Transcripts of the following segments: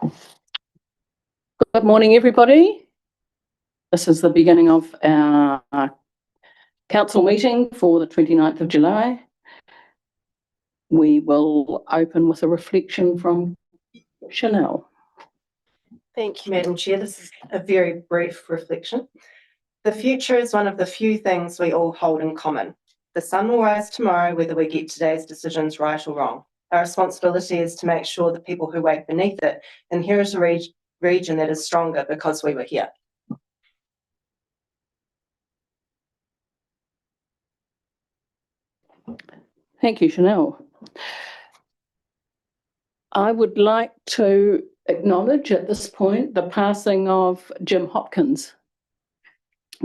Good morning, everybody. This is the beginning of our council meeting for the 29th of July. We will open with a reflection from Chanel. Thank you, Madam Chair. This is a very brief reflection. The future is one of the few things we all hold in common. The sun will rise tomorrow, whether we get today's decisions right or wrong. Our responsibility is to make sure the people who wake beneath it inherit a region that is stronger because we were here. Thank you, Chanel. I would like to acknowledge at this point the passing of Jim Hopkins.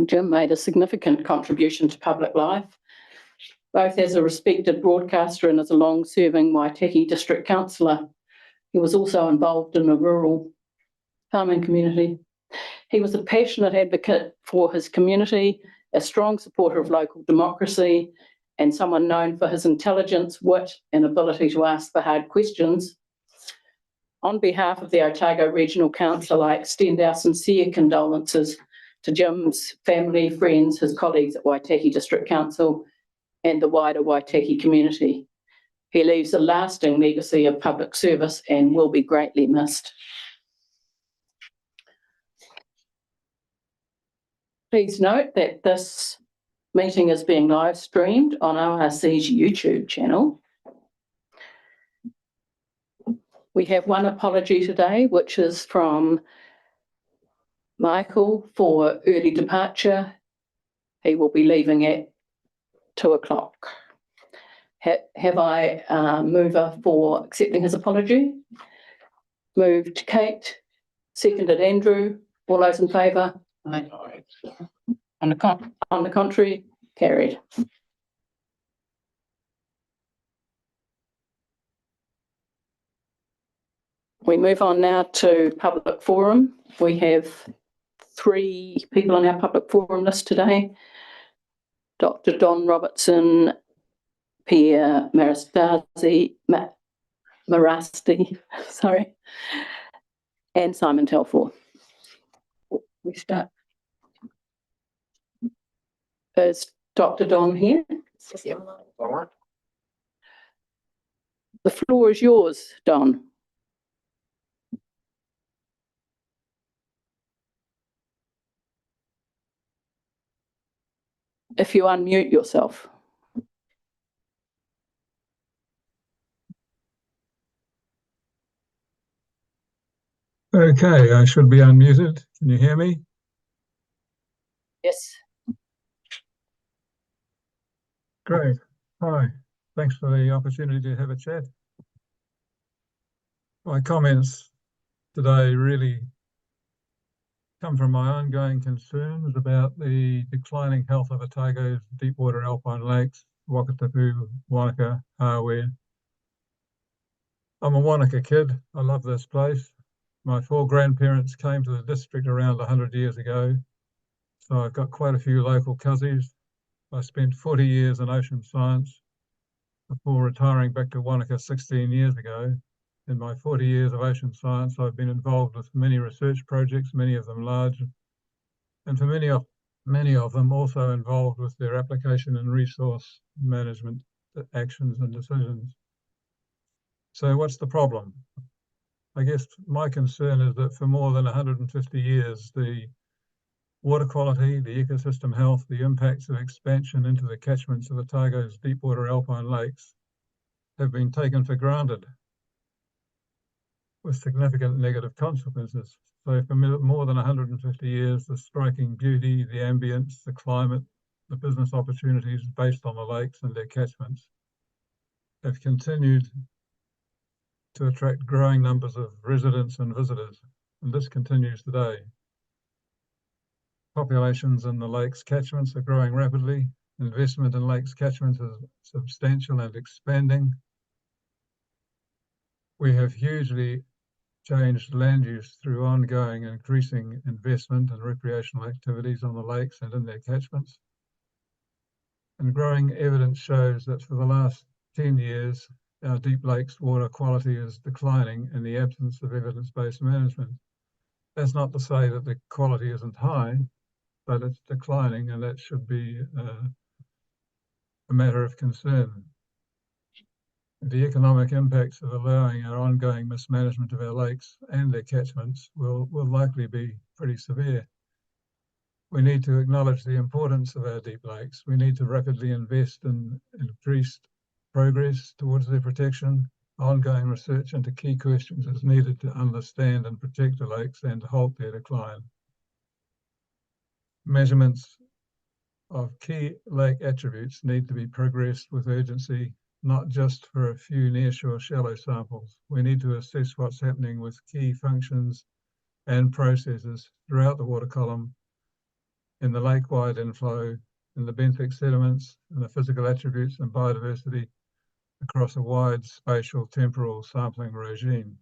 Jim made a significant contribution to public life, both as a respected broadcaster and as a long-serving Waitaki District Councillor. He was also involved in a rural farming community. He was a passionate advocate for his community, a strong supporter of local democracy, and someone known for his intelligence, wit, and ability to ask the hard questions. On behalf of the Otago Regional Council, I extend our sincere condolences to Jim's family, friends, his colleagues at Waitaki District Council, and the wider Waitaki community. He leaves a lasting legacy of public service and will be greatly missed. Please note that this meeting is being live streamed on ORC's YouTube channel. We have one apology today, which is from Michael for early departure. He will be leaving at 2 o'clock. Have I a mover for accepting his apology? Moved Kate, seconded Andrew. All those in favour? Aye. On the contrary, carried. We move on now to public forum. We have 3 people on our public forum list today. Dr. Don Robertson, Pierre Marasti, and Simon Telfor. We start. Is Dr. Don here? The floor is yours, Don. If you unmute yourself. Okay, I should be unmuted. Can you hear me? Yes. Great. Hi. Thanks for the opportunity to have a chat. My comments today really come from my ongoing concerns about the declining health of Otago's deepwater alpine lakes, Wakatipu, Wanaka, Hawea. I'm a Wanaka kid. I love this place. My 4 grandparents came to the district around 100 years ago, so I've got quite a few local cousins. I spent 40 years in ocean science before retiring back to Wanaka 16 years ago. In my 40 years of ocean science, I've been involved with many research projects, many of them large, and for many of them also involved with their application and resource management actions and decisions. So what's the problem? I guess my concern is that for more than 150 years, the water quality, the ecosystem health, the impacts of expansion into the catchments of Otago's deepwater alpine lakes have been taken for granted with significant negative consequences. So for more than 150 years, the striking beauty, the ambience, the climate, the business opportunities based on the lakes and their catchments have continued to attract growing numbers of residents and visitors, and this continues today. Populations in the lakes catchments are growing rapidly. Investment in lakes catchments is substantial and expanding. We have hugely changed land use through ongoing increasing investment and recreational activities on the lakes and in their catchments. And growing evidence shows that for the last 10 years, our deep lakes water quality is declining in the absence of evidence-based management. That's not to say that the quality isn't high, but it's declining, and that should be a matter of concern. The economic impacts of allowing our ongoing mismanagement of our lakes and their catchments will likely be pretty severe. We need to acknowledge the importance of our deep lakes. We need to rapidly invest in increased progress towards their protection. Ongoing research into key questions is needed to understand and protect the lakes and halt their decline. Measurements of key lake attributes need to be progressed with urgency, not just for a few nearshore shallow samples. We need to assess what's happening with key functions and processes throughout the water column, in the lake-wide inflow, in the benthic sediments, and the physical attributes and biodiversity across a wide spatial temporal sampling regime.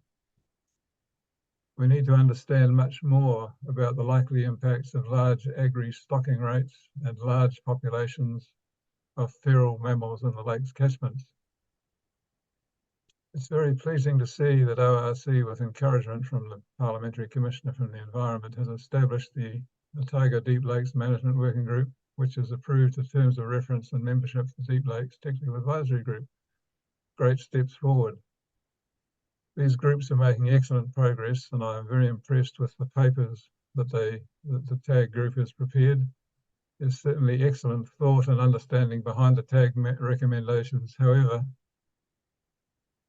We need to understand much more about the likely impacts of large agri-stocking rates and large populations of feral mammals in the lake's catchments. It's very pleasing to see that ORC, with encouragement from the Parliamentary Commissioner from the Environment, has established the Otago Deep Lakes Management Working Group, which has approved the terms of reference and membership for Deep Lakes Technical Advisory Group. Great steps forward. These groups are making excellent progress, and I am very impressed with the papers that the TAG group has prepared. There's certainly excellent thought and understanding behind the TAG recommendations. However,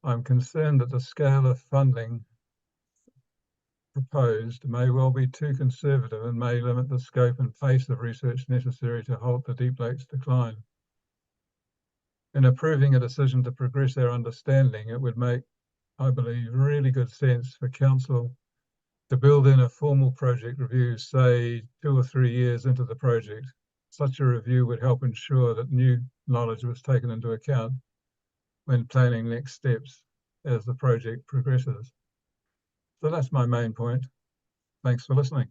I'm concerned that the scale of funding proposed may well be too conservative and may limit the scope and pace of research necessary to halt the Deep Lakes decline. In approving a decision to progress our understanding, it would make, I believe, really good sense for Council to build in a formal project review, say 2 or 3 years into the project. Such a review would help ensure that new knowledge was taken into account when planning next steps as the project progresses. So that's my main point. Thanks for listening.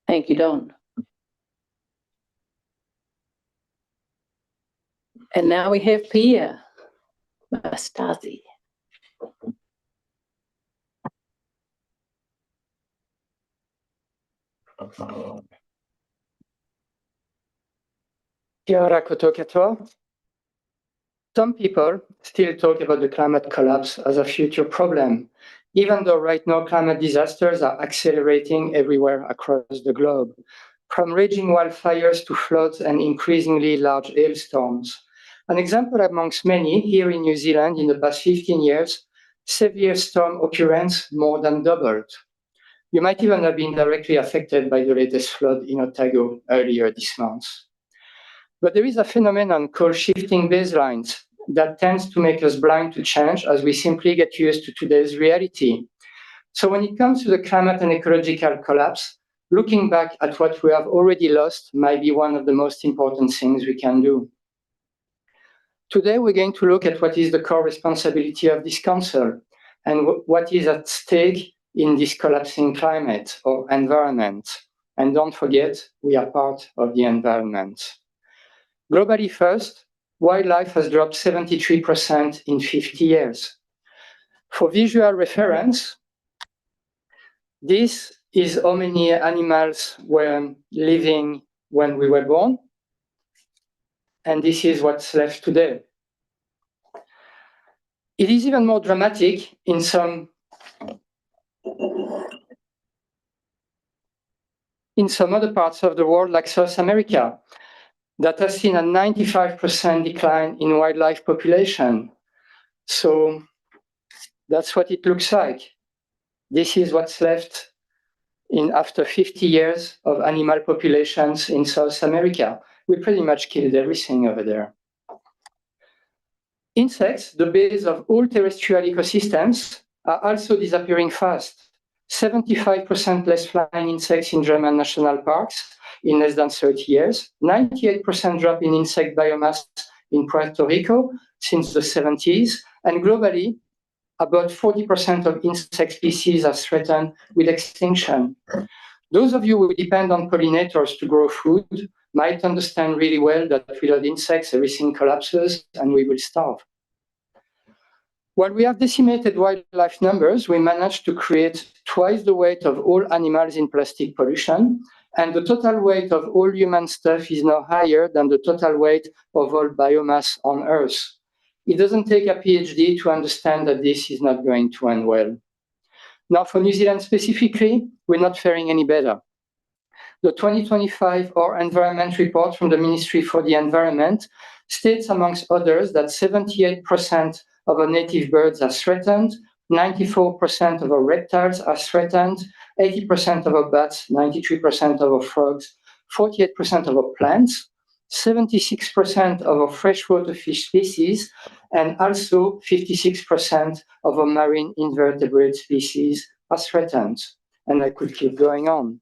Thank you, Don. And now we have Pierre Mastasi. Kia ora koutou katoa. Some people still talk about the climate collapse as a future problem, even though right now climate disasters are accelerating everywhere across the globe, from raging wildfires to floods and increasingly large hailstorms. An example amongst many, here in New Zealand in the past 15 years, severe storm occurrence more than doubled. You might even have been directly affected by the latest flood in Otago earlier this month. But there is a phenomenon called shifting baselines that tends to make us blind to change as we simply get used to today's reality. So when it comes to the climate and ecological collapse, looking back at what we have already lost might be one of the most important things we can do. Today, we're going to look at what is the core responsibility of this council and what is at stake in this collapsing climate or environment. And don't forget, we are part of the environment. Globally first, wildlife has dropped 73% in 50 years. For visual reference, this is how many animals were living when we were born, and this is what's left today. It is even more dramatic in some other parts of the world, like South America, that has seen a 95% decline in wildlife population. So that's what it looks like. This is what's left after 50 years of animal populations in South America. We pretty much killed everything over there. Insects, the base of all terrestrial ecosystems, are also disappearing fast. 75% less flying insects in German national parks in less than 30 years, 98% drop in insect biomass in Puerto Rico since the 70s, and globally, about 40% of insect species are threatened with extinction. Those of you who depend on pollinators to grow food might understand really well that without insects, everything collapses and we will starve. While we have decimated wildlife numbers, we managed to create twice the weight of all animals in plastic pollution, and the total weight of all human stuff is now higher than the total weight of all biomass on Earth. It doesn't take a PhD to understand that this is not going to end well. Now, for New Zealand specifically, we're not faring any better. The 2025 Our Environment report from the Ministry for the Environment states, amongst others, that 78% of our native birds are threatened, 94% of our reptiles are threatened, 80% of our bats, 93% of our frogs, 48% of our plants, 76% of our freshwater fish species, and also 56% of our marine invertebrate species are threatened. And I could keep going on.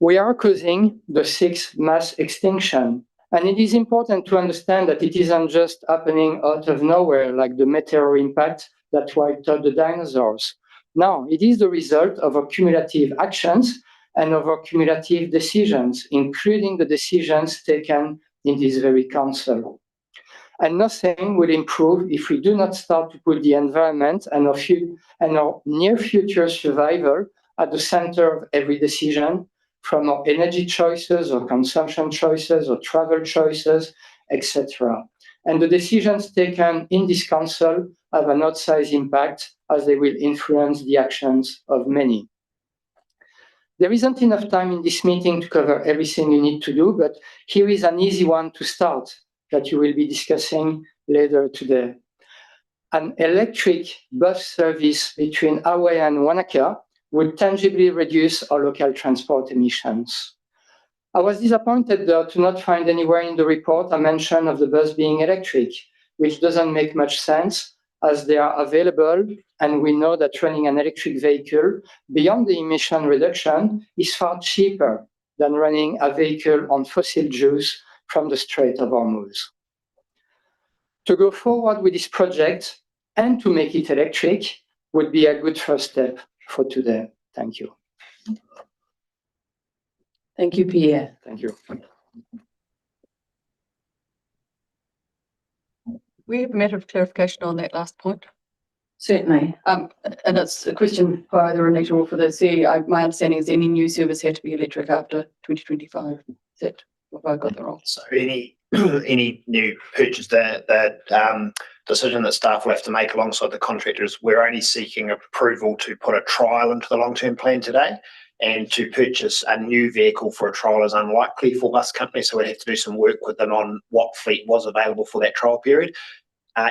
We are causing the sixth mass extinction. And it is important to understand that it isn't just happening out of nowhere, like the meteor impact that wiped out the dinosaurs. No, it is the result of our cumulative actions and of our cumulative decisions, including the decisions taken in this very council. And nothing will improve if we do not start to put the environment and our near future survival at the center of every decision, from our energy choices or consumption choices or travel choices, etc. And the decisions taken in this council have an outsized impact as they will influence the actions of many. There isn't enough time in this meeting to cover everything you need to do, but here is an easy one to start that you will be discussing later today. An electric bus service between Hawaii and Wanaka would tangibly reduce our local transport emissions. I was disappointed, though, to not find anywhere in the report a mention of the bus being electric, which doesn't make much sense as they are available, and we know that running an electric vehicle beyond the emission reduction is far cheaper than running a vehicle on fossil fuels from the Strait of Hormuz. To go forward with this project and to make it electric would be a good first step for today. Thank you. Thank you, Pierre. Thank you. We have a matter of clarification on that last point. Certainly. And it's a question for either Anita or for the CEO. My understanding is any new service had to be electric after 2025. Is that what I got that wrong? So any new purchase, that decision that staff will have to make alongside the contractors, we're only seeking approval to put a trial into the long-term plan today, and to purchase a new vehicle for a trial is unlikely for bus companies, so we'd have to do some work with them on what fleet was available for that trial period.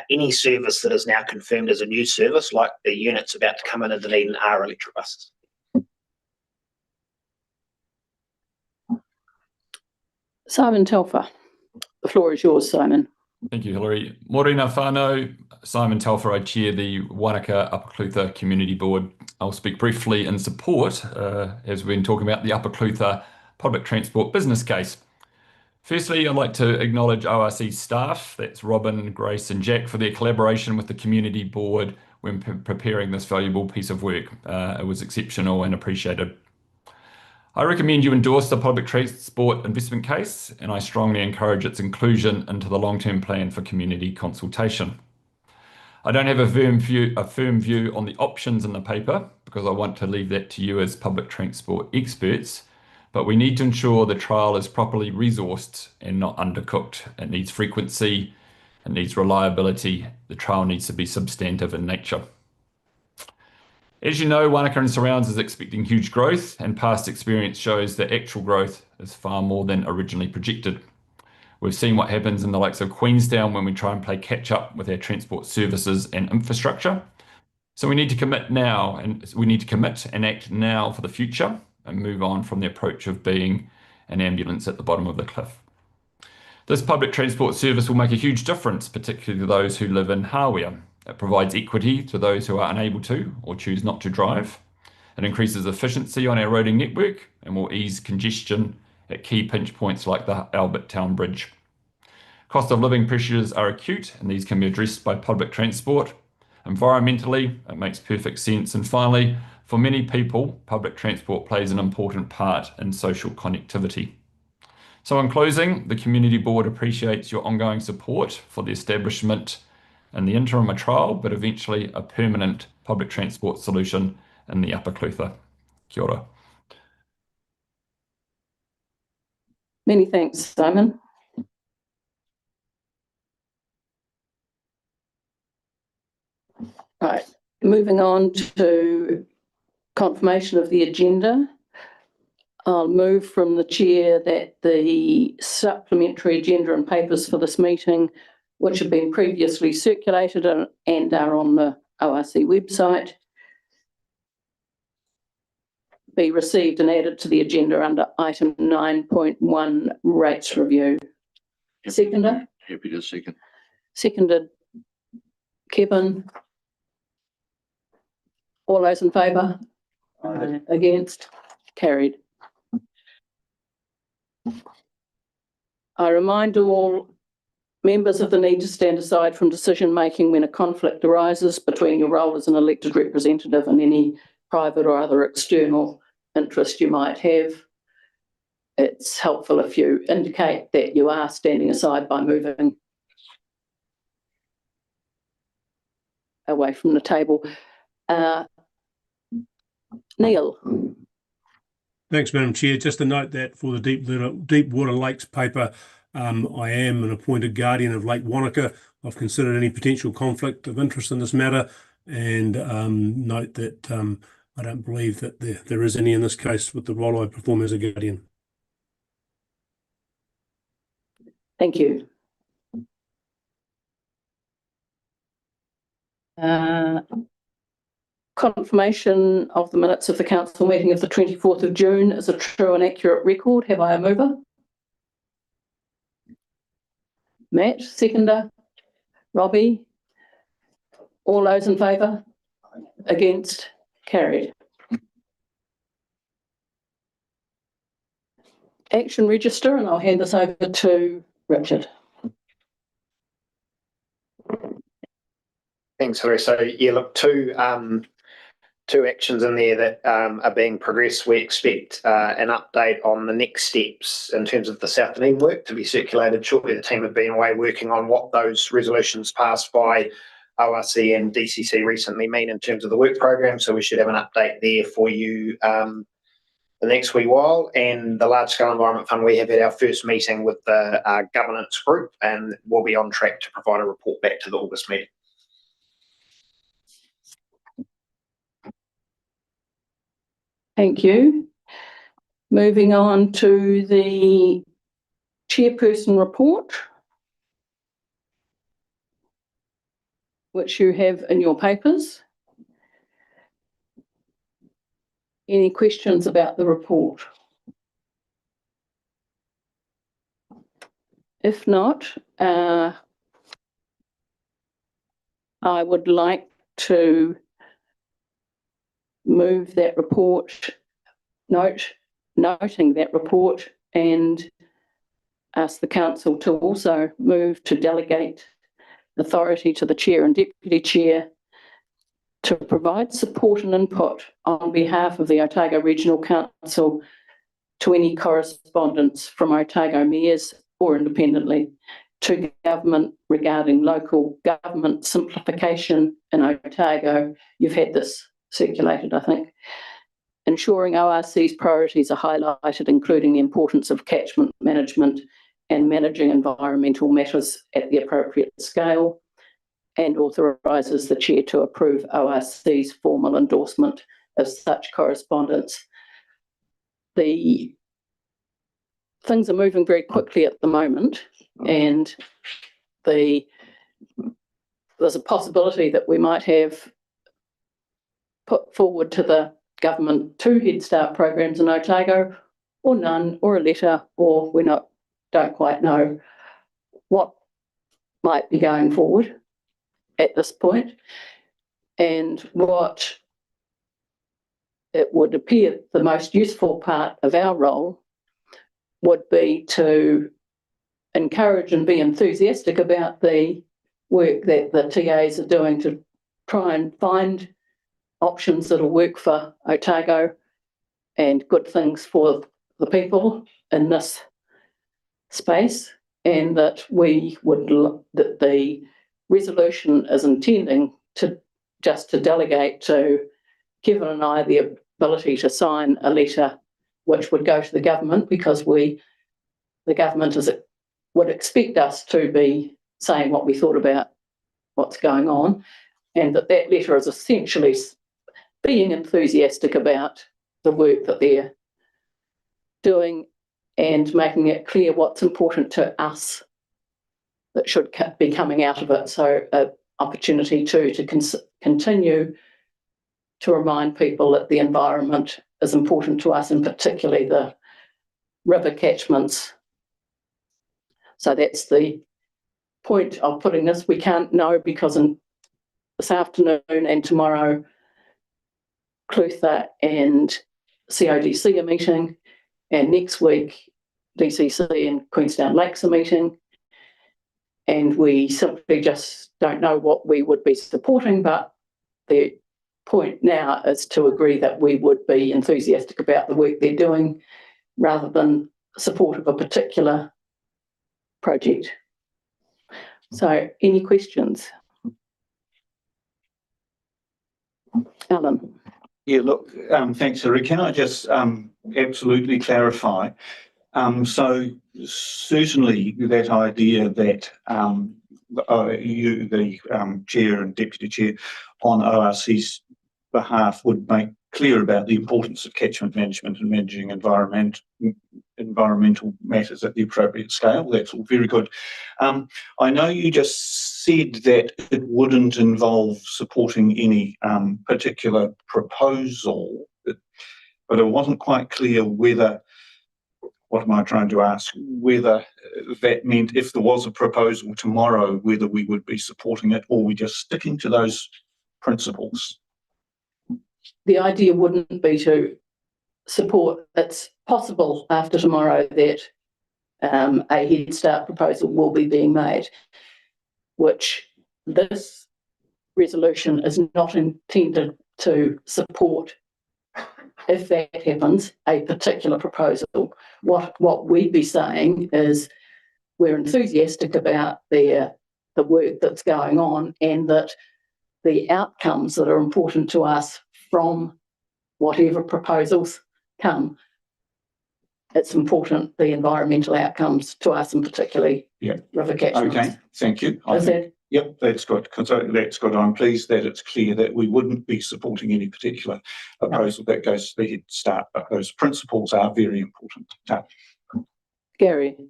Any service that is now confirmed as a new service, like the units about to come in Dunedin, are electric buses. Simon Telfer. The floor is yours, Simon. Thank you, Hilary. Morena whānau, Simon Telfer. I chair the Wanaka Upper Clutha Community Board. I'll speak briefly in support, as we've been talking about the Upper Clutha public transport business case. Firstly, I'd like to acknowledge ORC staff, that's Robin, Grace and Jack, for their collaboration with the Community Board when preparing this valuable piece of work. It was exceptional and appreciated. I recommend you endorse the public transport investment case, and I strongly encourage its inclusion into the long-term plan for community consultation. I don't have a firm view on the options in the paper because I want to leave that to you as public transport experts, but we need to ensure the trial is properly resourced and not undercooked. It needs frequency, it needs reliability, the trial needs to be substantive in nature. As you know, Wanaka and surrounds is expecting huge growth, and past experience shows that actual growth is far more than originally projected. We've seen what happens in the likes of Queenstown when we try and play catch up with our transport services and infrastructure. So we need to commit now, and we need to commit and act now for the future and move on from the approach of being an ambulance at the bottom of the cliff. This public transport service will make a huge difference, particularly to those who live in Hawea. It provides equity to those who are unable to or choose not to drive. It increases efficiency on our roading network and will ease congestion at key pinch points like the Albert Town Bridge. Cost of living pressures are acute, and these can be addressed by public transport. Environmentally, it makes perfect sense. And finally, for many people, public transport plays an important part in social connectivity. So in closing, the Community Board appreciates your ongoing support for the establishment in the interim a trial, but eventually a permanent public transport solution in the Upper Clutha. Kia ora. Many thanks, Simon. Right, moving on to confirmation of the agenda. I'll move from the chair that the supplementary agenda and papers for this meeting, which have been previously circulated and are on the ORC website, be received and added to the agenda under item 9.1 rates review. Seconder? Happy to second. Seconded. Kevin? All those in favour? Against? Carried. I remind all members of the need to stand aside from decision making when a conflict arises between your role as an elected representative and any private or other external interest you might have. It's helpful if you indicate that you are standing aside by moving away from the table. Neil. Thanks, Madam Chair. Just a note that for the Deepwater Lakes paper, I am an appointed guardian of Lake Wanaka. I've considered any potential conflict of interest in this matter, and note that I don't believe that there is any in this case with the role I perform as a guardian. Thank you. Confirmation of the minutes of the council meeting of the 24th of June is a true and accurate record. Have I a mover? Matt, seconder. Robbie? All those in favour? Against? Carried. Action register, and I'll hand this over to Richard. Thanks, Hilary. So yeah, look, two actions in there that are being progressed. We expect an update on the next steps in terms of the South Dunedin work to be circulated shortly. The team have been away working on what those resolutions passed by ORC and DCC recently mean in terms of the work program. So we should have an update there for you the next wee while. And the Large Scale Environment Fund, we have had our first meeting with the governance group, and we'll be on track to provide a report back to the August meeting. Thank you. Moving on to the chairperson report, which you have in your papers. Any questions about the report? If not, I would like to move that report, noting that report, and ask the council to also move to delegate authority to the chair and deputy chair to provide support and input on behalf of the Otago Regional Council to any correspondence from Otago mayors or independently to government regarding local government simplification in Otago. You've had this circulated, I think. Ensuring ORC's priorities are highlighted, including the importance of catchment management and managing environmental matters at the appropriate scale, and authorises the chair to approve ORC's formal endorsement of such correspondence. The things are moving very quickly at the moment, and there's a possibility that we might have put forward to the government 2 Head Start programs in Otago, or none, or a letter, or we don't quite know what might be going forward at this point. And what it would appear the most useful part of our role would be to encourage and be enthusiastic about the work that the TAs are doing to try and find options that'll work for Otago and good things for the people in this space, and that that the resolution is intending to delegate to Kevin and I the ability to sign a letter which would go to the government, because the government would expect us to be saying what we thought about what's going on, and that letter is essentially being enthusiastic about the work that they're doing and making it clear what's important to us that should be coming out of it. So an opportunity to continue to remind people that the environment is important to us, and particularly the river catchments. So that's the point of putting this. We can't know, because this afternoon and tomorrow, Clutha and CODC are meeting, and next week DCC and Queenstown Lakes are meeting, and we simply just don't know what we would be supporting. But the point now is to agree that we would be enthusiastic about the work they're doing rather than support of a particular project. So any questions? Alan. Yeah, look, thanks, Hilary. Can I just absolutely clarify? So certainly that idea that you, the chair and deputy chair on ORC's behalf, would make clear about the importance of catchment management and managing environmental matters at the appropriate scale. That's all very good. I know you just said that it wouldn't involve supporting any particular proposal, but it wasn't quite clear whether, what am I trying to ask, whether that meant if there was a proposal tomorrow, whether we would be supporting it, or we just sticking to those principles? The idea wouldn't be to support. It's possible after tomorrow that a Head Start proposal will be being made, which this resolution is not intended to support. If that happens, a particular proposal, what we'd be saying is we're enthusiastic about the work that's going on, and that the outcomes that are important to us from whatever proposals come, it's important, the environmental outcomes to us, and particularly river catchments. Okay, thank you. Yep, that's good. That's good. I'm pleased that it's clear that we wouldn't be supporting any particular proposal that goes to the Head Start, but those principles are very important. Gary.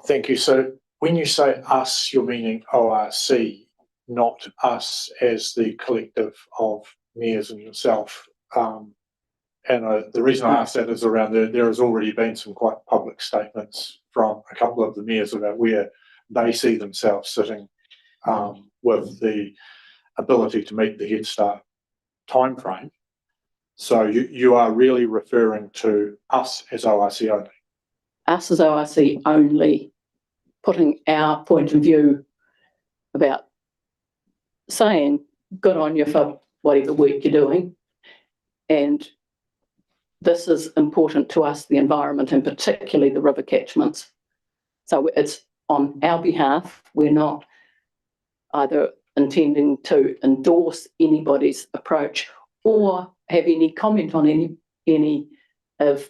Thank you. So when you say us, you're meaning ORC, not us as the collective of mayors and yourself. The reason I ask that is around there has already been some quite public statements from a couple of the mayors about where they see themselves sitting with the ability to meet the Head Start timeframe. So you are really referring to us as ORC only? Us as ORC only, putting our point of view about saying good on you for whatever work you're doing, and this is important to us, the environment, and particularly the river catchments. So it's on our behalf. We're not either intending to endorse anybody's approach or have any comment on any of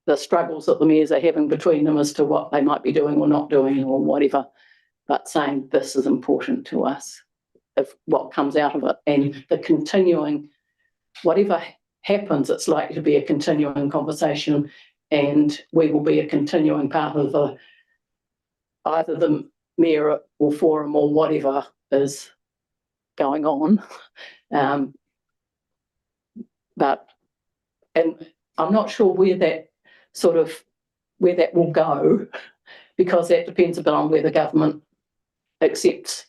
the struggles that the mayors are having between them as to what they might be doing or not doing or whatever, but saying this is important to us, of what comes out of it, and the continuing, whatever happens, it's likely to be a continuing conversation, and we will be a continuing part of either the mayor or forum or whatever is going on. And I'm not sure where that will go, because that depends a bit on where the government accepts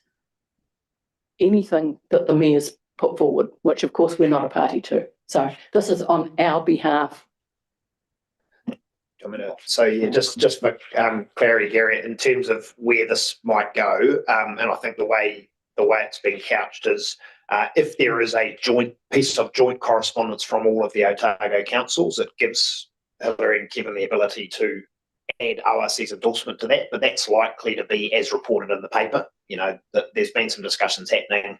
anything that the mayor's put forward, which of course we're not a party to. So this is on our behalf. So yeah, just for clarity, Gary, in terms of where this might go, and I think the way it's been couched is if there is a piece of joint correspondence from all of the Otago councils, it gives Hilary and Kevin the ability to add ORC's endorsement to that, but that's likely to be as reported in the paper. You know, that there's been some discussions happening,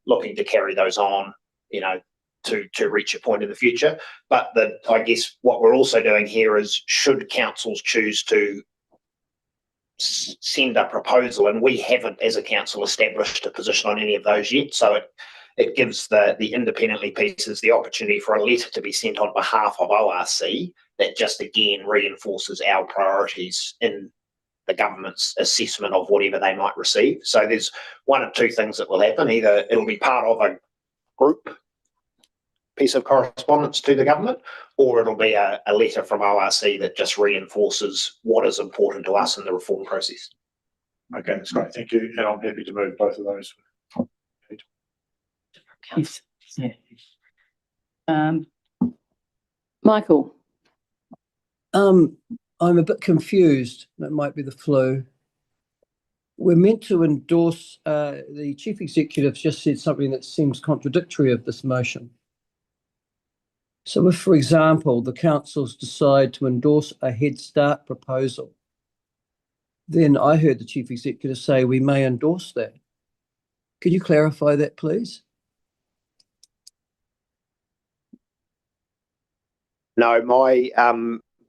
looking to carry those on, you know, to reach a point in the future. But I guess what we're also doing here is, should councils choose to send a proposal, and we haven't as a council established a position on any of those yet, so it gives the independently pieces the opportunity for a letter to be sent on behalf of ORC that just again reinforces our priorities in the government's assessment of whatever they might receive. So there's one of two things that will happen. Either it'll be part of a group piece of correspondence to the government, or it'll be a letter from ORC that just reinforces what is important to us in the reform process. Okay, that's great. Thank you. And I'm happy to move both of those. Michael, I'm a bit confused. That might be the flu. We're meant to endorse, the chief executive just said something that seems contradictory of this motion. So if, for example, the councils decide to endorse a Head Start proposal, then I heard the chief executive say we may endorse that. Could you clarify that, please? No, my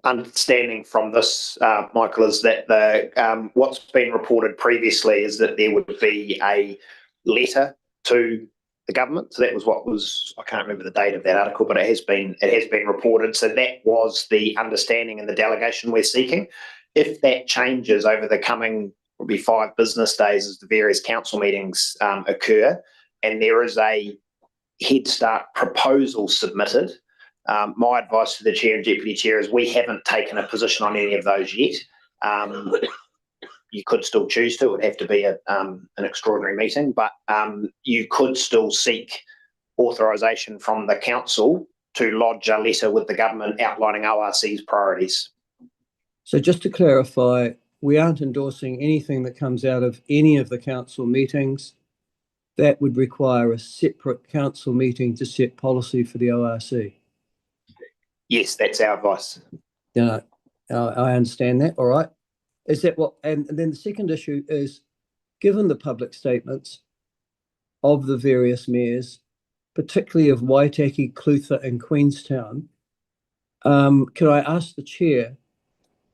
understanding from this, Michael, is that what's been reported previously is that there would be a letter to the government. So that was what was, I can't remember the date of that article, but it has been reported. So that was the understanding and the delegation we're seeking. If that changes over the coming, probably 5 business days as the various council meetings occur, and there is a Head Start proposal submitted, my advice to the chair and deputy chair is we haven't taken a position on any of those yet. You could still choose to. It would have to be an extraordinary meeting, but you could still seek authorisation from the council to lodge a letter with the government outlining ORC's priorities. So just to clarify, we aren't endorsing anything that comes out of any of the council meetings. That would require a separate council meeting to set policy for the ORC. Yes, that's our advice. Yeah, I understand that. All right. Is that what? And then the second issue is, given the public statements of the various mayors, particularly of Waitaki, Clutha, and Queenstown, can I ask the chair,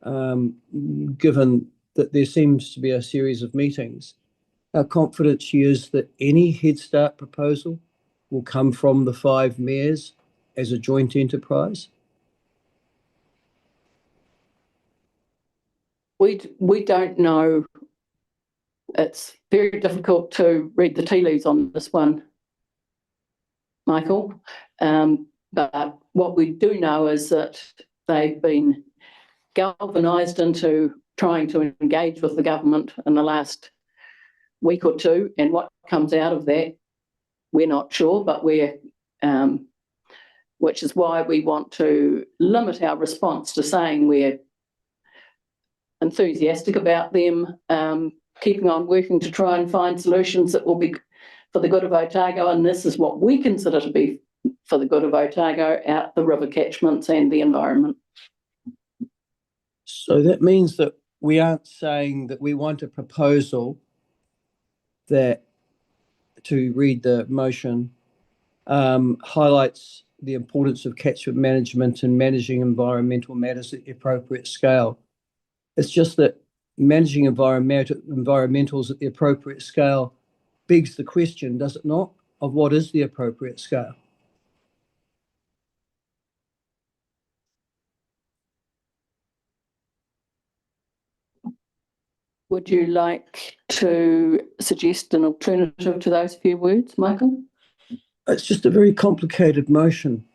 given that there seems to be a series of meetings, how confident she is that any Head Start proposal will come from the 5 mayors as a joint enterprise? we don't know. It's very difficult to read the tea leaves on this one, Michael. But what we do know is that they've been galvanised into trying to engage with the government in the last week or two, and what comes out of that, we're not sure, but which is why we want to limit our response to saying we're enthusiastic about them keeping on working to try and find solutions that will be for the good of Otago, and this is what we consider to be for the good of Otago, out the river catchments and the environment. So that means that we aren't saying that we want a proposal that, to read the motion, highlights the importance of catchment management and managing environmental matters at the appropriate scale. It's just that managing environmentals at the appropriate scale begs the question, does it not, of what is the appropriate scale? Would you like to suggest an alternative to those few words, Michael? It's just a very complicated motion.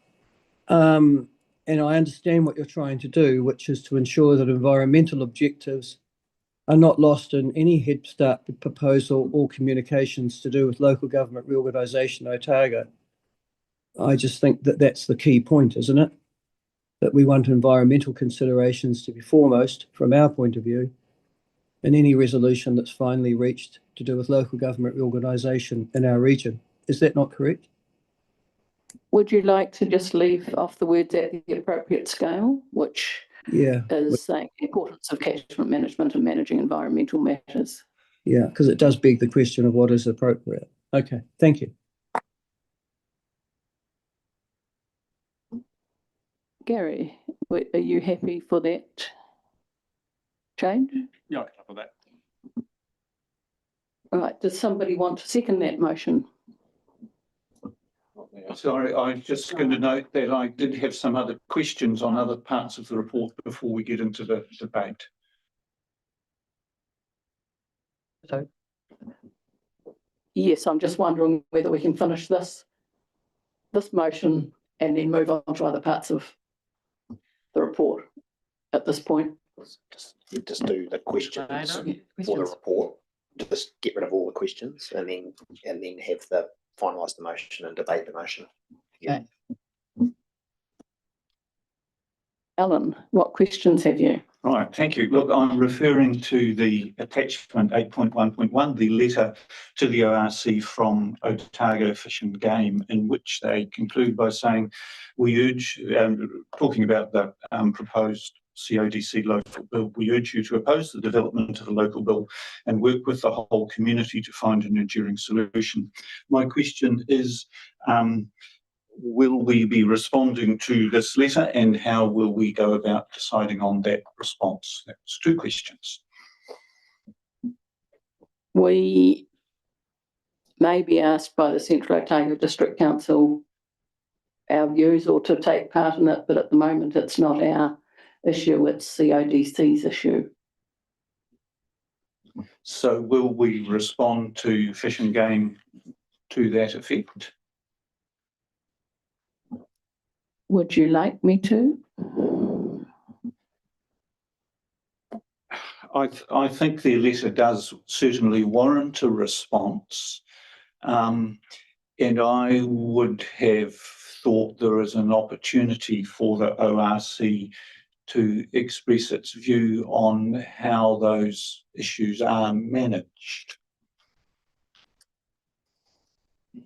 And I understand what you're trying to do, which is to ensure that environmental objectives are not lost in any Head Start proposal or communications to do with local government reorganisation in Otago. I just think that that's the key point, isn't it? That we want environmental considerations to be foremost from our point of view in any resolution that's finally reached to do with local government reorganisation in our region. Is that not correct? Would you like to just leave off the words at the appropriate scale, which Yeah, is saying the importance of catchment management and managing environmental matters. yeah, because it does beg the question of what is appropriate. Okay, thank you. Gary, are you happy for that change? Yeah, I can cover that. All right, does somebody want to second that motion? Sorry, I'm just going to note that I did have some other questions on other parts of the report before we get into the debate. So, Yes, I'm just wondering whether we can finish this motion and then move on to other parts of the report at this point. Just do the questions for the questions. report. Just get rid of all the questions and then have the finalise the motion and debate the motion. Okay. Alan, what questions have you? Right, thank you. Look, I'm referring to the attachment 8.1.1, the letter to the ORC from Otago Fish and Game, in which they conclude by saying, we urge, talking about the proposed CODC local bill, we urge you to oppose the development of a local bill and work with the whole community to find an enduring solution. My question is, will we be responding to this letter, and how will we go about deciding on that response? That's two questions. We may be asked by the Central Otago District Council our views or to take part in it, but at the moment it's not our issue, it's CODC's issue. So will we respond to Fish and Game to that effect? Would you like me to? I think their letter does certainly warrant a response. And I would have thought there is an opportunity for the ORC to express its view on how those issues are managed.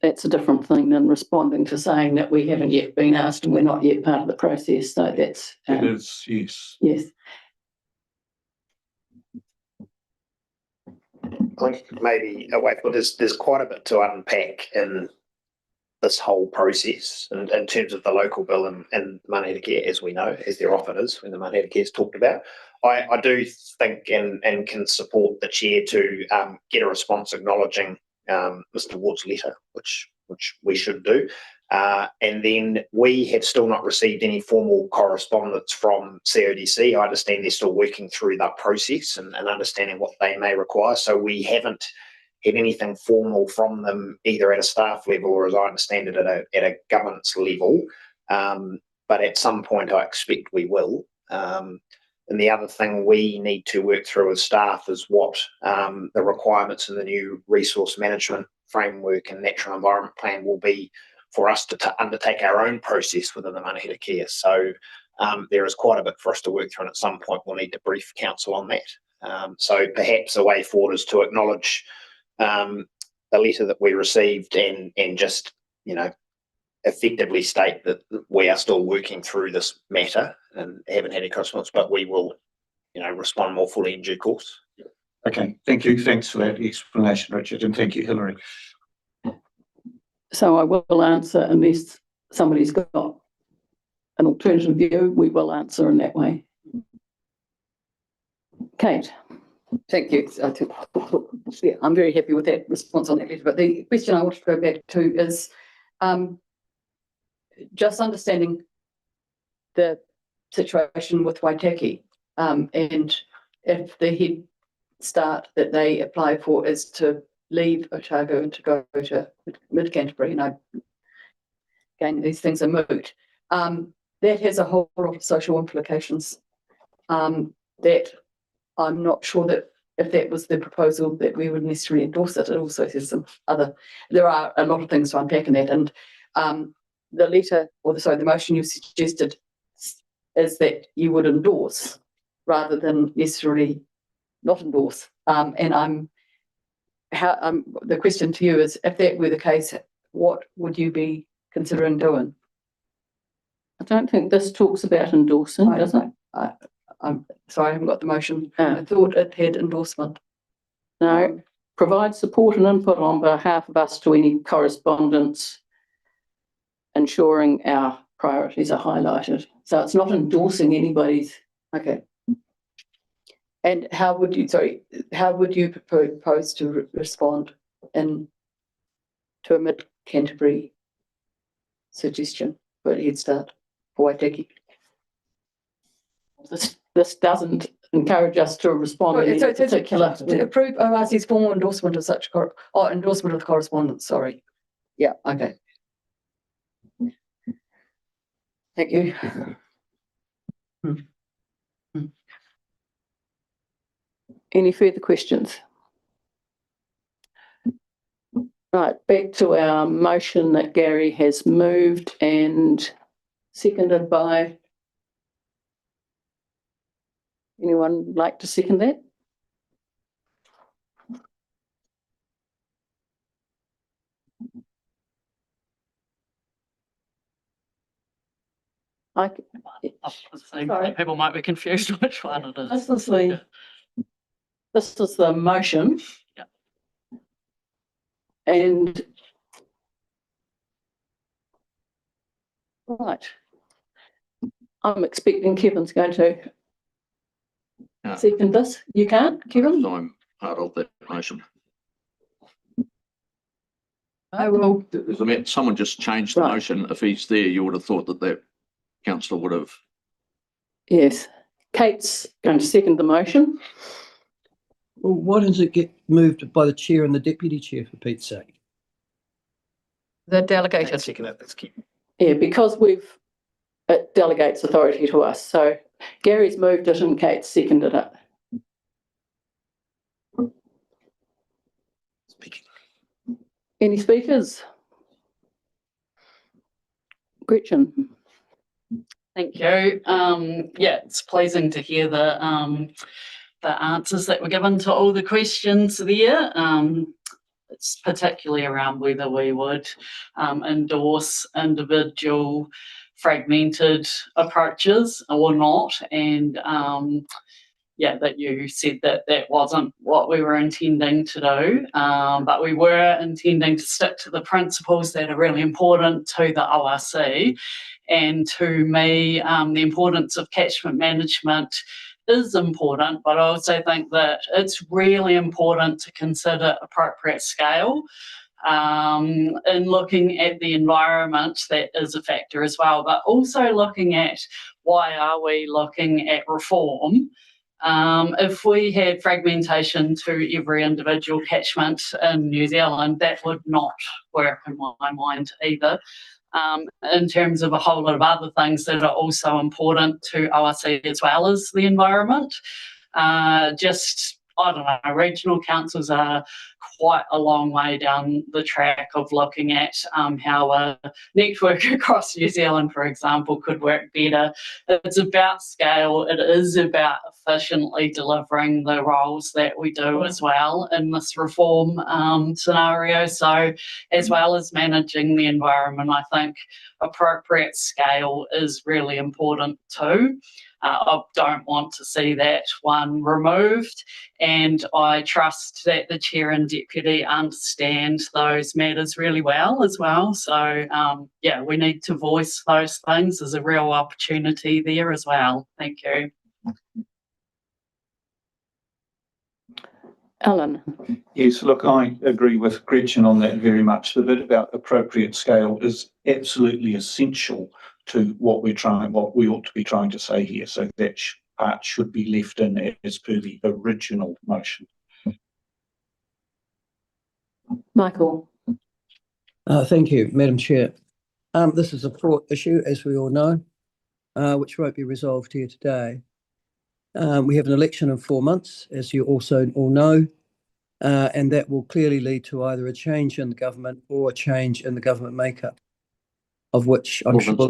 That's a different thing than responding to saying that we haven't yet been asked and we're not yet part of the process. So that's It is, yes. yes. I think maybe there's quite a bit to unpack in this whole process in terms of the local bill and Manatee Care, as we know, as there often is when the Manatee Care is talked about. I do think and can support the chair to get a response acknowledging Mr. Ward's letter, which we should do. And then we have still not received any formal correspondence from CODC. I understand they're still working through that process and understanding what they may require. So we haven't had anything formal from them either at a staff level or, as I understand it, at a governance level. But at some point I expect we will. And the other thing we need to work through as staff is what the requirements in the new resource management framework and natural environment plan will be for us to undertake our own process within the Manatee Care. So there is quite a bit for us to work through, and at some point we'll need to brief council on that. So perhaps a way forward is to acknowledge the letter that we received and just, effectively state that we are still working through this matter and haven't had any correspondence, but we will, respond more fully in due course. Okay, thank you. Thanks for that explanation, Richard, and thank you, Hilary. So I will answer unless somebody's got an alternative view, we will answer in that way. Kate. Thank you. Yeah, I'm very happy with that response on that letter. But the question I want to go back to is just understanding the situation with Waitaki, and if the head start that they apply for is to leave Otago and to go to Mid Canterbury, and again, these things are moot. That has a whole lot of social implications that I'm not sure that if that was the proposal that we would necessarily endorse it. It also has some there are a lot of things to unpack in that. And the letter, the motion you suggested is that you would endorse rather than necessarily not endorse. And the question to you is, if that were the case, what would you be considering doing? I don't think this talks about endorsing, does it? I'm sorry, I haven't got the motion. Ah. I thought it had endorsement. No, provide support and input on behalf of us to any correspondence, ensuring our priorities are highlighted. So it's not endorsing anybody's. Okay. And how would you propose to respond to a mid-Canterbury suggestion for a head start for Waitaki? This doesn't encourage us to respond in any particular. To approve ORC's formal endorsement of such endorsement of the correspondence, sorry. Yeah, okay. Thank you. Any further questions? Right, back to our motion that Gary has moved and seconded by. Anyone like to second that? Sorry. People might be confused which one it is. This is the motion. Yeah. And right. I'm expecting Kevin's going to second this. You can't, Kevin? I'm part of that motion. I will. Someone just changed the Right. motion. If he's there, you would have thought that councillor would have. Yes. Kate's going to second the motion. Well, why does it get moved by the chair and the deputy chair, for Pete's sake? The delegated. Second it, let's keep. Yeah, because it delegates authority to us. So Gary's moved it and Kate's seconded it. Speaking. Any speakers? Gretchen. Thank you. Yeah, it's pleasing to hear the answers that were given to all the questions there. It's particularly around whether we would endorse individual fragmented approaches or not, and yeah, that you said that wasn't what we were intending to do, but we were intending to stick to the principles that are really important to the ORC. And to me, the importance of catchment management is important, but I also think that it's really important to consider appropriate scale in looking at the environment. That is a factor as well, but also looking at why are we looking at reform. If we had fragmentation to every individual catchment in New Zealand, that would not work in my mind either. In terms of a whole lot of other things that are also important to ORC as well as the environment. I don't know, regional councils are quite a long way down the track of looking at how a network across New Zealand, for example, could work better. It's about scale. It is about efficiently delivering the roles that we do as well in this reform scenario. So as well as managing the environment, I think appropriate scale is really important too. I don't want to see that one removed, and I trust that the chair and deputy understand those matters really well as well. So yeah, we need to voice those things. There's a real opportunity there as well. Thank you. Alan. Yes, look, I agree with Gretchen on that very much. The bit about appropriate scale is absolutely essential to what we ought to be trying to say here. So that part should be left in as per the original motion. Michael. Thank you, Madam Chair. This is a fraught issue, as we all know, which won't be resolved here today. We have an election in 4 months, as you also all know, and that will clearly lead to either a change in the government or a change in the government makeup, of which I'm sure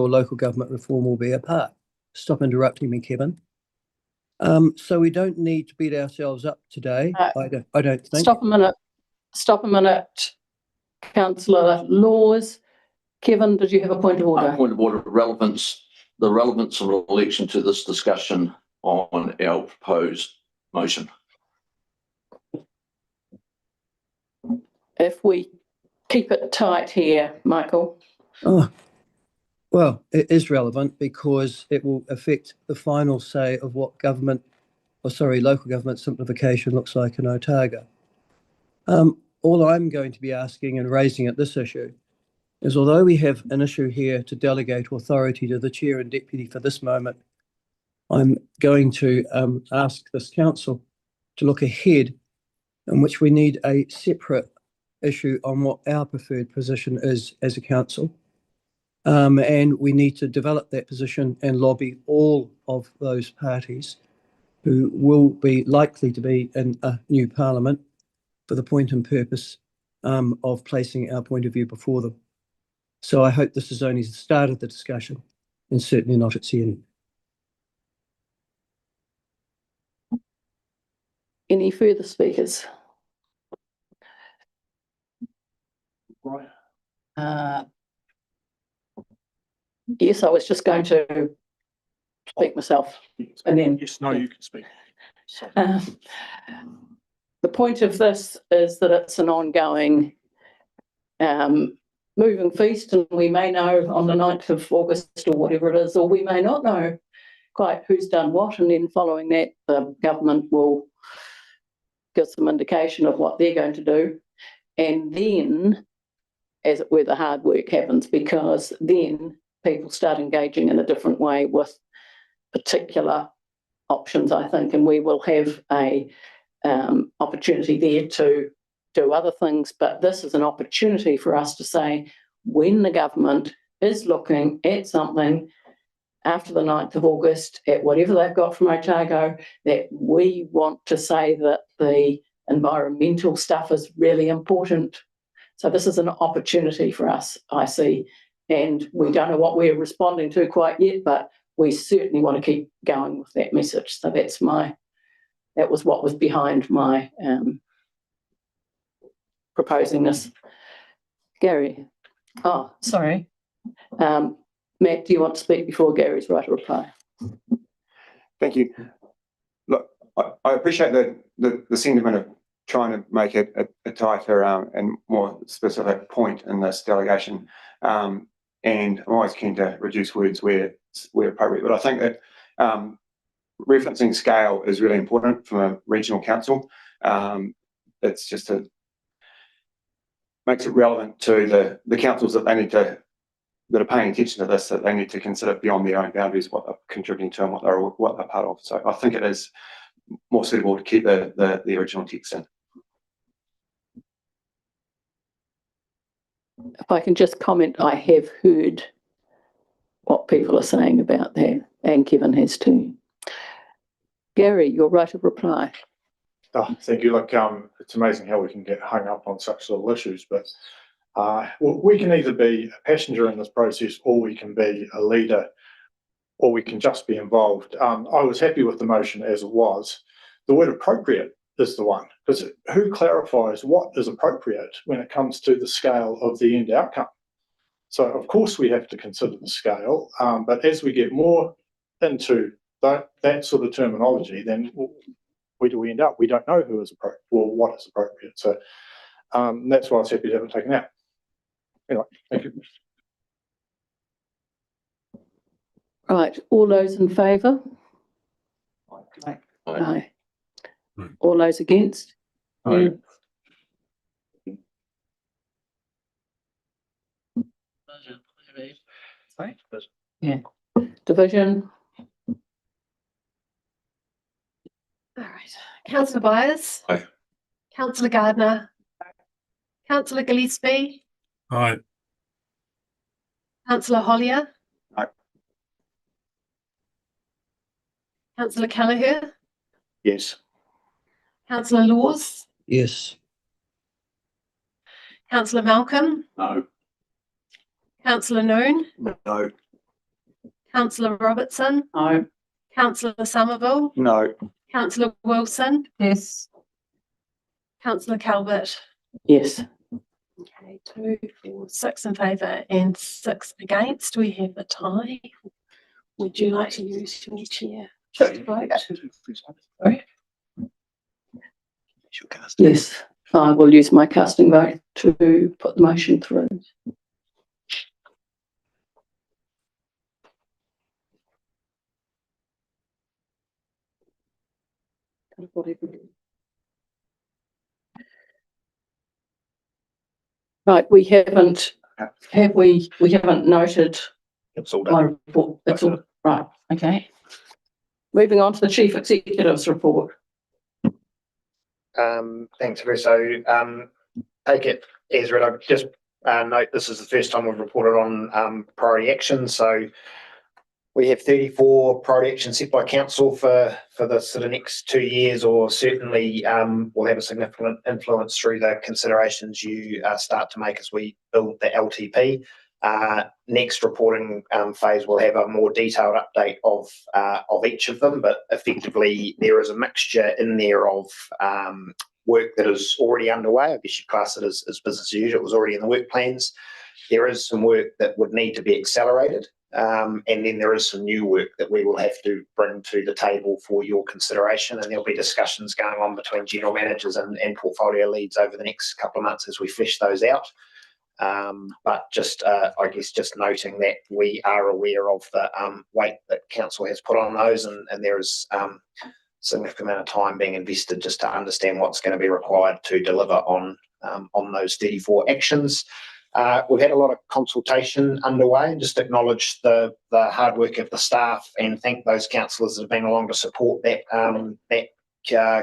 local government reform will be a part. Stop interrupting me, Kevin. So we don't need to beat ourselves up today. I don't think. Stop a minute. Councillor Laws. Kevin, did you have a point of order? Point of order relevance the relevance of an election to this discussion on our proposed motion? If we keep it tight here, Michael. Oh, well, it is relevant because it will affect the final say of what local government simplification looks like in Otago. All I'm going to be asking and raising at this issue is, although we have an issue here to delegate authority to the chair and deputy for this moment, I'm going to ask this council to look ahead, in which we need a separate issue on what our preferred position is as a council. And we need to develop that position and lobby all of those parties who will be likely to be in a new parliament for the point and purpose of placing our point of view before them. So I hope this is only the start of the discussion and certainly not its end. Any further speakers? Yes, I was just going to speak myself and then. Yes, no, you can speak. The point of this is that it's an ongoing moving feast, and we may know on the 9th of August or whatever it is, or we may not know quite who's done what, and then following that, the government will give some indication of what they're going to do. And then, as it were, the hard work happens, because then people start engaging in a different way with particular options, I think, and we will have a opportunity there to do other things. But this is an opportunity for us to say, when the government is looking at something after the 9th of August, at whatever they've got from Otago, that we want to say that the environmental stuff is really important. So this is an opportunity for us, I see, and we don't know what we're responding to quite yet, but we certainly want to keep going with that message. So that was what was behind my proposing this. Gary. Oh, sorry. Matt, do you want to speak before Gary's right to reply? Thank you. Look, I appreciate the sentiment of trying to make it a tighter and more specific point in this delegation. And I'm always keen to reduce words where appropriate. But I think that referencing scale is really important from a regional council. It's just makes it relevant to the councils that are paying attention to this, that they need to consider beyond their own boundaries what they're contributing to and what they're part of. So I think it is more suitable to keep the original text in. If I can just comment, I have heard what people are saying about that, and Kevin has too. Gary, your right of reply. Oh, thank you. Look, it's amazing how we can get hung up on such little issues, but we can either be a passenger in this process, or we can be a leader, or we can just be involved. I was happy with the motion as it was. The word appropriate is the one, because who clarifies what is appropriate when it comes to the scale of the end outcome? So of course we have to consider the scale, but as we get more into that sort of terminology, then where do we end up? We don't know who is appropriate or what is appropriate. So that's why I was happy to have it taken out. Anyway, thank you. Right, all those in favour? Aye. Aye. All those against? Aye. Sorry? Yeah. Division? All right. Councillor Byers. Aye. Councillor Gardner. Councillor Gillespie. Aye. Councillor Hollier. Aye. Councillor Callagher. Yes. Councillor Laws. Yes. Councillor Malcolm. No. Councillor Noon. No. Councillor Robertson. No. Councillor Somerville. No. Councillor Wilson. Yes. Councillor Calvert. Yes. Okay, 2, 4, 6 in favour and 6 against. We have a tie. Would you like to use your chair? Yes, I will use my casting vote to put the motion through. Right, we haven't, have we haven't noted It's all my done. report. It's all, right, okay. Moving on to the Chief Executive's report. Thanks, Chris. So, take it as read. I just note this is the first time we've reported on priority actions. So we have 34 priority actions set by council for the sort of next 2 years, or certainly will have a significant influence through the considerations you start to make as we build the LTP. Next reporting phase will have a more detailed update of each of them, but effectively there is a mixture in there of work that is already underway. I guess you class it as business as usual. It was already in the work plans. There is some work that would need to be accelerated, and then there is some new work that we will have to bring to the table for your consideration, and there'll be discussions going on between general managers and portfolio leads over the next couple of months as we flesh those out. But just, I guess, just noting that we are aware of the weight that council has put on those, and there is significant amount of time being invested just to understand what's going to be required to deliver on those 34 actions. We've had a lot of consultation underway, and just acknowledge the hard work of the staff and thank those councillors that have been along to support that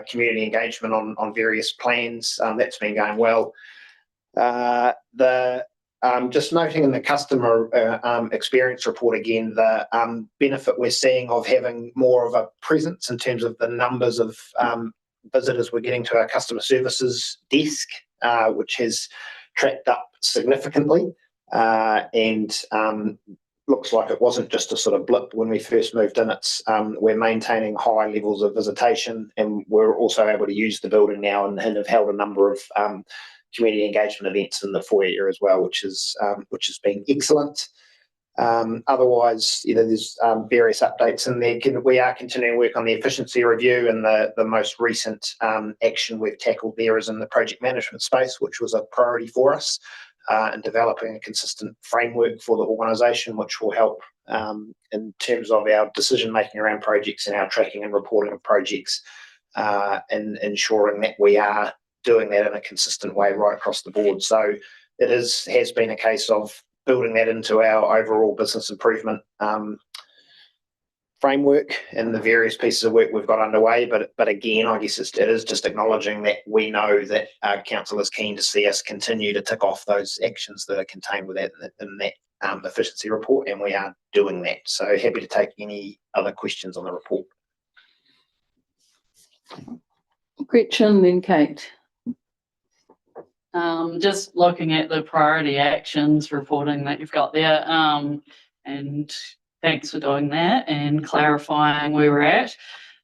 community engagement on various plans. That's been going well. Just noting in the customer experience report again, the benefit we're seeing of having more of a presence in terms of the numbers of visitors we're getting to our customer services desk, which has tracked up significantly, and looks like it wasn't just a sort of blip when we first moved in. It's we're maintaining high levels of visitation, and we're also able to use the building now and have held a number of community engagement events in the foyer as well, which has been excellent. Otherwise, there's various updates in there. We are continuing work on the efficiency review, and the most recent action we've tackled there is in the project management space, which was a priority for us, and developing a consistent framework for the organisation, which will help in terms of our decision making around projects and our tracking and reporting of projects, and ensuring that we are doing that in a consistent way right across the board. So it has been a case of building that into our overall business improvement framework and the various pieces of work we've got underway. But again, I guess it is just acknowledging that we know that our council is keen to see us continue to tick off those actions that are contained within that efficiency report, and we are doing that. So happy to take any other questions on the report. Gretchen, then Kate. Just looking at the priority actions reporting that you've got there, and thanks for doing that and clarifying where we're at.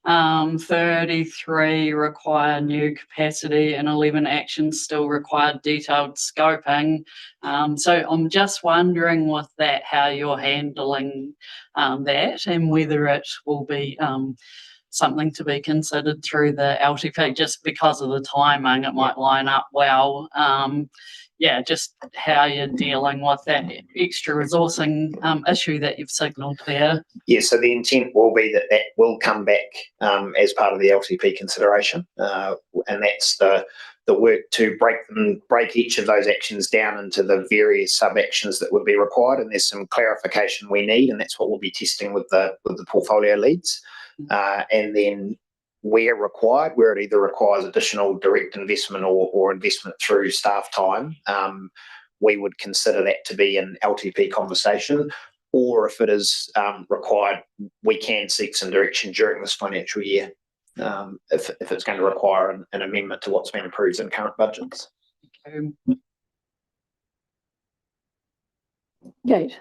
33 require new capacity and 11 actions still require detailed scoping. So I'm just wondering with that how you're handling that, and whether it will be something to be considered through the LTP. Just because of the timing, it might line up well. Just how you're dealing with that extra resourcing issue that you've signalled there. Yeah, so the intent will be that will come back as part of the LTP consideration, and that's the work to break each of those actions down into the various sub actions that would be required. And there's some clarification we need, and that's what we'll be testing with the portfolio leads. And then where required, where it either requires additional direct investment or investment through staff time, we would consider that to be an LTP conversation. Or if it is required, we can seek some direction during this financial year if it's going to require an amendment to what's been approved in current budgets. Kate.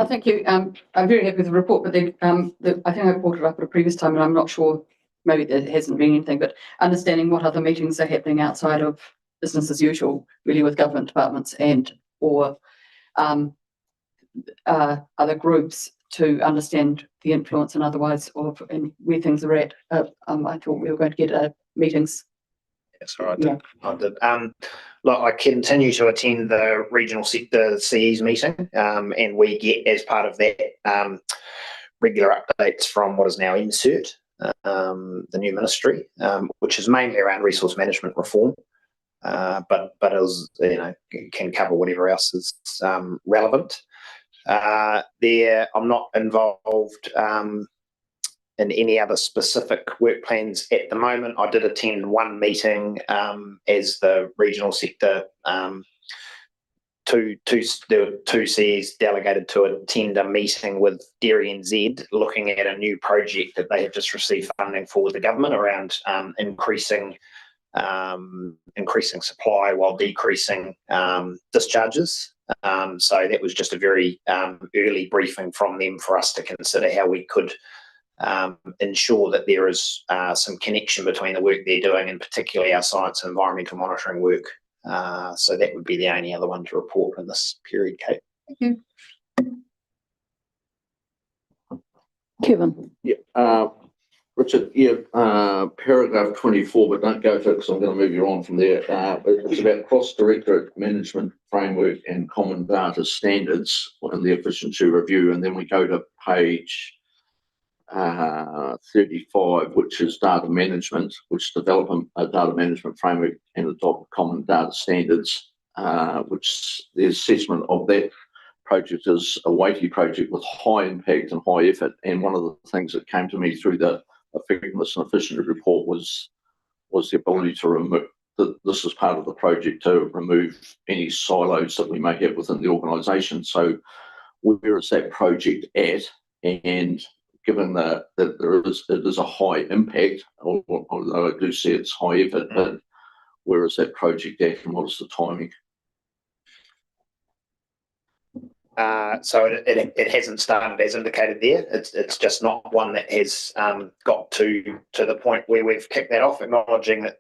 Thank you. I'm very happy with the report, but then I think I brought it up at a previous time, and I'm not sure, maybe there hasn't been anything, but understanding what other meetings are happening outside of business as usual, really with government departments and or other groups to understand the influence and otherwise of and where things are at. I thought we were going to get meetings. That's all right. Yeah. I did. Look, I continue to attend the regional sector CEs meeting, and we get, as part of that, regular updates from what is now INSERT, the new ministry, which is mainly around resource management reform. But is, can cover whatever else is relevant. I'm not involved in any other specific work plans at the moment. I did attend one meeting as the regional sector. There were two CEs delegated to attend a meeting with Dairy NZ, looking at a new project that they have just received funding for with the government around increasing supply while decreasing discharges. So that was just a very early briefing from them for us to consider how we could ensure that there is some connection between the work they're doing, and particularly our science and environmental monitoring work. So that would be the only other one to report in this period, Kate. Thank you. Kevin. Yeah, Richard, paragraph 24, but don't go to it because I'm going to move you on from there. It's about cross-directorate management framework and common data standards and the efficiency review. And then we go to page 35, which is data management, which develop a data management framework and adopt common data standards, which the assessment of that project is a weighty project with high impact and high effort. And one of the things that came to me through the effectiveness and efficiency report was the ability to remove, this is part of the project, to remove any silos that we may have within the organisation. So where is that project at? And given that it is a high impact, although I do see it's high effort, but where is that project at and what is the timing? So it hasn't started as indicated there. It's just not one that has got to the point where we've kicked that off, acknowledging that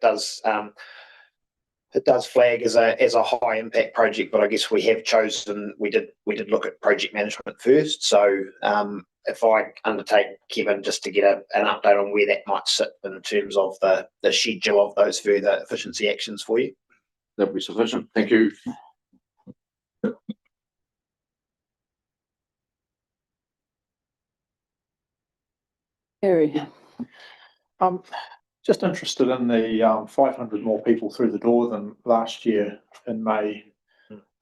it does flag as a high impact project, but I guess we have chosen, we did look at project management first. So if I undertake, Kevin, just to get an update on where that might sit in terms of the schedule of those further efficiency actions for you. That'll be sufficient. Thank you. Gary. Just interested in the 500 more people through the door than last year in May.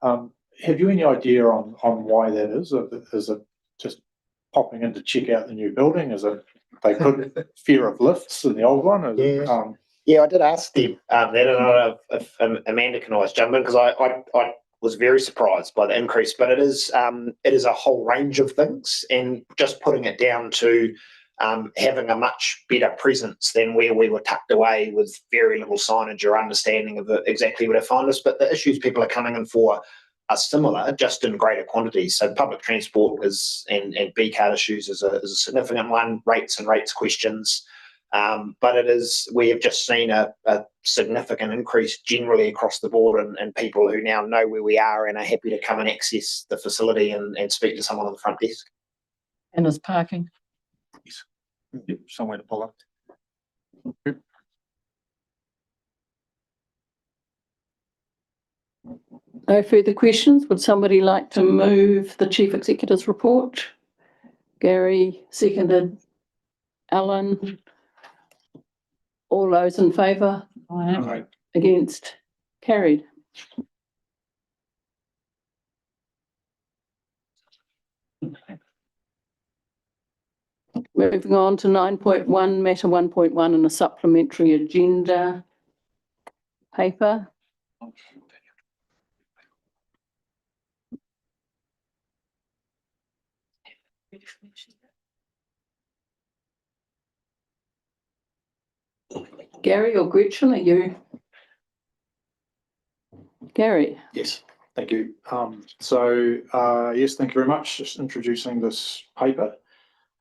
Have you any idea on why that is? Is it just popping in to check out the new building? Is it they could fear of lifts in the old one? Yeah, I did ask them that, and I don't know if Amanda can always jump in, because I was very surprised by the increase, but it is a whole range of things, and just putting it down to having a much better presence than where we were tucked away with very little signage or understanding of exactly where to find us. But the issues people are coming in for are similar, just in greater quantities. So public transport and B-card issues is a significant one, rates questions. But we have just seen a significant increase generally across the board, and people who now know where we are and are happy to come and access the facility and speak to someone on the front desk. And is parking. Somewhere to pull up. No further questions. Would somebody like to move the Chief Executive's report? Gary, seconded. Alan. All those in favour? I am. Aye. Against? Carried. Moving on to 9.1, matter 1.1 and a supplementary agenda paper. Gary or Gretchen, are you? Gary. Yes, thank you. Yes, thank you very much. Just introducing this paper.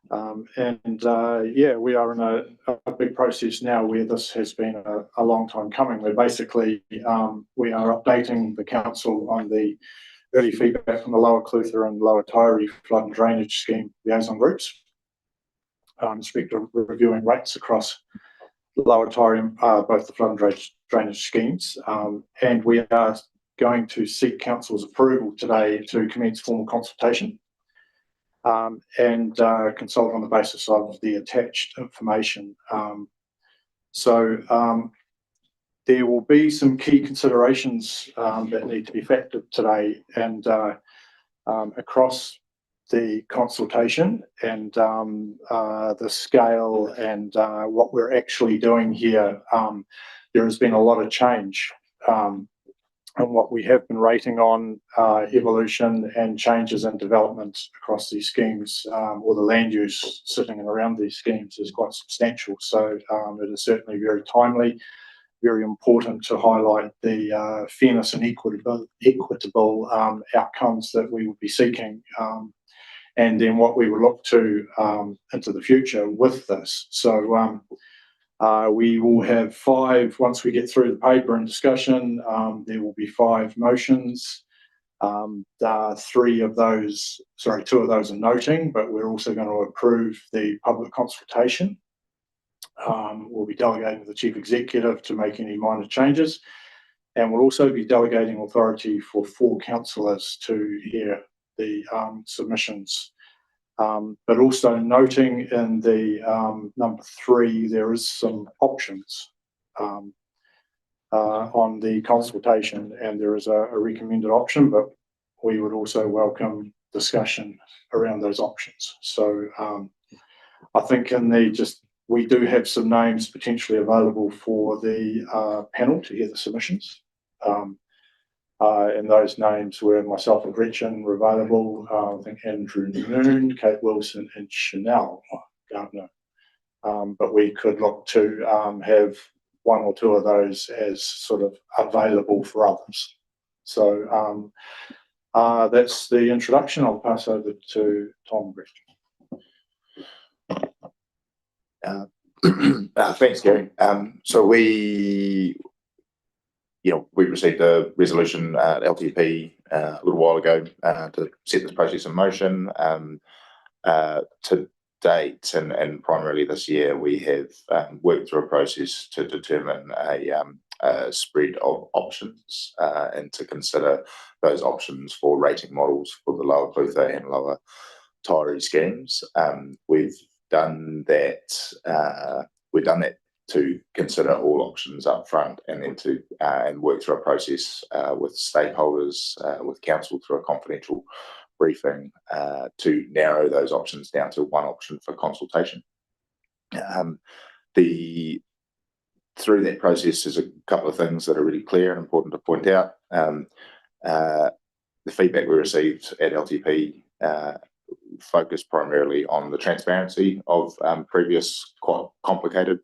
We are in a big process now where this has been a long time coming. Where basically we are updating the council on the early feedback from the Lower Clutha and Lower Taieri flood and drainage scheme liaison groups. Respect to reviewing rates across Lower Taieri, both the flood and drainage schemes, and we are going to seek council's approval today to commence formal consultation and consult on the basis of the attached information. There will be some key considerations that need to be factored today, and across the consultation and the scale and what we're actually doing here, there has been a lot of change on what we have been rating on evolution and changes and developments across these schemes, or the land use sitting around these schemes is quite substantial. So it is certainly very timely, very important to highlight the fairness and equitable outcomes that we will be seeking, and then what we will look to into the future with this. So we will have 5, once we get through the paper and discussion, there will be 5 motions. 2 of those are noting, but we're also going to approve the public consultation. We'll be delegating to the Chief Executive to make any minor changes, and we'll also be delegating authority for 4 councillors to hear the submissions. But also noting in the number 3, there is some options on the consultation, and there is a recommended option, but we would also welcome discussion around those options. So I think we do have some names potentially available for the panel to hear the submissions. And those names were myself and Gretchen were available, I think Andrew Noon, Kate Wilson and Chanel Gardner. But we could look to have 1 or 2 of those as sort of available for others. So that's the introduction. I'll pass over to Tom Gretchen. Thanks, Gary. So we received a resolution at LTP a little while ago to set this process in motion. To date, and primarily this year, we have worked through a process to determine a spread of options and to consider those options for rating models for the Lower Clutha and Lower Taieri schemes. We've done that. We've done that to consider all options up front, and then to and work through a process with stakeholders, with council through a confidential briefing to narrow those options down to 1 option for consultation. Through that process, there's a couple of things that are really clear and important to point out. The feedback we received at LTP focused primarily on the transparency of previous quite complicated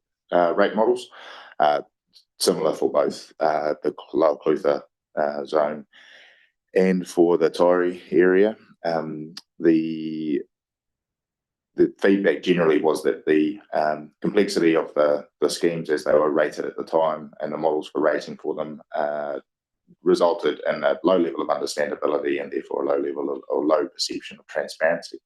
rate models, similar for both the Lower Clutha zone and for the Taieri area. The feedback generally was that the complexity of the schemes as they were rated at the time and the models for rating for them resulted in a low level of understandability and therefore a low level of, or low perception of transparency.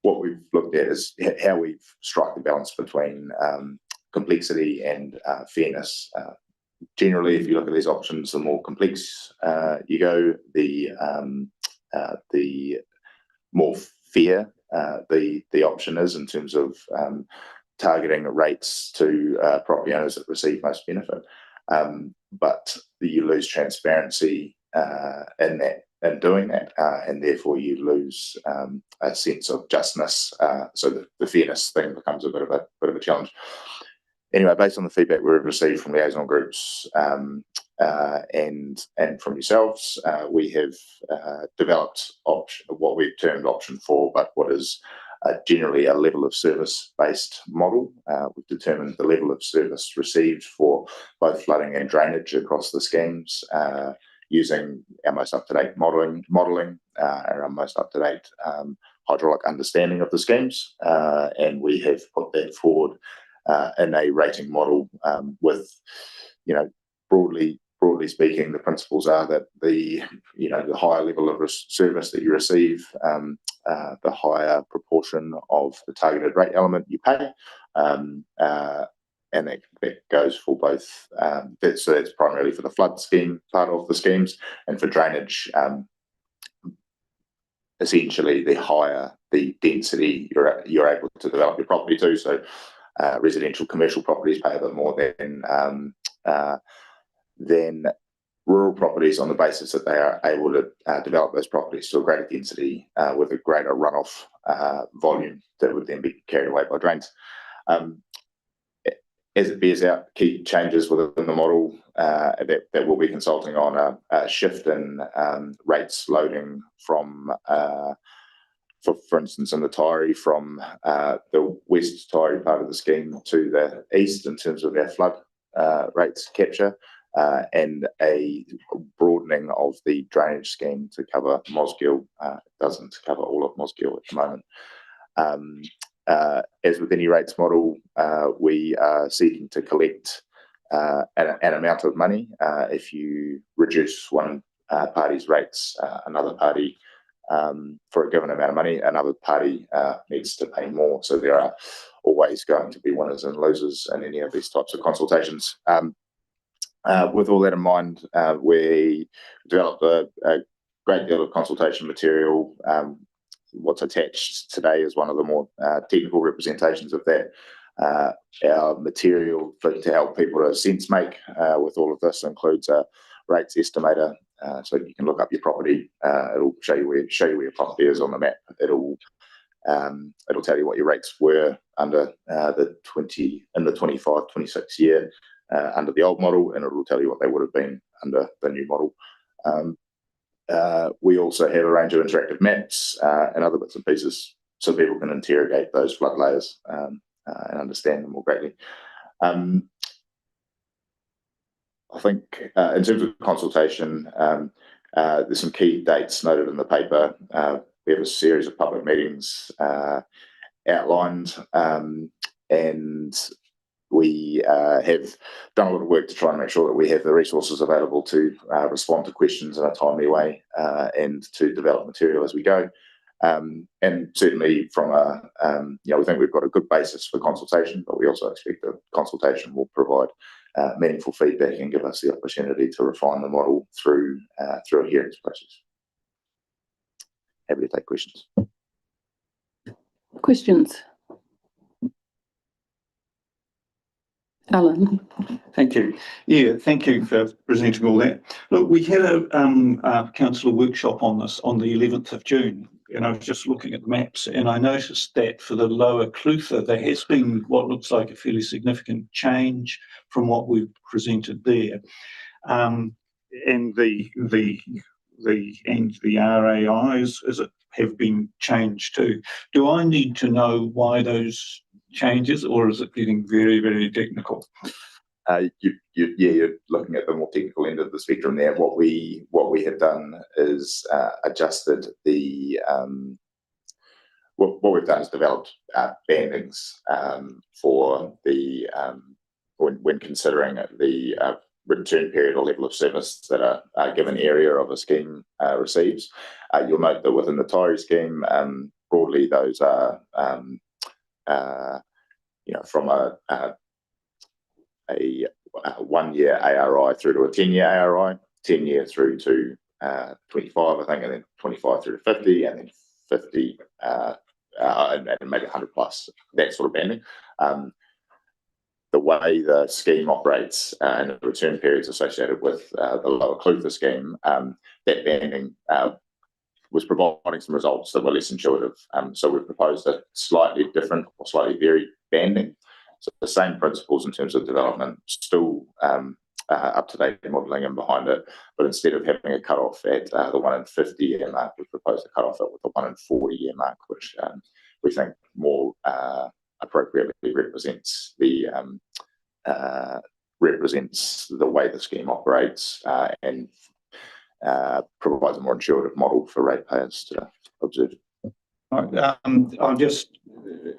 What we've looked at is how we've struck the balance between complexity and fairness. Generally, if you look at these options, the more complex you go, the more fair the option is in terms of targeting rates to property owners that receive most benefit. But you lose transparency in doing that, and therefore you lose a sense of justness. So the fairness thing becomes a bit of a challenge. Anyway, based on the feedback we've received from liaison groups and from yourselves, we have developed what we've termed option 4, but what is generally a level of service based model. We've determined the level of service received for both flooding and drainage across the schemes using our most up-to-date modelling and our most up-to-date hydraulic understanding of the schemes, and we have put that forward in a rating model with broadly broadly speaking, the principles are that the higher level of service that you receive, the higher proportion of the targeted rate element you pay, and that goes for both. So that's primarily for the flood scheme part of the schemes, and for drainage. Essentially, the higher the density you're able to develop your property to. So, residential, commercial properties pay a bit more than rural properties, on the basis that they are able to develop those properties to a greater density with a greater runoff volume that would then be carried away by drains. As it bears out, key changes within the model that we'll be consulting on a shift in rates loading from, for instance, in the Taieri, from the West Taieri part of the scheme to the east in terms of our flood rates capture, and a broadening of the drainage scheme to cover Mosgiel. It doesn't cover all of Mosgiel at the moment. As with any rates model, we are seeking to collect an amount of money. If you reduce one party's rates, another party, for a given amount of money, another party needs to pay more. So there are always going to be winners and losers in any of these types of consultations. With all that in mind, we developed a great deal of consultation material. What's attached today is one of the more technical representations of that. Our material to help people to sense make with all of this includes a rates estimator, so you can look up your property. It'll show you where your property is on the map. It'll tell you what your rates were under the 25-26 year under the old model, and it will tell you what they would have been under the new model. We also have a range of interactive maps and other bits and pieces, so people can interrogate those flood layers and understand them more greatly. I think in terms of consultation, there's some key dates noted in the paper. We have a series of public meetings outlined, and we have done a lot of work to try and make sure that we have the resources available to respond to questions in a timely way and to develop material as we go. And certainly from we think we've got a good basis for consultation, but we also expect that consultation will provide meaningful feedback and give us the opportunity to refine the model through a hearings process. Happy to take questions. Questions? Alan. Thank you. Yeah, thank you for presenting all that. Look, we had a councillor workshop on this on the 11th of June, and I was just looking at the maps, and I noticed that for the Lower Clutha, there has been what looks like a fairly significant change from what we've presented there. And the RAIs, as it have been changed too. Do I need to know why those changes, or is it getting very, very technical? You're looking at the more technical end of the spectrum there. What we have done is adjusted the what we've done is developed bandings for the when considering the return period or level of service that a given area of a scheme receives. You'll note that within the Taieri scheme, broadly those are from a 1 year ARI through to a 10-year ARI, 10 year through to 25, I think, and then 25 through to 50, and then 50 and maybe 100 plus, that sort of banding. The way the scheme operates and the return periods associated with the Lower Clutha scheme, that banding was providing some results that were less intuitive. So we've proposed a slightly different or slightly varied banding. So the same principles in terms of development, still up-to-date modelling and behind it, but instead of having a cut-off at the 1 in 50 year mark, we've proposed a cut-off at the 1 in 40 year mark, which we think more appropriately represents the way the scheme operates and provides a more intuitive model for ratepayers to observe. I'm just,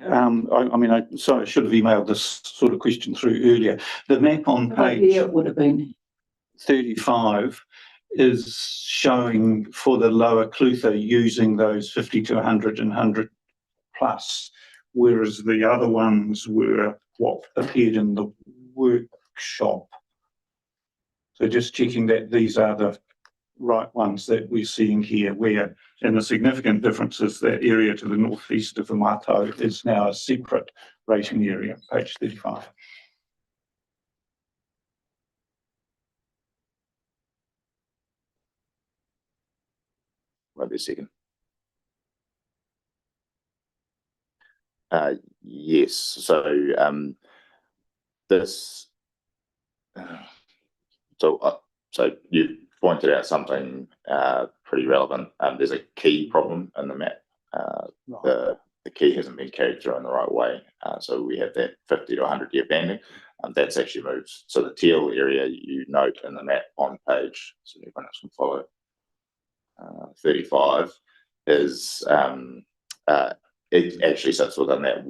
sorry, I should have emailed this sort of question through earlier. The map on page. It would have been. 35 is showing for the Lower Clutha using those 50 to 100 and 100 plus, whereas the other ones were what appeared in the workshop. So just checking that these are the right ones that we're seeing here, where, and the significant difference is that area to the northeast of the Mato is now a separate rating area, page 35. Wait a second. Yes, so this, so you pointed out something pretty relevant. There's a key problem in the map. The key hasn't been carried through in the right way. So we have that 50 to 100 year banding. That's actually moved. So the teal area you note in the map on page, so everyone else can follow, 35 is it actually sits within that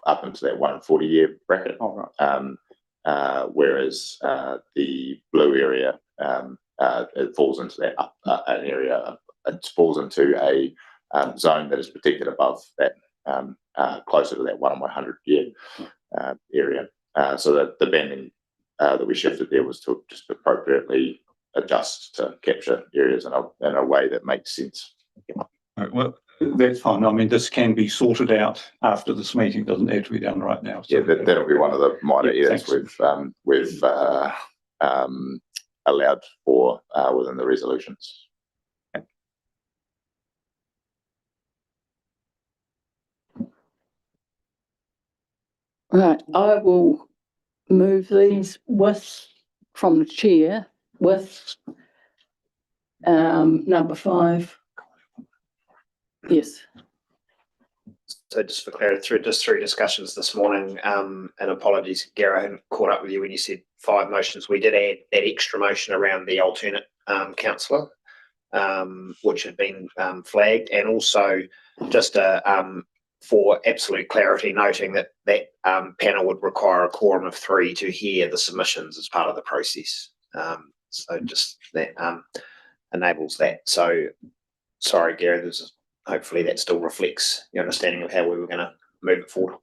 up into that 1 in 40 year bracket. Oh, right. Whereas the blue area it falls into that an area. It falls into a zone that is protected above that, closer to that 1 in 100 year area. So that the banding that we shifted there was to just appropriately adjust to capture areas in a way that makes sense. Right, well, that's fine. I mean, this can be sorted out after this meeting. Doesn't have to be done right now. So. Yeah, that'll be one of the minor edits we've allowed for within the resolutions. Right, I will move these from the chair with number 5. Yes. So just for clarity, through discussions this morning, and apologies, Gary, I hadn't caught up with you when you said 5 motions. We did add that extra motion around the alternate councillor, which had been flagged, and also just for absolute clarity, noting that panel would require a quorum of 3 to hear the submissions as part of the process. So just that enables that. So sorry, Gary, hopefully that still reflects your understanding of how we were going to move it forward.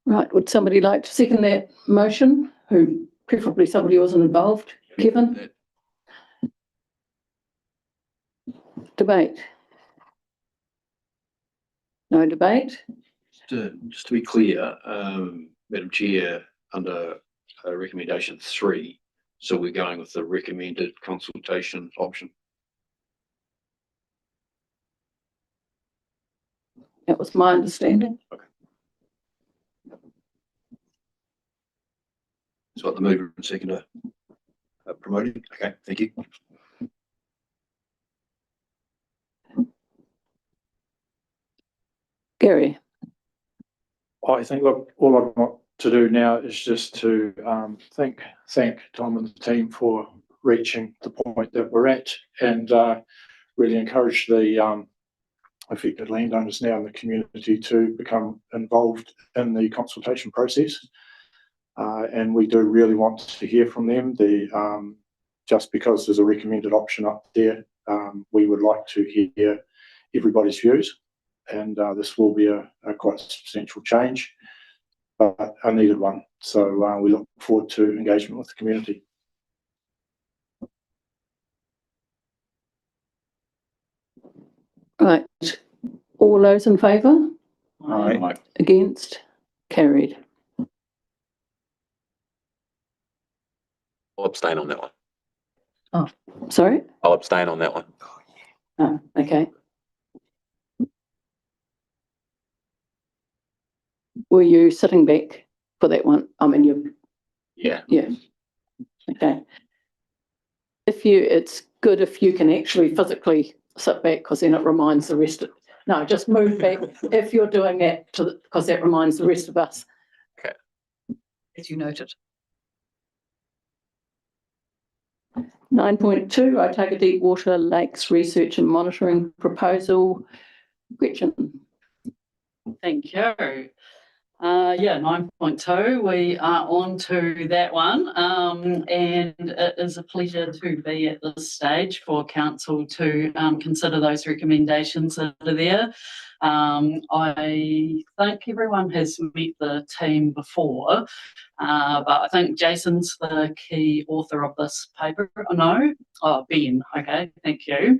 Right, would somebody like to second that motion? Who, preferably somebody who wasn't involved? Kevin? Debate? No debate? Just to be clear, Madam Chair, under recommendation 3, so we're going with the recommended consultation option. That was my understanding. Okay. That's what the mover and seconder promoting. Okay, thank you. Gary? I think, look, all I want to do now is just to thank Tom and the team for reaching the point that we're at, and really encourage the affected landowners now in the community to become involved in the consultation process. And we do really want to hear from them. Just because there's a recommended option up there, we would like to hear everybody's views. And this will be a quite substantial change, but a needed one. So we look forward to engagement with the community. Right, all those in favour? Aye. Against? Carried. I'll abstain on that one. Oh, sorry? I'll abstain on that one. Oh, okay. Were you sitting back for that one? I mean, Yeah. yeah. Okay. It's good if you can actually physically sit back, because then it reminds the rest of, no, just move back if you're doing that because that reminds the rest of us. Okay. As you noted. 9.2, I take a deep water lakes research and monitoring proposal. Gretchen. Thank you. Yeah, 9.2, we are on to that one. And it is a pleasure to be at this stage for council to consider those recommendations that are there. I think everyone has met the team before, but I think Jason's the key author of this paper. No? Oh, Ben. Okay, thank you.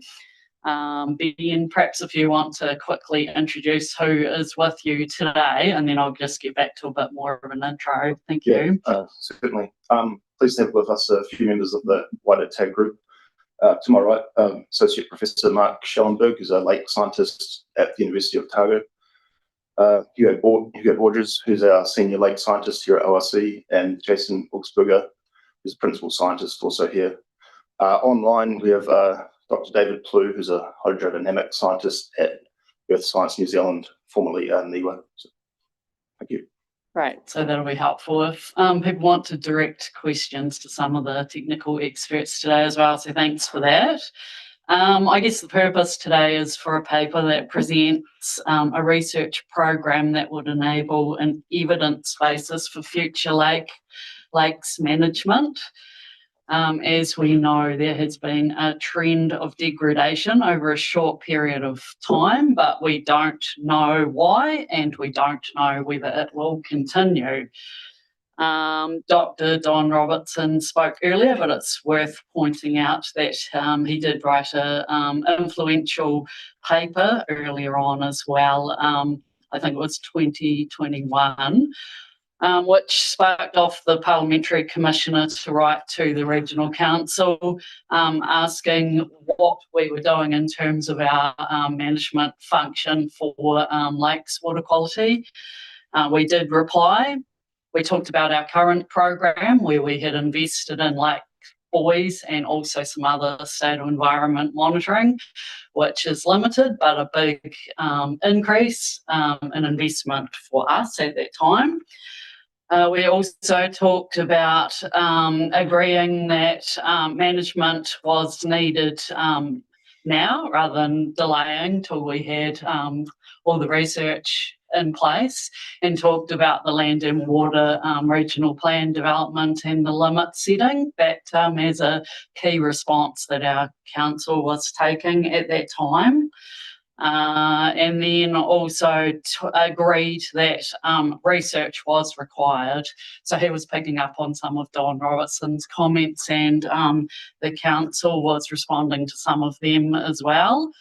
Ben, perhaps if you want to quickly introduce who is with you today, and then I'll just get back to a bit more of an intro. Thank you. Certainly. Pleased to have with us a few members of the wider TAG group. To my right, Associate Professor Mark Schellenberg, who's a lake scientist at the University of Otago. Hugo Borges, who's our Senior Lake Scientist here at ORC, and Jason Augsburger, who's Principal Scientist also here. Online, we have Dr. David Plew, who's a hydrodynamic scientist at Earth Science New Zealand, formerly NIWA. So, thank you. Great, so that'll be helpful if people want to direct questions to some of the technical experts today as well, so thanks for that. I guess the purpose today is for a paper that presents a research program that would enable an evidence basis for future lakes management. As we know, there has been a trend of degradation over a short period of time, but we don't know why, and we don't know whether it will continue. Dr. Don Robertson spoke earlier, but it's worth pointing out that he did write an influential paper earlier on as well. I think it was 2021. Which sparked off the Parliamentary Commissioner to write to the Regional Council asking what we were doing in terms of our management function for lakes water quality. We did reply. We talked about our current program where we had invested in lake buoys and also some other state of environment monitoring, which is limited but a big increase in investment for us at that time. We also talked about agreeing that management was needed now rather than delaying till we had all the research in place, and talked about the land and water regional plan development and the limit setting. That as a key response that our council was taking at that time. And then also agreed that research was required. So he was picking up on some of Don Robertson's comments, and the council was responding to some of them as well.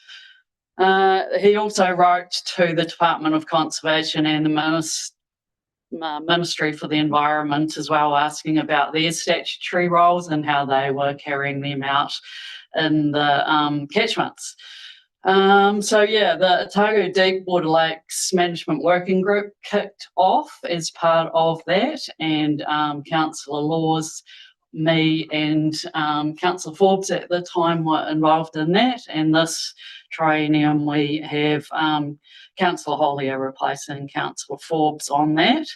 He also wrote to the Department of Conservation and the Ministry for the Environment as well, asking about their statutory roles and how they were carrying them out in the catchments. So yeah, the Otago Deep Water Lakes Management Working Group kicked off as part of that, and Councillor Laws, me and Councillor Forbes at the time were involved in that, and this triennium we have Councillor Hollier replacing Councillor Forbes on that.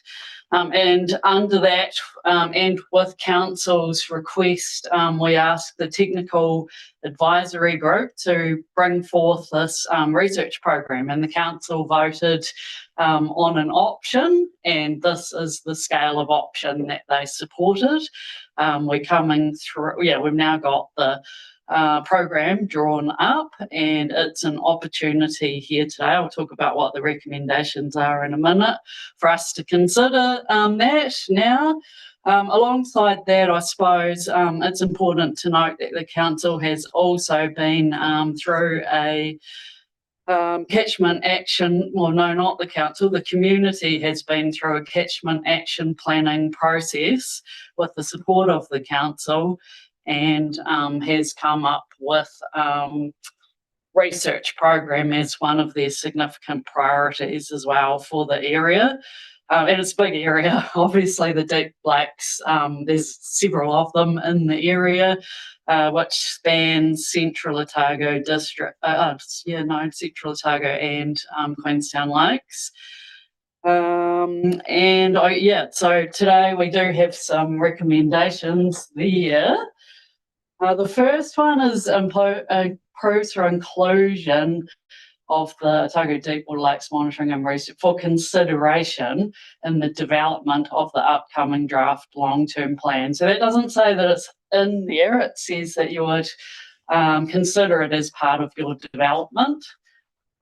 And under that, and with Council's request, we asked the Technical Advisory Group to bring forth this research program, and the Council voted on an option, and this is the scale of option that they supported. We're coming through, yeah, we've now got the program drawn up, and it's an opportunity here today. I'll talk about what the recommendations are in a minute for us to consider that now. Alongside that, I suppose it's important to note that the council has also been through a catchment action, well, no, not the council, the community has been through a catchment action planning process with the support of the council, and has come up with research program as one of their significant priorities as well for the area. And it's a big area, obviously the Deep Lakes, there's several of them in the area, which spans Central Otago District, Central Otago and Queenstown Lakes. So today we do have some recommendations there. The first one is improve through inclusion of the Otago Deepwater Lakes Monitoring and Research for consideration in the development of the upcoming draft long-term plan. So that doesn't say that it's in there, it says that you would consider it as part of your development.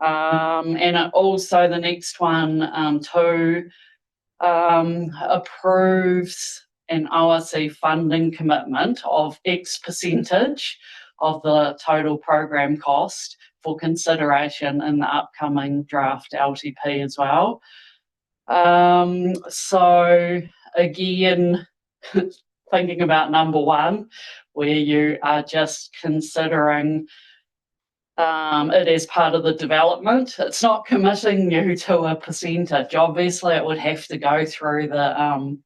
And it also, the next one, approves an ORC funding commitment of X percentage of the total program cost for consideration in the upcoming draft LTP as well. So again, thinking about number one, where you are just considering it as part of the development. It's not committing you to a percentage. Obviously, it would have to go through the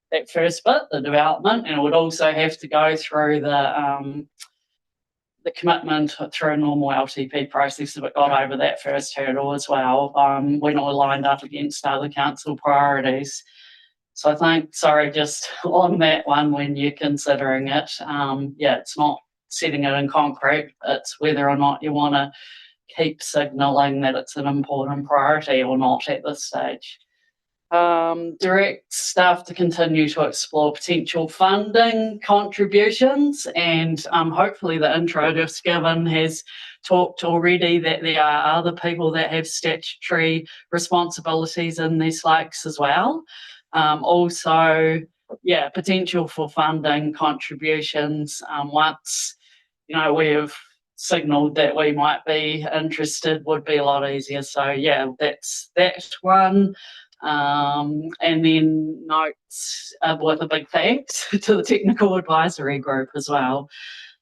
that first bit, the development, and it would also have to go through the commitment through a normal LTP process if it got over that first hurdle as well, when all lined up against other council priorities. So I think, sorry, just on that one, when you're considering it, yeah, it's not setting it in concrete, it's whether or not you want to keep signalling that it's an important priority or not at this stage. Direct staff to continue to explore potential funding contributions, and hopefully the intro just given has talked already that there are other people that have statutory responsibilities in these lakes as well. Also, yeah, potential for funding contributions once, you know, we've signalled that we might be interested would be a lot easier. So yeah, that's that one. And then notes with a big thanks to the technical advisory group as well.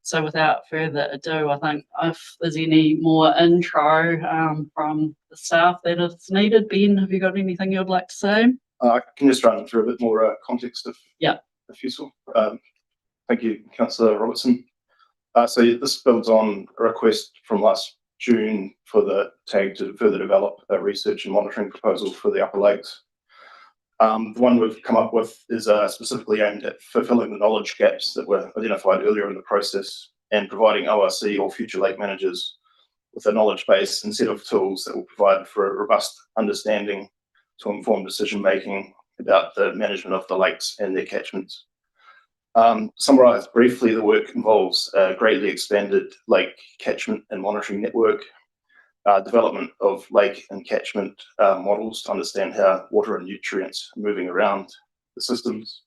So without further ado, I think if there's any more intro from the staff that is needed, Ben, have you got anything you'd like to say? I can just run through a bit more context if useful. Thank you, Councillor Robertson. So this builds on a request from last June for the TAG to further develop a research and monitoring proposal for the Upper Lakes. The one we've come up with is specifically aimed at fulfilling the knowledge gaps that were identified earlier in the process and providing ORC or future lake managers with a knowledge base and set of tools that will provide for a robust understanding to inform decision making about the management of the lakes and their catchments. Summarised briefly, the work involves a greatly expanded lake catchment and monitoring network, development of lake and catchment models to understand how water and nutrients are moving around the systems,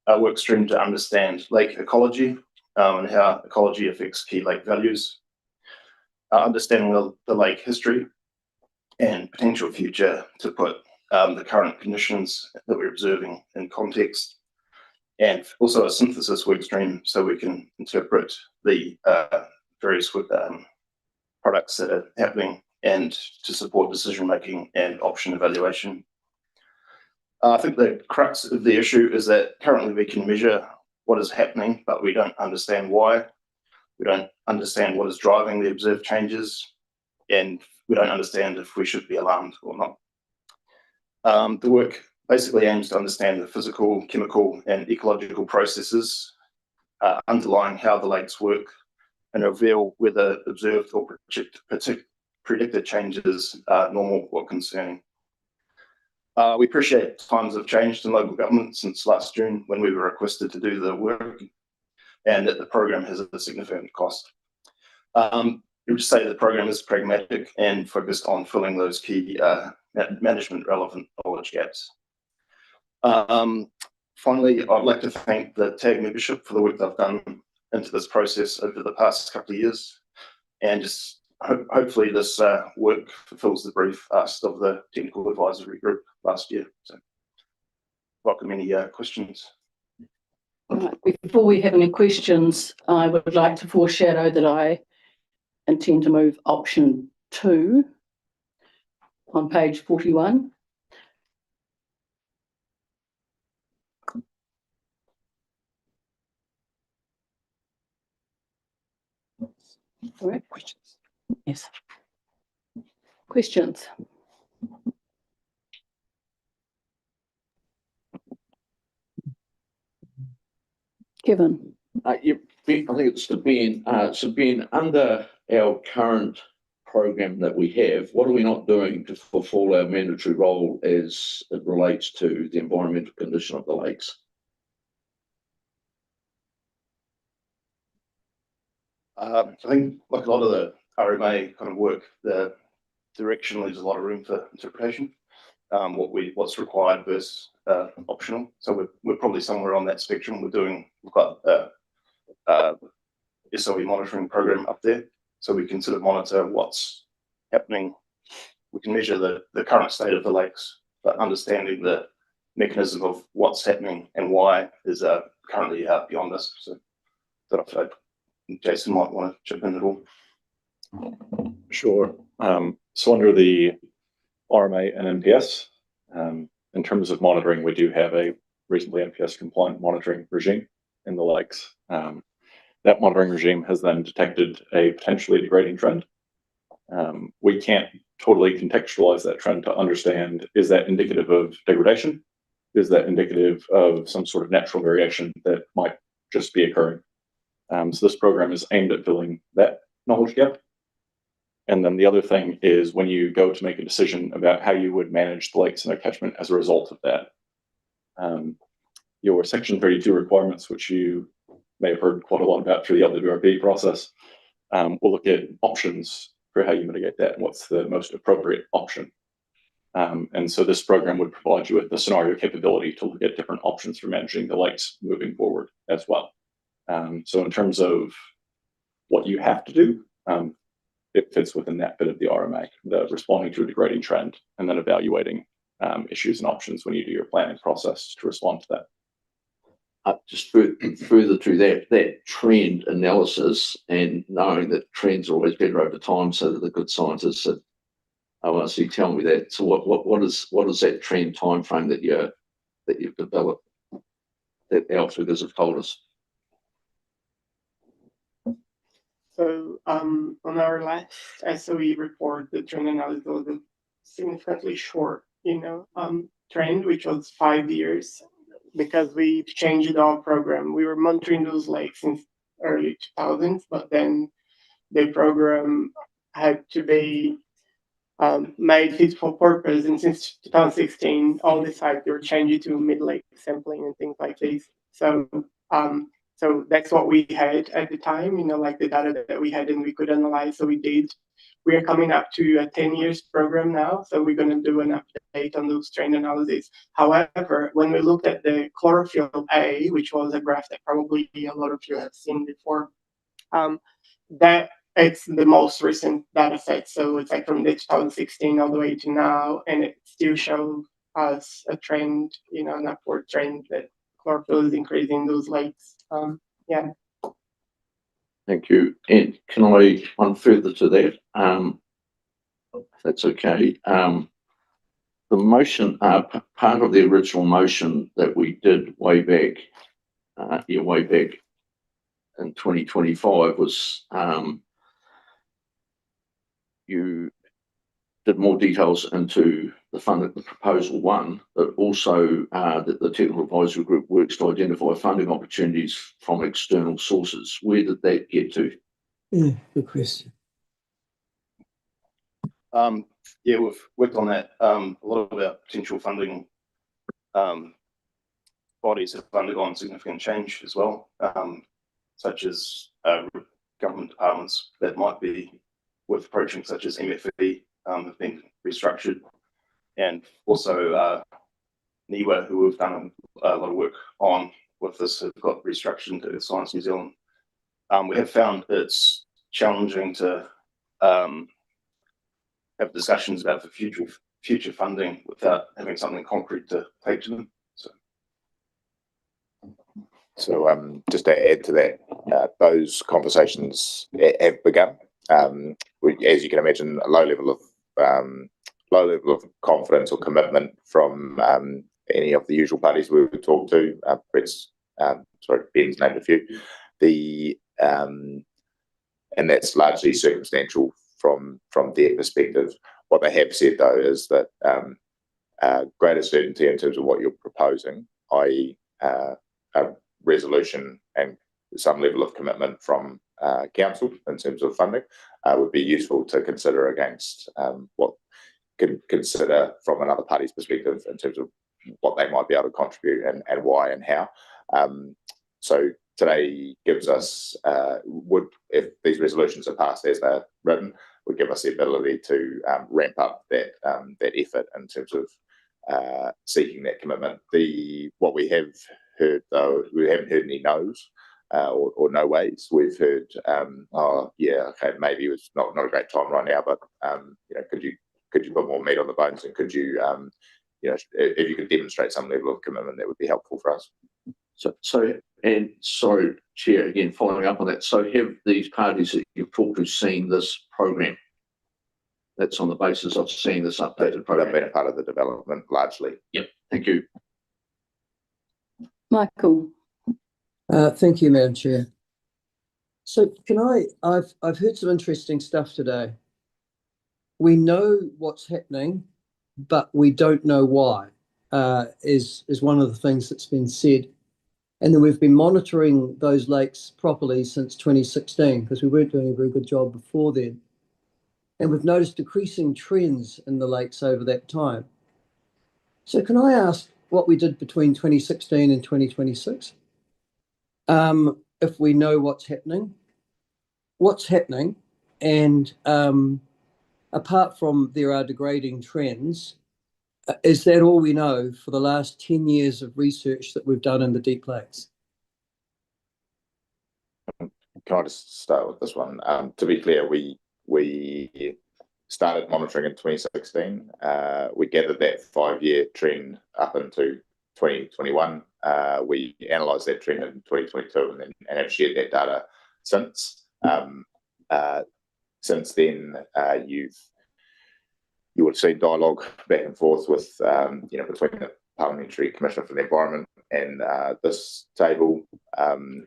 a work stream to understand lake ecology and how ecology affects key lake values, understanding the lake history and potential future to put the current conditions that we're observing in context, and also a synthesis work stream so we can interpret the various products that are happening and to support decision making and option evaluation. I think the crux of the issue is that currently we can measure what is happening, but we don't understand why. We don't understand what is driving the observed changes, and we don't understand if we should be alarmed or not. The work basically aims to understand the physical, chemical, and ecological processes underlying how the lakes work and reveal whether observed or predicted changes are normal or concerning. We appreciate times have changed in local government since last June when we were requested to do the work, and that the program has a significant cost. We would say the program is pragmatic and focused on filling those key management relevant knowledge gaps. Finally, I'd like to thank the TAG membership for the work they've done into this process over the past couple of years, and just hopefully this work fulfills the brief asked of the technical advisory group last year. So welcome any questions. All right. Before we have any questions, I would like to foreshadow that I intend to move option 2 on page 41. All right. Questions? Yes. Questions? Kevin. I think it's to Ben. So Ben, under our current program that we have, what are we not doing to fulfill our mandatory role as it relates to the environmental condition of the lakes? I think like a lot of the RMA kind of work, the direction leaves a lot of room for interpretation. What's required versus optional. So we're probably somewhere on that spectrum. We've got SOE monitoring program up there, so we can sort of monitor what's happening. We can measure the current state of the lakes, but understanding the mechanism of what's happening and why is currently beyond us. So that Jason might want to chip in at all. Sure. So under the RMA and NPS, in terms of monitoring, we do have a reasonably NPS compliant monitoring regime in the lakes. That monitoring regime has then detected a potentially degrading trend. We can't totally contextualize that trend to understand, is that indicative of degradation? Is that indicative of some sort of natural variation that might just be occurring? So this program is aimed at filling that knowledge gap. And then the other thing is when you go to make a decision about how you would manage the lakes and their catchment as a result of that, your Section 32 requirements, which you may have heard quite a lot about through the LWRP process, will look at options for how you mitigate that and what's the most appropriate option. And so this program would provide you with the scenario capability to look at different options for managing the lakes moving forward as well. So in terms of what you have to do, it fits within that bit of the RMA, the responding to a degrading trend and then evaluating issues and options when you do your planning process to respond to that. Just further to that trend analysis and knowing that trends are always better over time, so that the good scientists at ORC tell me that. So what is that trend time frame that you've developed that our figures have told us? So on our last SOE report, the trend analysis was a significantly short, trend, which was 5 years, because we changed our program. We were monitoring those lakes since early 2000s, but then the program had to be made fit for purpose, and since 2016, all the sites were changed to mid-lake sampling and things like this. So that's what we had at the time, like the data that we had and we could analyze. So we did. We are coming up to a 10 years program now, so we're going to do an update on those trend analyses. However, when we looked at the chlorophyll A, which was a graph that probably a lot of you have seen before, that it's the most recent data set. So it's like from the 2016 all the way to now, and it still shows us a trend, an upward trend that chlorophyll is increasing in those lakes. Yeah. Thank you. And can I one further to that? If that's okay. The motion, part of the original motion that we did way back in 2025 was you did more details into the proposal one, but also that the technical advisory group works to identify funding opportunities from external sources. Where did that get to? Yeah, good question. Yeah, we've worked on that. A lot of our potential funding bodies have undergone significant change as well, such as government departments that might be worth approaching, such as MFE, have been restructured, and also NIWA, who we've done a lot of work on with this, have got restructured into Earth Science New Zealand. We have found it's challenging to have discussions about the future funding without having something concrete to take to them. So just to add to that, those conversations have begun. As you can imagine, a low level of confidence or commitment from any of the usual parties we would talk to. Ben's named a few. And that's largely circumstantial from their perspective. What they have said though is that greater certainty in terms of what you're proposing, i.e. a resolution and some level of commitment from council in terms of funding would be useful to consider against what can consider from another party's perspective in terms of what they might be able to contribute and why and how. So today gives us, if these resolutions are passed as they're written, would give us the ability to ramp up that effort in terms of seeking that commitment. What we have heard, though, we haven't heard any no's or no ways. We've heard, oh yeah, okay, maybe it's not a great time right now, but could you put more meat on the bones, and could you if you could demonstrate some level of commitment, that would be helpful for us. And sorry, Chair, again, following up on that. So have these parties that you've talked to seen this program? That's on the basis of seeing this updated program. They've been a part of the development largely. Yep. Thank you. Michael. Thank you, Madam Chair. So I've heard some interesting stuff today. We know what's happening, but we don't know why, is one of the things that's been said. And then we've been monitoring those lakes properly since 2016, because we weren't doing a very good job before then. And we've noticed decreasing trends in the lakes over that time. So can I ask what we did between 2016 and 2026? If we know what's happening, and apart from there are degrading trends, is that all we know for the last 10 years of research that we've done in the Deep Lakes? Can I just start with this one? To be clear, we started monitoring in 2016. We gathered that 5-year trend up into 2021. We analysed that trend in 2022 and have shared that data since. Since then, you would have seen dialogue back and forth with between the Parliamentary Commissioner for the Environment and this table.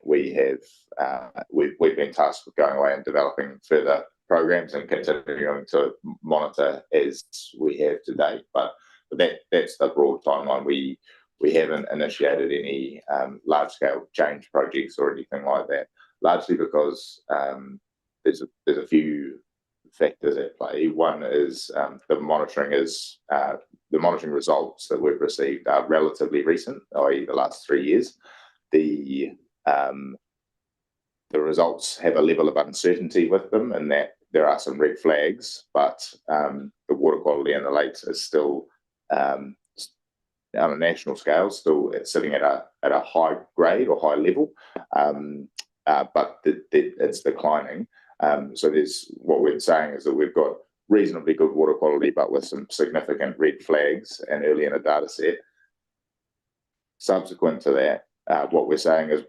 We've been tasked with going away and developing further programs and continuing to monitor as we have today. But that's the broad timeline. We haven't initiated any large-scale change projects or anything like that, largely because there's a few factors at play. One is the monitoring results that we've received are relatively recent, i.e. the last 3 years. The results have a level of uncertainty with them, and that there are some red flags, but the water quality in the lakes is still on a national scale, still it's sitting at a high grade or high level, but it's declining. So what we're saying is that we've got reasonably good water quality, but with some significant red flags and early in a data set. Subsequent to that, what we're saying is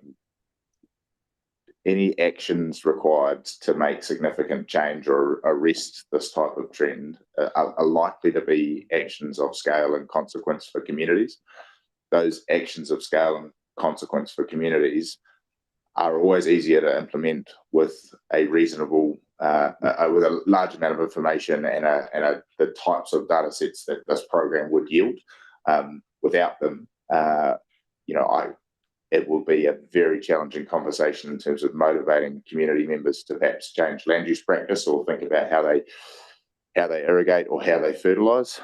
any actions required to make significant change or arrest this type of trend are likely to be actions of scale and consequence for communities. Those actions of scale and consequence for communities are always easier to implement with a reasonable, with a large amount of information and the types of data sets that this program would yield. Without them, it will be a very challenging conversation in terms of motivating community members to perhaps change land use practice or think about how they irrigate or how they fertilise,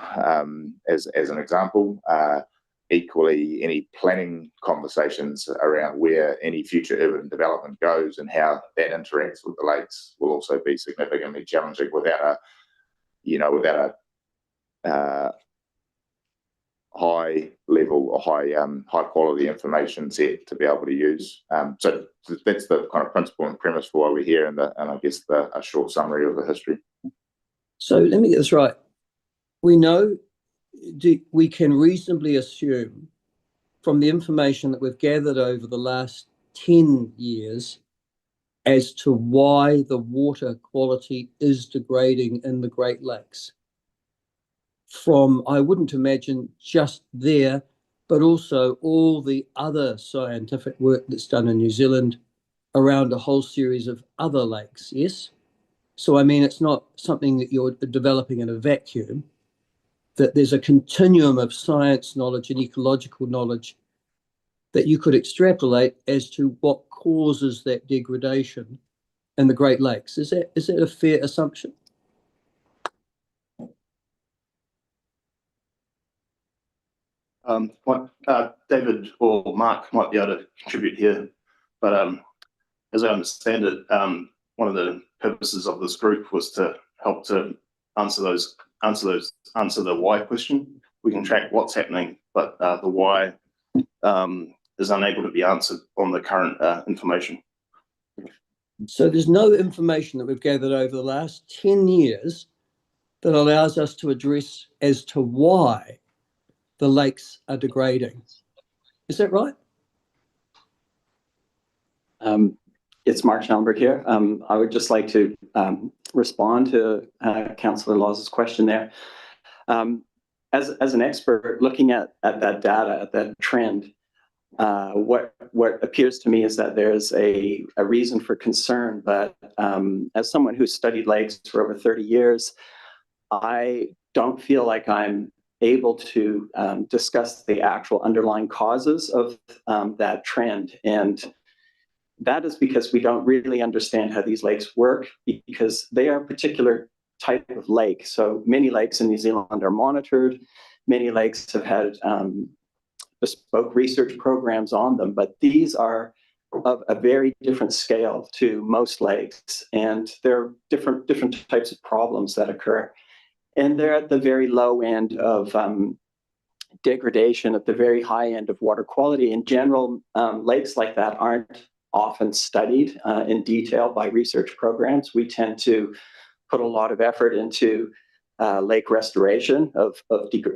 as an example. Equally, any planning conversations around where any future urban development goes and how that interacts with the lakes will also be significantly challenging without a high level or high quality information set to be able to use. So that's the kind of principle and premise for why we're here, and I guess a short summary of the history. So let me get this right. We know we can reasonably assume from the information that we've gathered over the last 10 years as to why the water quality is degrading in the Great Lakes. From, I wouldn't imagine just there, but also all the other scientific work that's done in New Zealand around a whole series of other lakes, yes? So, I mean, it's not something that you're developing in a vacuum, that there's a continuum of science knowledge and ecological knowledge that you could extrapolate as to what causes that degradation in the Great Lakes. Is that a fair assumption? David or Mark might be able to contribute here, but as I understand it, one of the purposes of this group was to help to answer the why question. We can track what's happening, but the why is unable to be answered on the current information. So there's no information that we've gathered over the last 10 years that allows us to address as to why the lakes are degrading. Is that right? It's Mark Schellenberg here. I would just like to respond to Councillor Laws's question there. As an expert looking at that data, at that trend, what appears to me is that there's a reason for concern, but as someone who's studied lakes for over 30 years, I don't feel like I'm able to discuss the actual underlying causes of that trend. And that is because we don't really understand how these lakes work, because they are a particular type of lake. So many lakes in New Zealand are monitored. Many lakes have had bespoke research programs on them, but these are of a very different scale to most lakes, and there are different types of problems that occur. And they're at the very low end of degradation, at the very high end of water quality. In general, lakes like that aren't often studied in detail by research programs. We tend to put a lot of effort into lake restoration of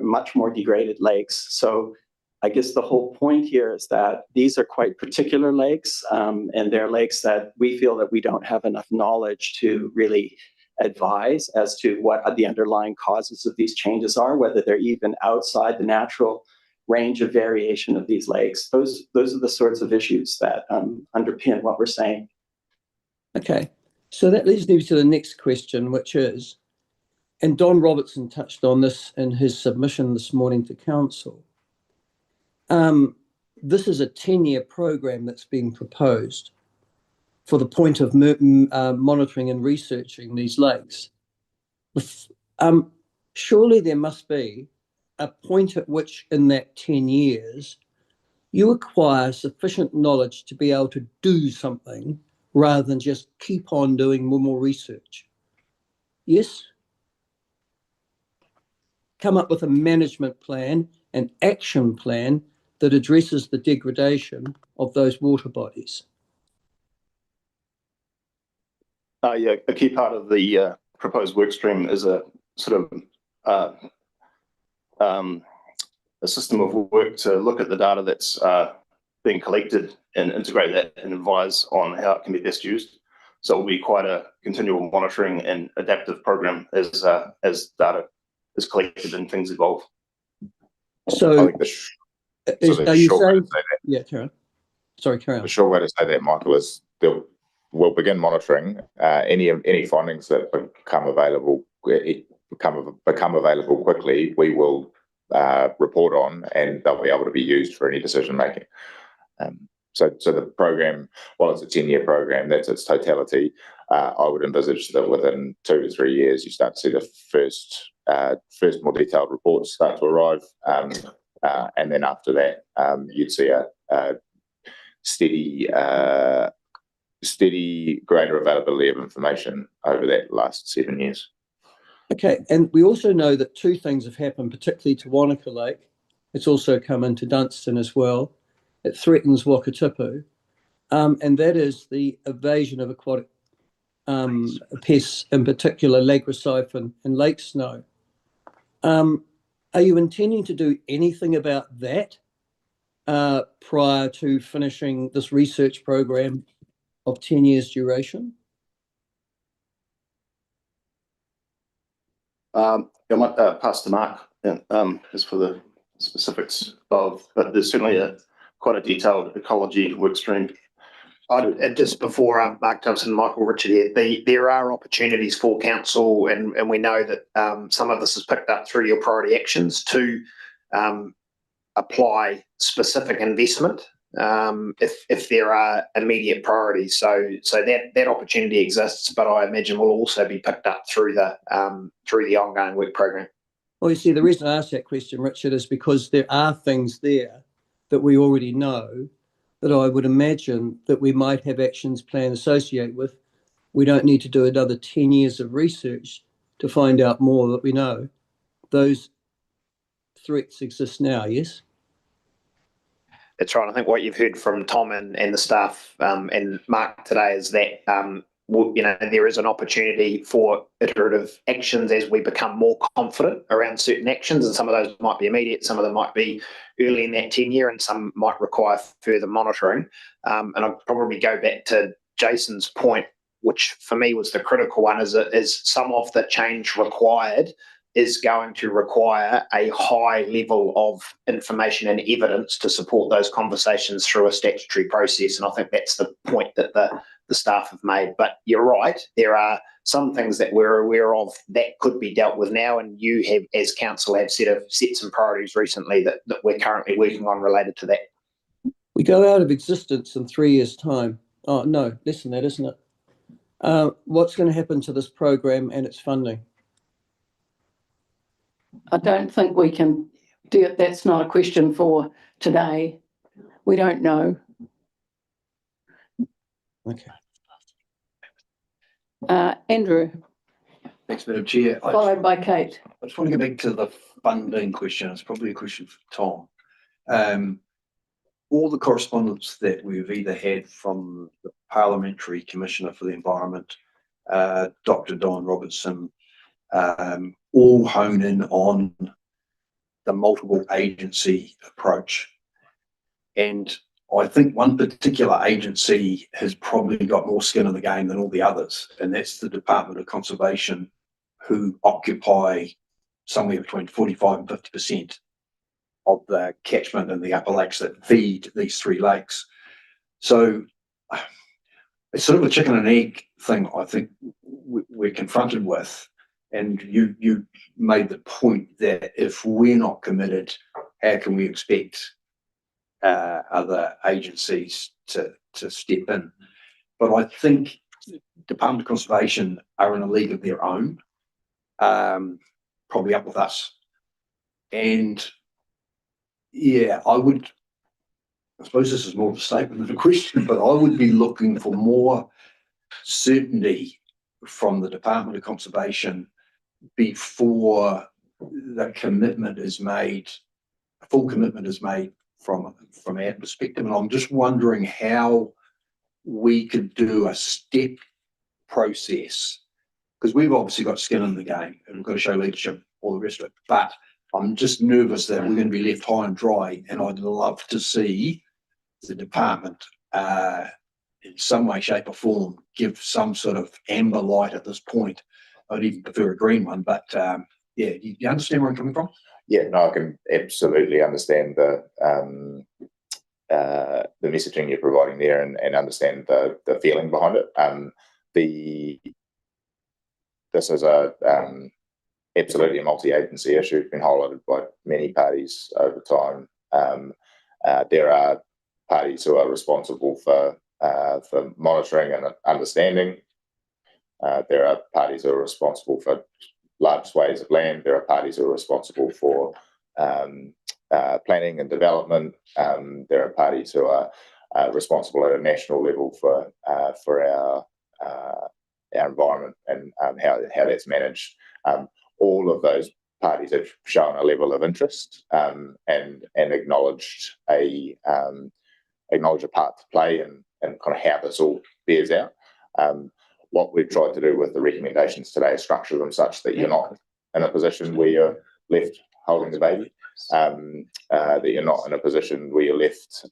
much more degraded lakes. So I guess the whole point here is that these are quite particular lakes, and they're lakes that we feel that we don't have enough knowledge to really advise as to what the underlying causes of these changes are, whether they're even outside the natural range of variation of these lakes. Those are the sorts of issues that underpin what we're saying. Okay, so that leads me to the next question, which is, and Don Robertson touched on this in his submission this morning to Council. This is a 10-year program that's being proposed for the point of monitoring and researching these lakes. Surely there must be a point at which in that 10 years, you acquire sufficient knowledge to be able to do something rather than just keep on doing more research. Yes? Come up with a management plan, an action plan that addresses the degradation of those water bodies. Yeah, a key part of the proposed work stream is a sort of a system of work to look at the data that's being collected and integrate that and advise on how it can be best used. So it will be quite a continual monitoring and adaptive program as data is collected and things evolve. So, are you saying? Yeah, Karen. Sorry, Karen. The short way to say that, Michael, is we'll begin monitoring any findings that become available quickly. We will report on, and they'll be able to be used for any decision making. So the program, while it's a 10-year program, that's its totality. I would envisage that within 2 to 3 years, you start to see the first more detailed reports start to arrive, and then after that, you'd see a steady greater availability of information over that last 7 years. Okay, and we also know that two things have happened, particularly to Wanaka Lake. It's also come into Dunstan as well. It threatens Wakatipu, and that is the invasion of aquatic pests, in particular lagrosiphon and lake snow. Are you intending to do anything about that prior to finishing this research program of 10 years duration? I might pass to Mark as for the specifics of, but there's certainly quite a detailed ecology work stream. Just before Mark Thompson and Michael Richard here, there are opportunities for council, and we know that some of this is picked up through your priority actions to apply specific investment if there are immediate priorities. So that opportunity exists, but I imagine will also be picked up through the ongoing work program. Well, you see, the reason I asked that question, Richard, is because there are things there that we already know that I would imagine that we might have actions planned associated with. We don't need to do another 10 years of research to find out more that we know. Those threats exist now, yes? That's right. I think what you've heard from Tom and the staff and Mark today is that there is an opportunity for iterative actions as we become more confident around certain actions, and some of those might be immediate, some of them might be early in that 10-year, and some might require further monitoring. And I'll probably go back to Jason's point, which for me was the critical one, is some of the change required is going to require a high level of information and evidence to support those conversations through a statutory process. And I think that's the point that the staff have made. But you're right, there are some things that we're aware of that could be dealt with now, and you have, as council, have set some priorities recently that we're currently working on related to that. We go out of existence in 3 years' time. Oh, no, less than that, isn't it? What's going to happen to this program and its funding? I don't think we can do it. That's not a question for today. We don't know. Okay. Andrew. Thanks, Madam Chair. Followed by Kate. I just want to go back to the funding question. It's probably a question for Tom. All the correspondence that we've either had from the Parliamentary Commissioner for the Environment, Dr. Don Robertson, all hone in on the multiple agency approach. And I think one particular agency has probably got more skin in the game than all the others, and that's the Department of Conservation, who occupy somewhere between 45 and 50% of the catchment in the upper lakes that feed these three lakes. So it's sort of a chicken and egg thing, I think we're confronted with. And you made the point that if we're not committed, how can we expect other agencies to step in? But I think Department of Conservation are in a league of their own, probably up with us. And yeah, I suppose this is more of a statement than a question, but I would be looking for more certainty from the Department of Conservation before the commitment is made, a full commitment is made from our perspective. And I'm just wondering how we could do a step process, because we've obviously got skin in the game and we've got to show leadership, all the rest of it. But I'm just nervous that we're going to be left high and dry, and I'd love to see the department in some way, shape or form give some sort of amber light at this point. I'd even prefer a green one, but yeah, you understand where I'm coming from? Yeah, no, I can absolutely understand the messaging you're providing there and understand the feeling behind it. This is absolutely a multi-agency issue. It's been highlighted by many parties over time. There are parties who are responsible for monitoring and understanding. There are parties who are responsible for large swathes of land. There are parties who are responsible for planning and development. There are parties who are responsible at a national level for our environment and how that's managed. All of those parties have shown a level of interest and acknowledged a part to play and kind of how this all bears out. What we've tried to do with the recommendations today is structure them such that you're not in a position where you're left holding the baby, that you're not in a position where you're left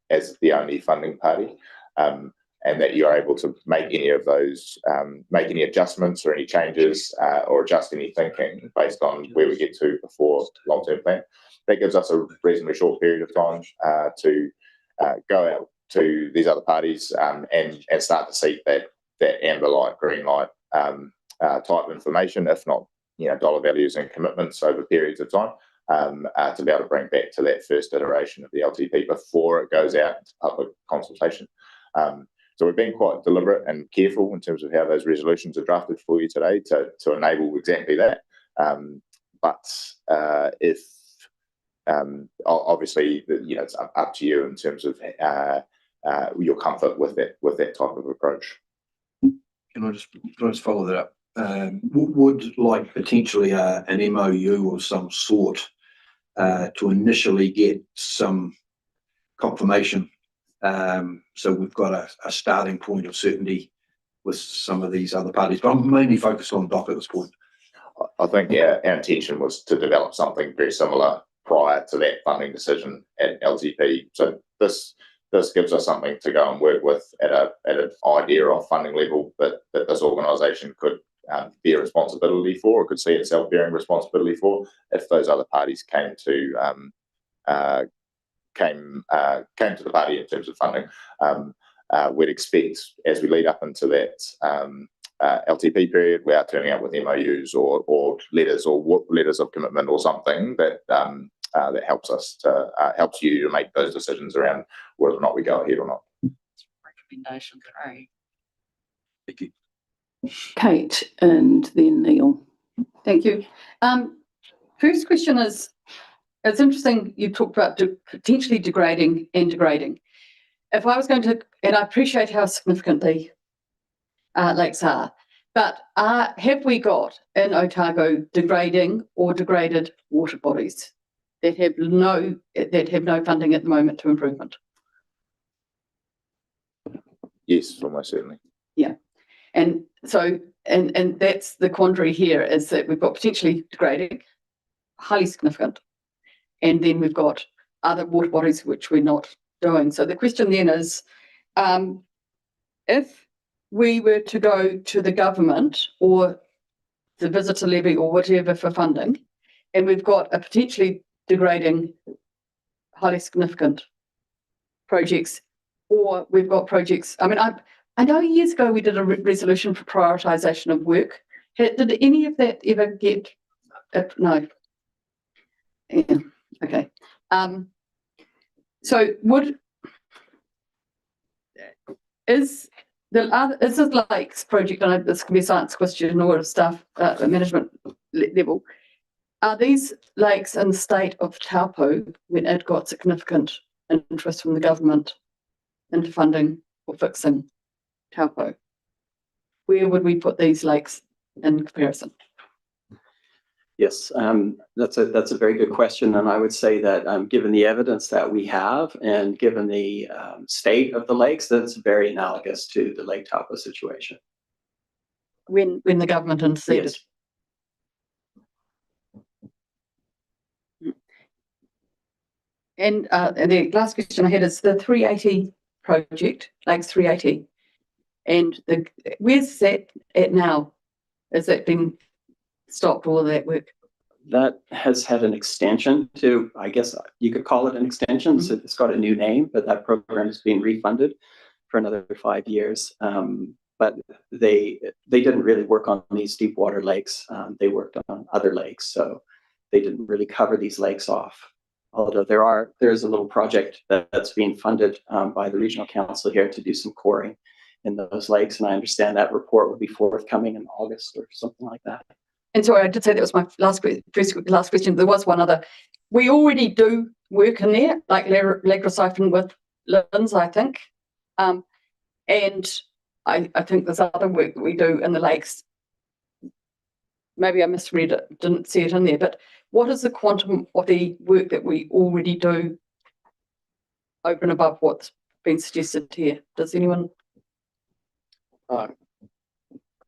as the only funding party, and that you're able to make any of those, make any adjustments or any changes or adjust any thinking based on where we get to before long-term plan. That gives us a reasonably short period of time to go out to these other parties and start to seek that amber light, green light type information, if not dollar values and commitments over periods of time. to be able to bring back to that first iteration of the LTP before it goes out to public consultation. So we've been quite deliberate and careful in terms of how those resolutions are drafted for you today to enable exactly that. If obviously, it's up to you in terms of your comfort with that type of approach. Can I just follow that up? Would like potentially an MOU of some sort to initially get some confirmation, so we've got a starting point of certainty with some of these other parties, but I'm mainly focused on DOC at this point. I think our intention was to develop something very similar prior to that funding decision at LTP. So this gives us something to go and work with at an idea of funding level that this organisation could bear responsibility for, or could see itself bearing responsibility for, if those other parties came to the party in terms of funding. We'd expect, as we lead up into that LTP period, we are turning up with MOUs or letters of commitment or something that that helps you to make those decisions around whether or not we go ahead or not. Recommendation, great. Thank you. Kate and then Neil. Thank you. First question is, it's interesting you talked about potentially degrading and degrading. If I was going to, and I appreciate how significantly lakes are, but have we got in Otago degrading or degraded water bodies that have no funding at the moment to improvement? Yes, almost certainly. Yeah. And so, and that's the quandary here, is that we've got potentially degrading, highly significant, and then we've got other water bodies which we're not doing. So the question then is, if we were to go to the government or the visitor levy or whatever for funding, and we've got a potentially degrading, highly significant projects, or we've got projects, I mean, I know years ago we did a resolution for prioritisation of work. Did any of that ever get, no. Yeah, okay. So is the lakes project, I know this can be a science question or stuff, management level, are these lakes in the state of Taupo when it got significant interest from the government into funding or fixing Taupo? Where would we put these lakes in comparison? Yes, that's a very good question, and I would say that given the evidence that we have and given the state of the lakes, that's very analogous to the Lake Taupo situation. When the government interceded. Yes. And the last question I had is the 380 project, Lakes 380, and where's that at now? Has that been stopped, all of that work? That has had an extension to, I guess you could call it an extension. So it's got a new name, but that program is being refunded for another 5 years. But they didn't really work on these deep water lakes. They worked on other lakes, so they didn't really cover these lakes off. Although there's a little project that's being funded by the regional council here to do some coring in those lakes, and I understand that report will be forthcoming in August or something like that. And sorry, I did say that was my last question. There was one other. We already do work in there, like Lagrosiphon with Linz, I think. And I think there's other work that we do in the lakes. Maybe I misread it, didn't see it in there, but what is the quantum of the work that we already do over and above what's been suggested here? Does anyone? I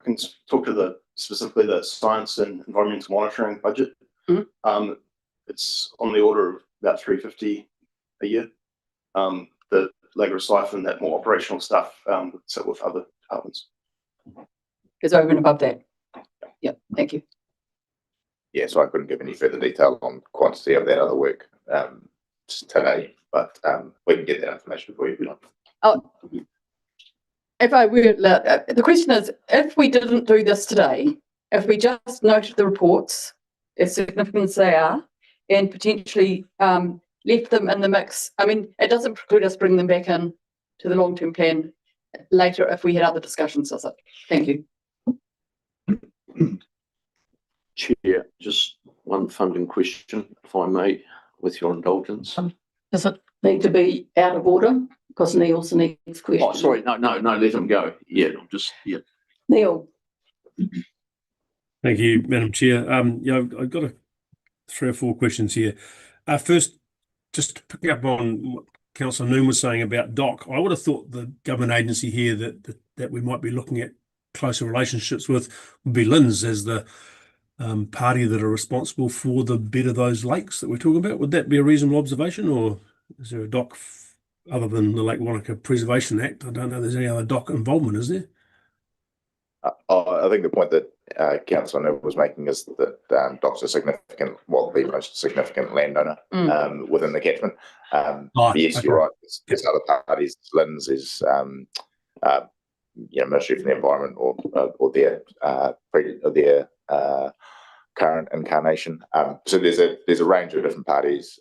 can talk to specifically the science and environmental monitoring budget. Mm-hmm. It's on the order of about 350 a year. The Lagrosiphon, that more operational stuff, would sit with other departments. Is over and above that. Yeah, thank you. Yeah, so I couldn't give any further detail on quantity of that other work today, but we can get that information for you if you like. Oh, if I were, the question is, if we didn't do this today, if we just noted the reports, as significant as they are, and potentially left them in the mix. I mean, it doesn't preclude us bringing them back in to the long-term plan later if we had other discussions, does it? Thank you. Chair, just one funding question, if I may, with your indulgence. Does it need to be out of order? Because Neil's the next question. Oh, sorry, no, let him go. Yeah, Neil. Thank you, Madam Chair. Yeah, I've got 3 or 4 questions here. First, just to pick up on what Councillor Noon was saying about DOC, I would have thought the government agency here that we might be looking at closer relationships with would be LINZ as the party that are responsible for the bed of those lakes that we're talking about. Would that be a reasonable observation, or is there a DOC other than the Lake Wanaka Preservation Act? I don't know if there's any other DOC involvement, is there? I think the point that Councillor was making is that DOC's a significant, well, the most significant landowner within the catchment. Yes, okay. You're right. There's other parties. LINZ is, Ministry for the Environment or their current incarnation. So there's a range of different parties.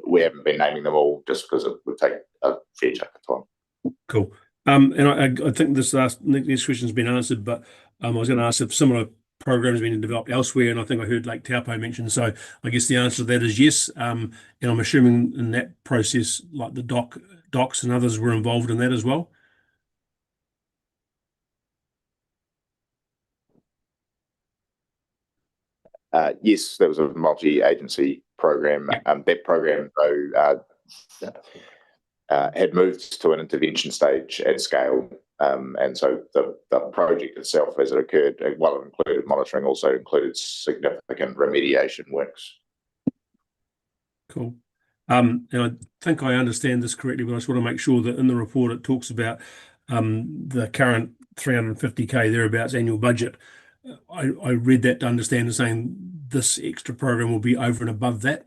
We haven't been naming them all just because it would take a fair chunk of time. Cool. And I think this next question has been answered, but I was going to ask if similar programs have been developed elsewhere, and I think I heard Lake Taupo mentioned. So I guess the answer to that is yes. And I'm assuming in that process, like the DOCs and others were involved in that as well. Yes, there was a multi-agency program. That program, though, had moved to an intervention stage at scale. And so the project itself, as it occurred, while it included monitoring, also included significant remediation works. Cool. And I think I understand this correctly, but I just want to make sure that in the report it talks about the current 350k thereabouts annual budget. I read that to understand as saying this extra program will be over and above that.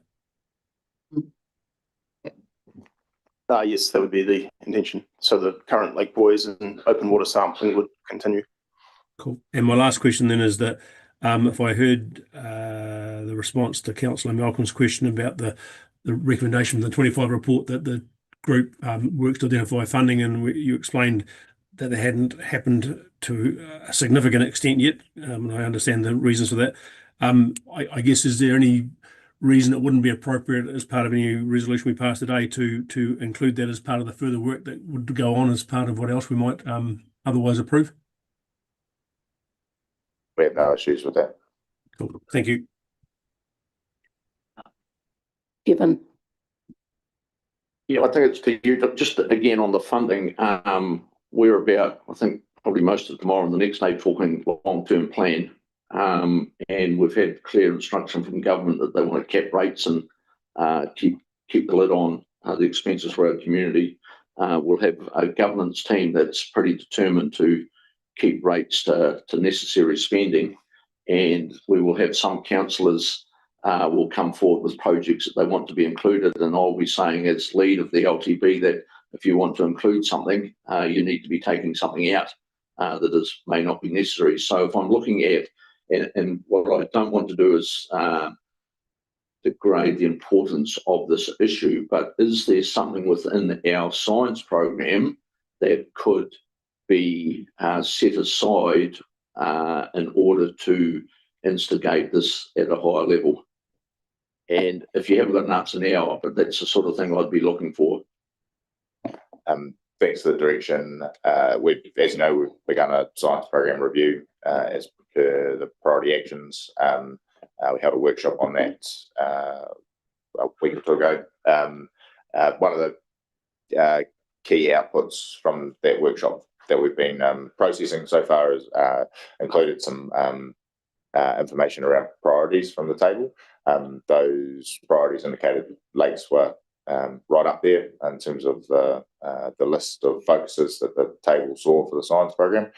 Yes, that would be the intention. So the current lake buoys and open water sampling would continue. Cool. And my last question then is that if I heard the response to Councillor Malcolm's question about the recommendation from the 25 report that the group works to identify funding, and you explained that they hadn't happened to a significant extent yet, and I understand the reasons for that. I guess, is there any reason it wouldn't be appropriate as part of any resolution we pass today to include that as part of the further work that would go on as part of what else we might otherwise approve? We have no issues with that. Cool. Thank you. Given. Yeah, I think it's to you. Just again on the funding, we're about, I think, probably most of tomorrow and the next day talking long-term plan. And we've had clear instruction from government that they want to cap rates and keep the lid on the expenses for our community. We'll have a governance team that's pretty determined to keep rates to necessary spending, and we will have some councillors will come forward with projects that they want to be included, and I'll be saying as lead of the LTB that if you want to include something, you need to be taking something out that may not be necessary. So if I'm looking at, and what I don't want to do is degrade the importance of this issue, but is there something within our science program that could be set aside in order to instigate this at a higher level? And if you haven't got an answer now, but that's the sort of thing I'd be looking for. Thanks for the direction. As you know, we've begun a science program review as per the priority actions. We held a workshop on that a week or two ago. One of the key outputs from that workshop that we've been processing so far has included some information around priorities from the table. Those priorities indicated lakes were right up there in terms of the list of focuses that the table saw for the science program.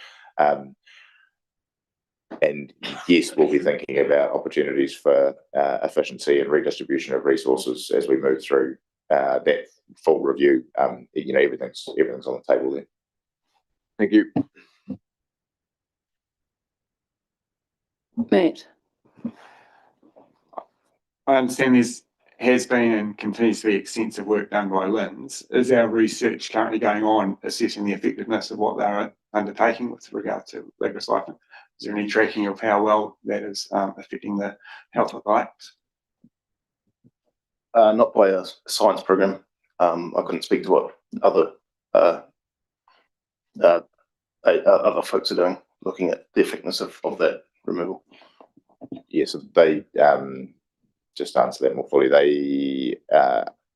And yes, we'll be thinking about opportunities for efficiency and redistribution of resources as we move through that full review. Everything's on the table there. Thank you. Matt. I understand has been and continues to be extensive work done by LINZ. Is our research currently going on assessing the effectiveness of what they're undertaking with regard to leg recycling? Is there any tracking of how well that is affecting the health of the lakes? Not by a science program. I couldn't speak to what other folks are doing, looking at the effectiveness of that removal. Yes, they just to answer that more fully. They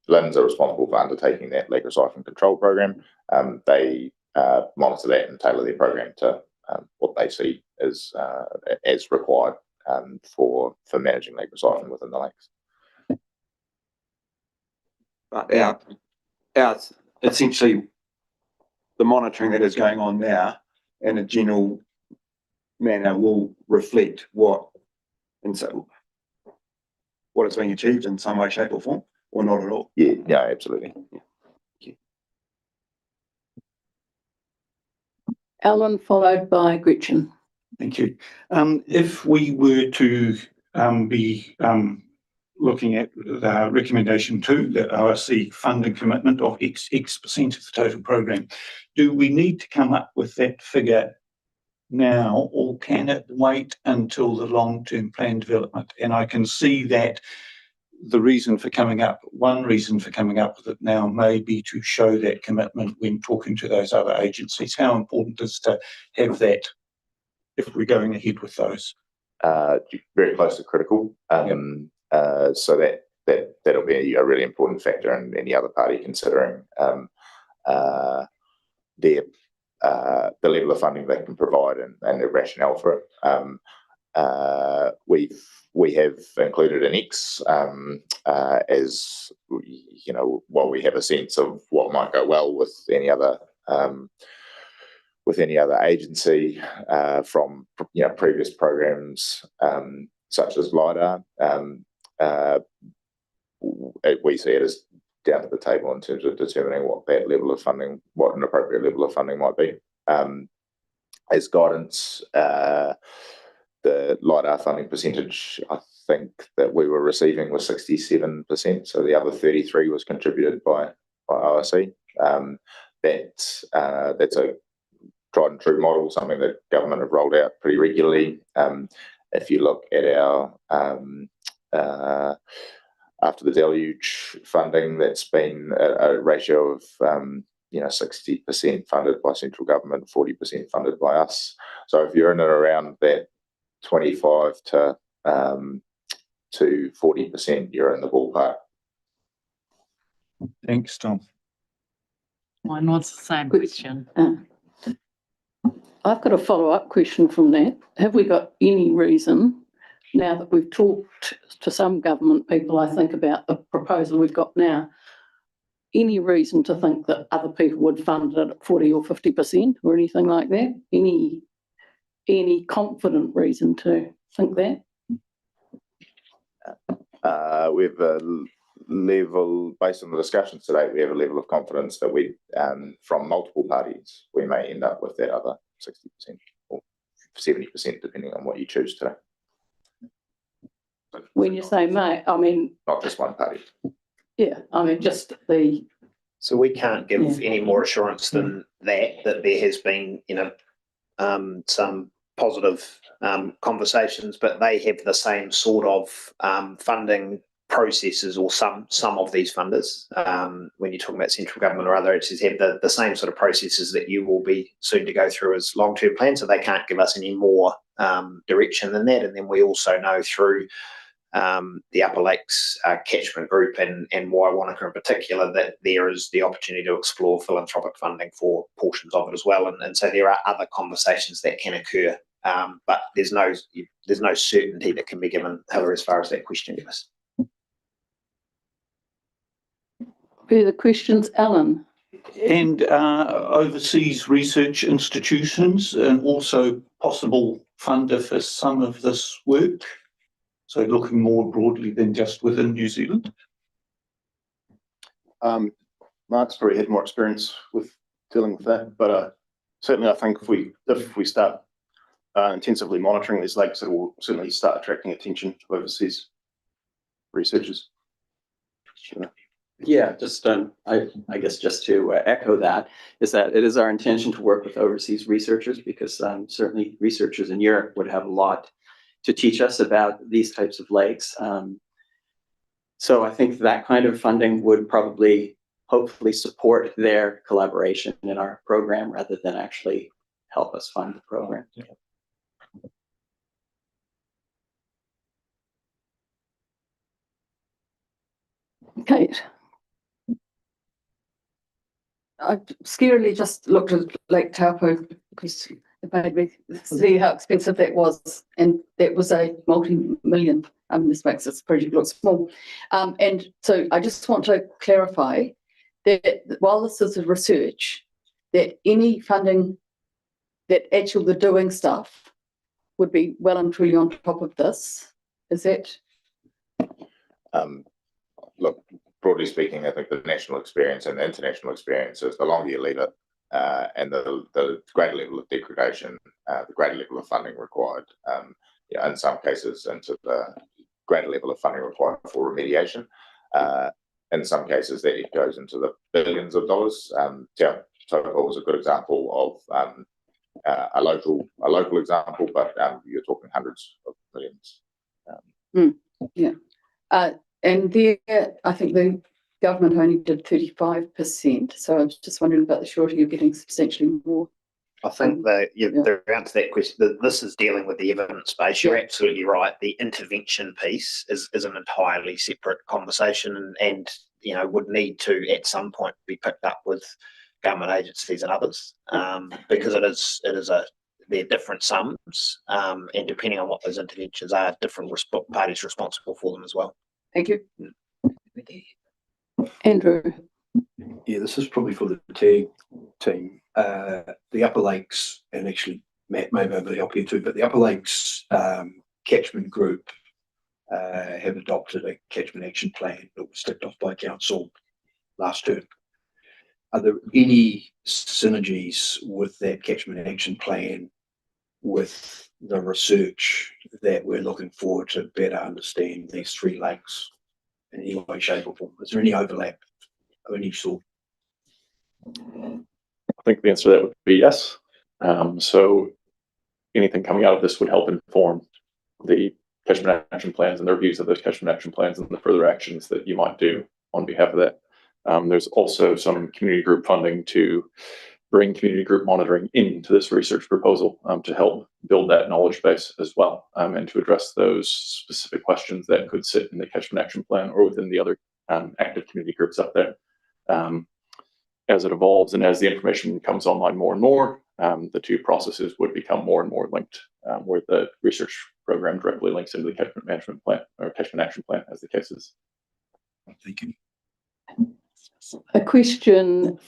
LINZ are responsible for undertaking that lake recycling control program. They monitor that and tailor their program to what they see as required for managing lake recycling within the lakes. But our essentially the monitoring that is going on now in a general manner will reflect what is being achieved in some way, shape or form, or not at all. Yeah, absolutely. Yeah. Alan, followed by Gretchen. Thank you. If we were to be looking at the recommendation 2, the ORC funding commitment of X% of the total program, do we need to come up with that figure now, or can it wait until the long-term plan development? And I can see that one reason for coming up with it now may be to show that commitment when talking to those other agencies. How important is to have that if we're going ahead with those? Very close to critical. So that'll be a really important factor in any other party considering the level of funding they can provide and the rationale for it. We have included an X as while we have a sense of what might go well with any other agency from previous programs such as LIDAR. We see it as down to the table in terms of determining what an appropriate level of funding might be. As guidance, the LIDAR funding percentage, I think that we were receiving was 67%, so the other 33% was contributed by ORC. That's a tried and true model, something that government have rolled out pretty regularly. If you look at our after the deluge funding, that's been a ratio of 60% funded by central government, 40% funded by us. So if you're in and around that 25 to 40%, you're in the ballpark. Thanks, Tom. Mine was the same question. I've got a follow-up question from that. Have we got any reason, now that we've talked to some government people, I think, about the proposal we've got now, any reason to think that other people would fund it at 40 or 50% or anything like that? Any confident reason to think that? We have a level, based on the discussions today, we have a level of confidence that we, from multiple parties, we may end up with that other 60% or 70%, depending on what you choose today. When you say may, I mean... Not just one party. Yeah, I mean, just the... So we can't give any more assurance than that there has been, some positive conversations, but they have the same sort of funding processes, or some of these funders, when you're talking about central government or other agencies, have the same sort of processes that you will be soon to go through as long-term plans, so they can't give us any more direction than that. And then we also know through the Upper Lakes catchment group and Waiwanaka in particular, that there is the opportunity to explore philanthropic funding for portions of it as well. And so there are other conversations that can occur, but there's no certainty that can be given, Hillary, as far as that question goes. Further questions, Alan? And overseas research institutions and also possible funder for some of this work. So looking more broadly than just within New Zealand. Mark's probably had more experience with dealing with that, but certainly I think if we start intensively monitoring these lakes, it will certainly start attracting attention overseas. researchers. Yeah, just I guess just to echo that is that it is our intention to work with overseas researchers because certainly researchers in Europe would have a lot to teach us about these types of lakes. So I think that kind of funding would probably hopefully support their collaboration in our program rather than actually help us fund the program. Kate. I scarily just looked at Lake Taupo because it made me see how expensive that was, and that was a multi-million. This makes this project look small, and so I just want to clarify that while this is a research, that any funding that actually the doing stuff would be well and truly on top of this. Is that? Look, broadly speaking, I think the national experience and the international experience is the longer you leave it, and the greater level of degradation, the greater level of funding required. In some cases, into the greater level of funding required for remediation. In some cases, that it goes into the billions of dollars. Taupo was a good example of a local example, but you're talking hundreds of millions. And there, I think the government only did 35%. So I was just wondering about the surety you're getting substantially more. I think the answer to that question, this is dealing with the evidence base. You're absolutely right. The intervention piece is an entirely separate conversation and would need to at some point be picked up with government agencies and others because they're different sums and depending on what those interventions are, different parties responsible for them as well. Thank you. Andrew. Yeah, this is probably for the TAG team. The Upper Lakes, and actually Matt may be able to help you too, but the Upper Lakes catchment group have adopted a catchment action plan that was ticked off by council last term. Are there any synergies with that catchment action plan with the research that we're looking for to better understand these three lakes in any way, shape or form? Is there any overlap of any sort? I think the answer to that would be yes. So anything coming out of this would help inform the catchment action plans and the reviews of those catchment action plans and the further actions that you might do on behalf of that. There's also some community group funding to bring community group monitoring into this research proposal to help build that knowledge base as well and to address those specific questions that could sit in the catchment action plan or within the other active community groups up there. As it evolves and as the information comes online more and more, the two processes would become more and more linked, where the research program directly links into the catchment management plan or catchment action plan as the case is. Thank you. A question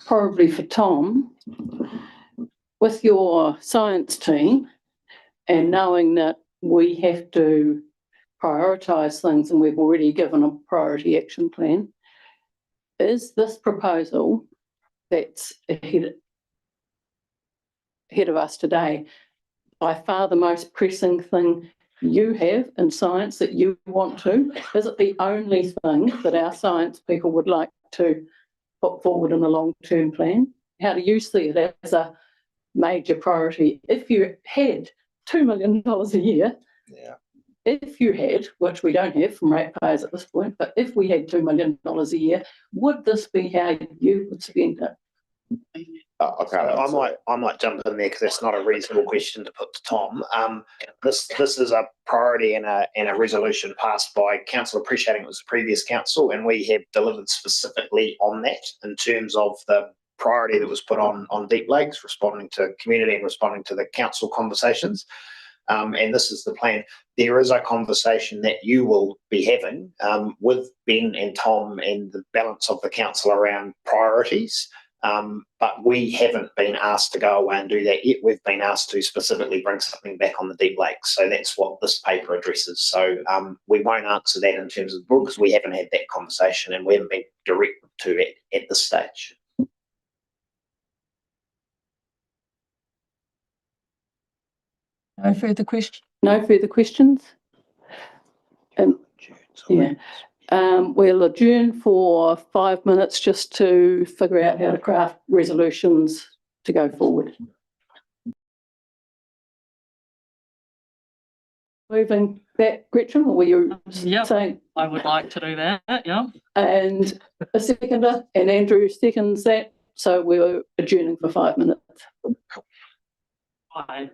probably for Tom. With your science team and knowing that we have to prioritise things and we've already given a priority action plan, is this proposal that's ahead of us today by far the most pressing thing you have in science that you want to? Is it the only thing that our science people would like to put forward in a long-term plan? How do you see it as a major priority? If you had $2 million a year, if you had, which we don't have from ratepayers at this point, but if we had $2 million a year, would this be how you would spend it? I might jump in there because that's not a reasonable question to put to Tom. This is a priority and a resolution passed by council, appreciating it was the previous council, and we have delivered specifically on that in terms of the priority that was put on Deep Lakes, responding to community and responding to the council conversations. And this is the plan. There is a conversation that you will be having with Ben and Tom and the balance of the council around priorities. But we haven't been asked to go away and do that yet. We've been asked to specifically bring something back on the Deep Lakes. So that's what this paper addresses. So we won't answer that in terms of the book because we haven't had that conversation and we haven't been directed to it at this stage. No further questions? And yeah, we'll adjourn for 5 minutes just to figure out how to craft resolutions to go forward. Moving back, Gretchen, or were you saying? I would like to do that, yeah. And a seconder, and Andrew seconds that, so we're adjourning for 5 minutes. Bye.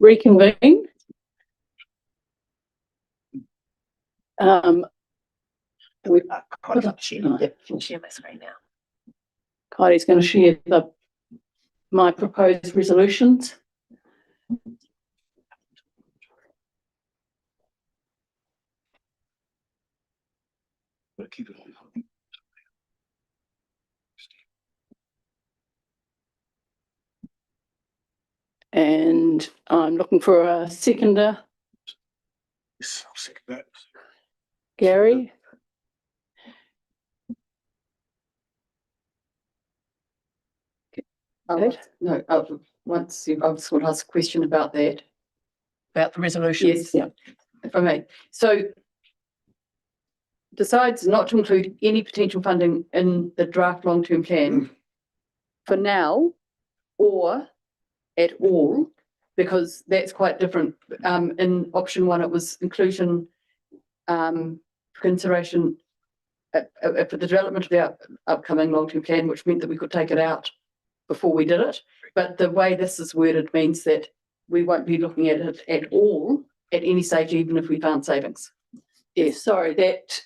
reconvene. We put up, Share my screen now. Kylie's going to share my proposed resolutions. And I'm looking for a seconder. Yes, I'll second that. Gary. No, once I was going to ask a question about that. About the resolutions? Yes, yeah. If I may. So decides not to include any potential funding in the draft long-term plan for now or at all, because that's quite different. In option one, it was inclusion, consideration for the development of the upcoming long-term plan, which meant that we could take it out before we did it. But the way this is worded means that we won't be looking at it at all at any stage, even if we found savings. Yes, sorry, that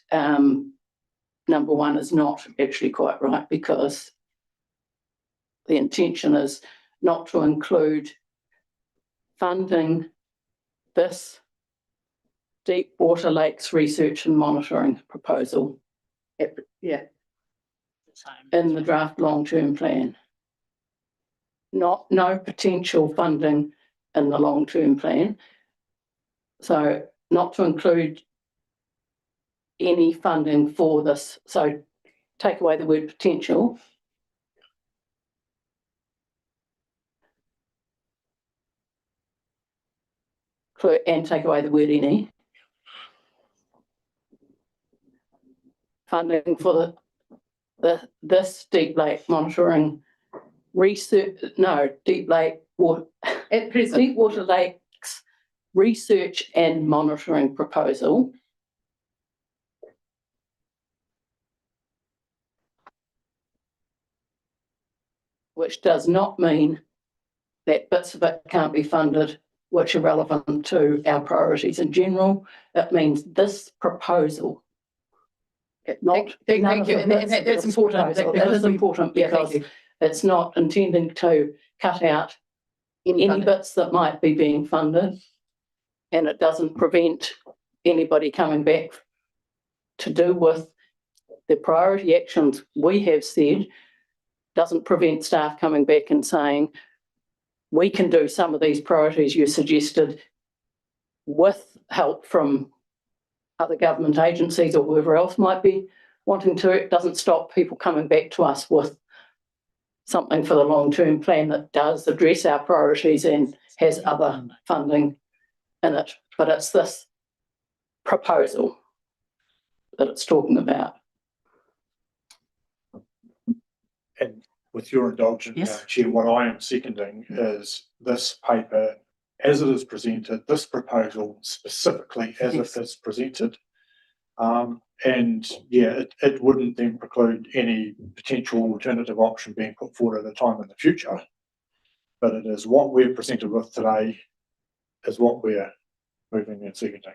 number one is not actually quite right, because the intention is not to include funding this deep water lakes research and monitoring proposal. Yeah. In the draft long-term plan. No potential funding in the long-term plan. So not to include any funding for this. So take away the word potential. And take away the word any. Funding for this deep lake monitoring research, no, deep lake water, at present, deep water lakes research and monitoring proposal. Which does not mean that bits of it can't be funded which are relevant to our priorities in general. It means this proposal. Thank you. And that's important. It is important because it's not intending to cut out any bits that might be being funded, and it doesn't prevent anybody coming back to do with the priority actions we have said. Doesn't prevent staff coming back and saying, we can do some of these priorities you suggested with help from other government agencies or whoever else might be wanting to. It doesn't stop people coming back to us with something for the long-term plan that does address our priorities and has other funding in it. But it's this proposal that it's talking about. And with your indulgence, Chair, what I am seconding is this paper as it is presented, this proposal specifically as it is presented. And yeah, it wouldn't then preclude any potential alternative option being put forward at a time in the future. But it is what we're presented with today is what we're moving and seconding.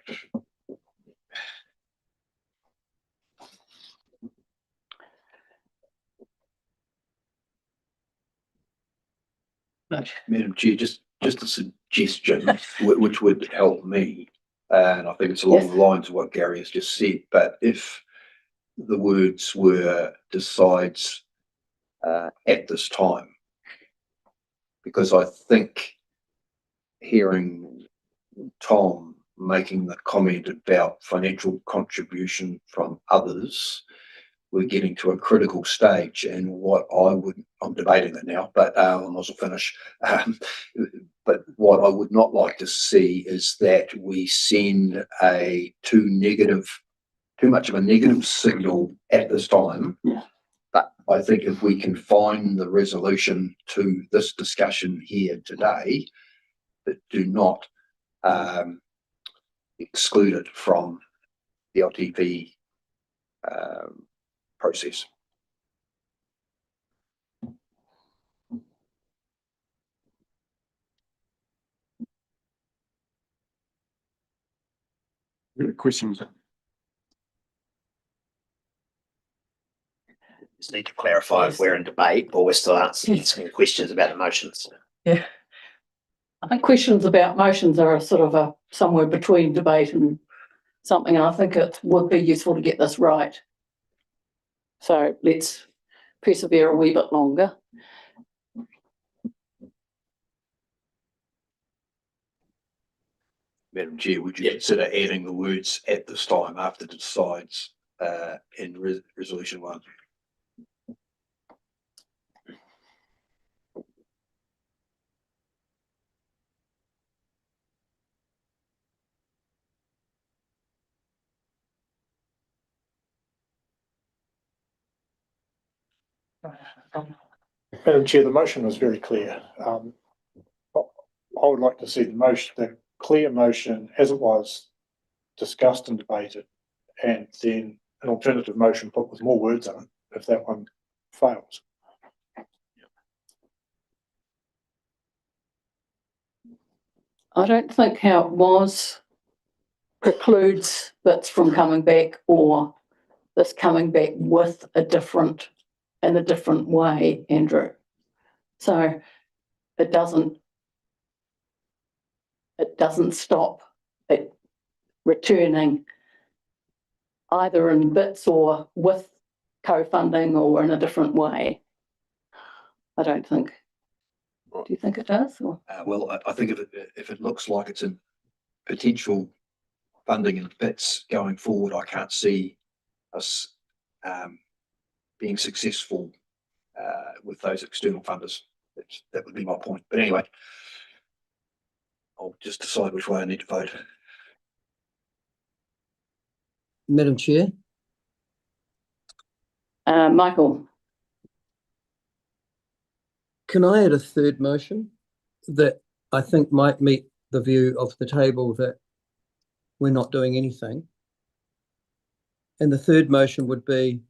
Madam Chair, just a suggestion which would help me, and I think it's along the lines of what Gary has just said, but if the words were decides at this time, because I think hearing Tom making the comment about financial contribution from others, we're getting to a critical stage, and what I'm debating it now, but I might as well finish. But what I would not like to see is that we send too much of a negative signal at this time. Yeah. But I think if we can find the resolution to this discussion here today, that do not exclude it from the LTP process. Questions? Just need to clarify if we're in debate or we're still answering questions about the motions. I think questions about motions are a sort of a somewhere between debate and something, and I think it would be useful to get this right. So let's persevere a wee bit longer. Madam Chair, would you consider adding the words "at this time" after the decides in resolution 1? Madam Chair, the motion was very clear. I would like to see the clear motion as it was discussed and debated, and then an alternative motion put with more words in it if that one fails. I don't think how it was precludes bits from coming back, or this coming back with a different way, Andrew. So it doesn't stop it returning either in bits or with co-funding or in a different way. I don't think. Do you think it does? Or? Well, I think if it looks like it's in potential funding in bits going forward, I can't see us being successful with those external funders. That would be my point. But anyway, I'll just decide which way I need to vote. Madam Chair, Michael. can I add a third motion that I think might meet the view of the table that we're not doing anything? And the third motion would be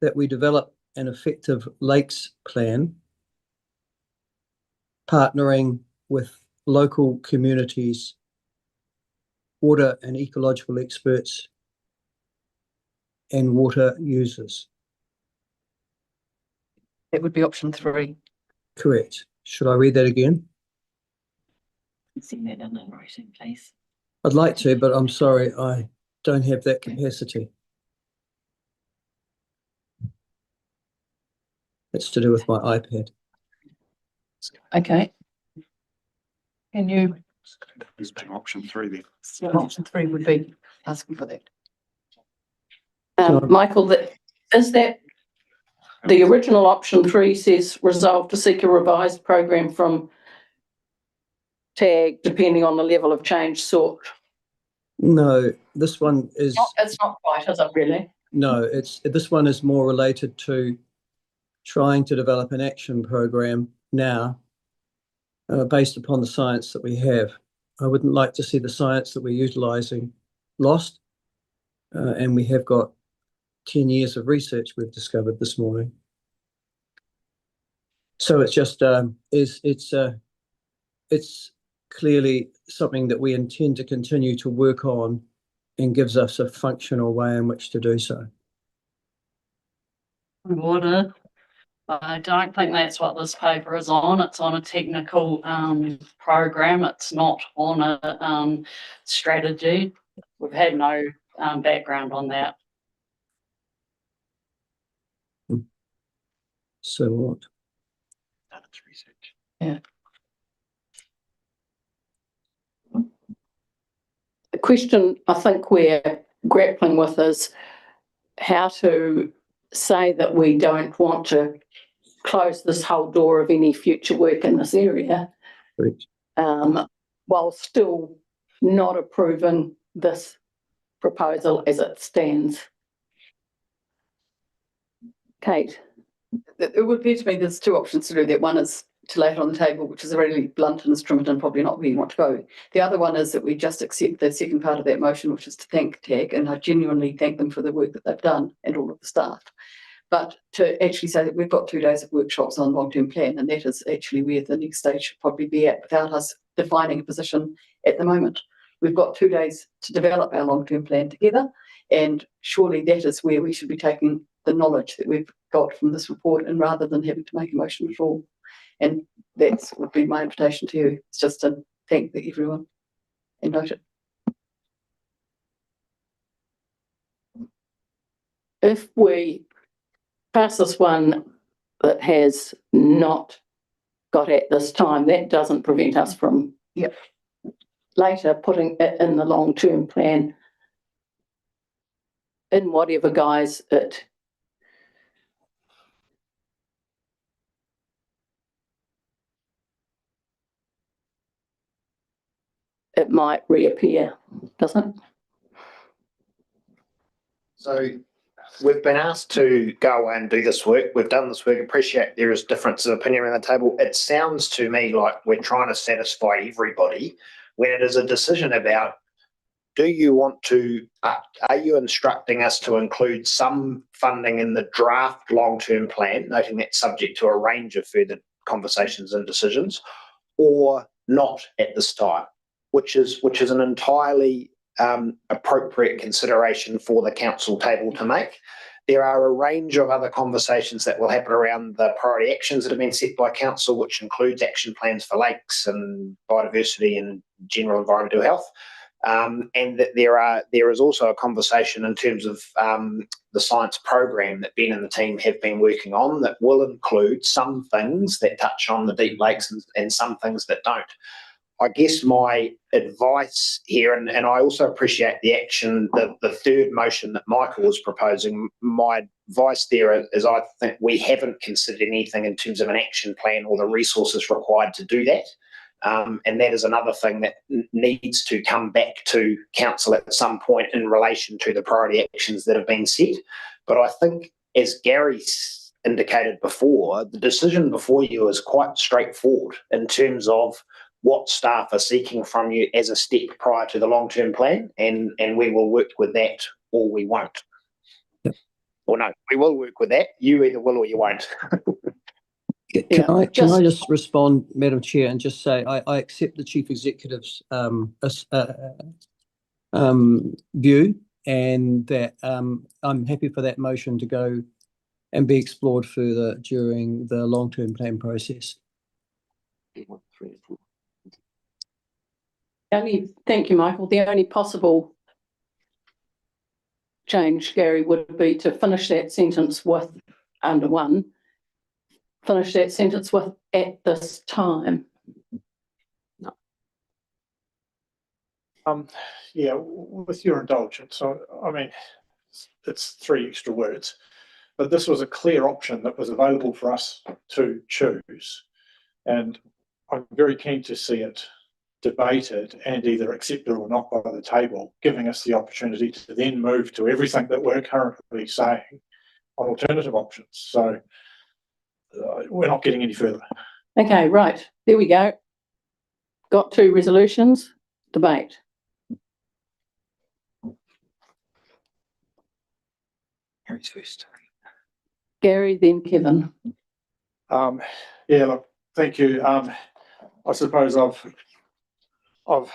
that we develop an effective lakes plan, partnering with local communities, water and ecological experts, and water users. It would be option 3. Correct. Should I read that again? See that in writing, please. I'd like to, but I'm sorry, I don't have that capacity. It's to do with my iPad. Okay. Can you? Option 3 then. So option 3 would be asking for that. Michael, is that the original option 3 says resolve to seek a revised program from TAG depending on the level of change sought? No, this one is. It's not quite, is it really? No, this one is more related to trying to develop an action program now based upon the science that we have. I wouldn't like to see the science that we're utilising lost, and we have got 10 years of research we've discovered this morning. So it's just it's clearly something that we intend to continue to work on, and gives us a functional way in which to do so. Water. I don't think that's what this paper is on. It's on a technical program. It's not on a strategy. We've had no background on that. So what? Yeah. The question I think we're grappling with is how to say that we don't want to close this whole door of any future work in this area, while still not approving this proposal as it stands. Kate? It would appear to me there's 2 options to do that. One is to lay it on the table, which is a really blunt instrument and probably not where you want to go. The other one is that we just accept the second part of that motion, which is to thank TAG, and I genuinely thank them for the work that they've done and all of the staff. But to actually say that we've got 2 days of workshops on long-term plan, and that is actually where the next stage should probably be at, without us defining a position at the moment. we've got 2 days to develop our long-term plan together. And surely that is where we should be taking the knowledge that we've got from this report, and rather than having to make a motion at all. And that's would be my invitation to you. It's just to thank everyone and note it. If we pass this one that has not got at this time, that doesn't prevent us from later putting it in the long-term plan in whatever guise it might reappear, doesn't it? So we've been asked to go away and do this work. We've done this work. Appreciate there is difference of opinion around the table. It sounds to me like we're trying to satisfy everybody when it is a decision about, do you want to, are you instructing us to include some funding in the draft long-term plan, noting that subject to a range of further conversations and decisions, or not at this time, which is an entirely appropriate consideration for the council table to make. There are a range of other conversations that will happen around the priority actions that have been set by council, which includes action plans for lakes and biodiversity and general environmental health. And that there is also a conversation in terms of the science program that Ben and the team have been working on that will include some things that touch on the deep lakes and some things that don't. I guess my advice here, and I also appreciate the action, the third motion that Michael was proposing, my advice there is I think we haven't considered anything in terms of an action plan or the resources required to do that. And that is another thing that needs to come back to council at some point in relation to the priority actions that have been set. But I think, as Gary indicated before, the decision before you is quite straightforward in terms of what staff are seeking from you as a step prior to the long-term plan, and we will work with that or we won't. Yep. Or no, we will work with that. You either will or you won't. Can I just respond, Madam Chair, and just say I accept the Chief Executive's view, and that I'm happy for that motion to go and be explored further during the long-term plan process. Thank you, Michael. The only possible change, Gary, would be to finish that sentence with under one. Finish that sentence with at this time. Yeah, with your indulgence, I mean, it's 3 extra words, but this was a clear option that was available for us to choose. And I'm very keen to see it debated and either accepted or not by the table, giving us the opportunity to then move to everything that we're currently saying on alternative options. So we're not getting any further. Okay, right. There we go. Got 2 resolutions. Debate. Gary's first. Gary, then Kevin. Yeah, look, thank you. I suppose I've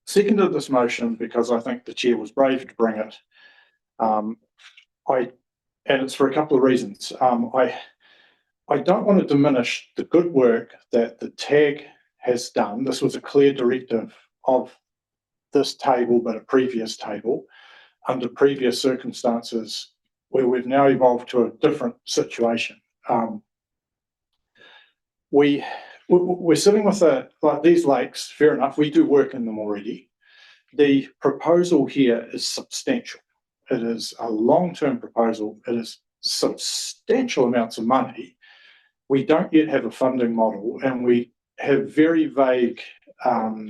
seconded this motion because I think the chair was brave to bring it. And it's for a couple of reasons. I don't want to diminish the good work that the TAG has done. This was a clear directive of this table, but a previous table under previous circumstances where we've now evolved to a different situation. We're sitting with like these lakes, fair enough, we do work in them already. The proposal here is substantial. It is a long-term proposal. It is substantial amounts of money. We don't yet have a funding model, and we have very vague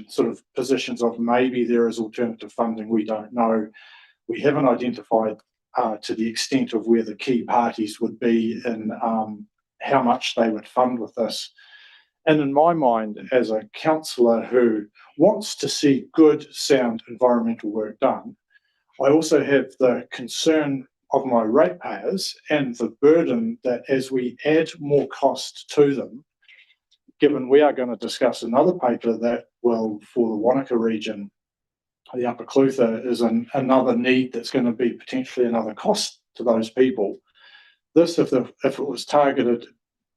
sort of positions of maybe there is alternative funding. We don't know. We haven't identified to the extent of where the key parties would be and how much they would fund with this. And in my mind, as a councillor who wants to see good, sound environmental work done, I also have the concern of my ratepayers and the burden that as we add more cost to them, given we are going to discuss another paper that will, for the Wanaka region, the Upper Clutha is another need that's going to be potentially another cost to those people. This, if it was targeted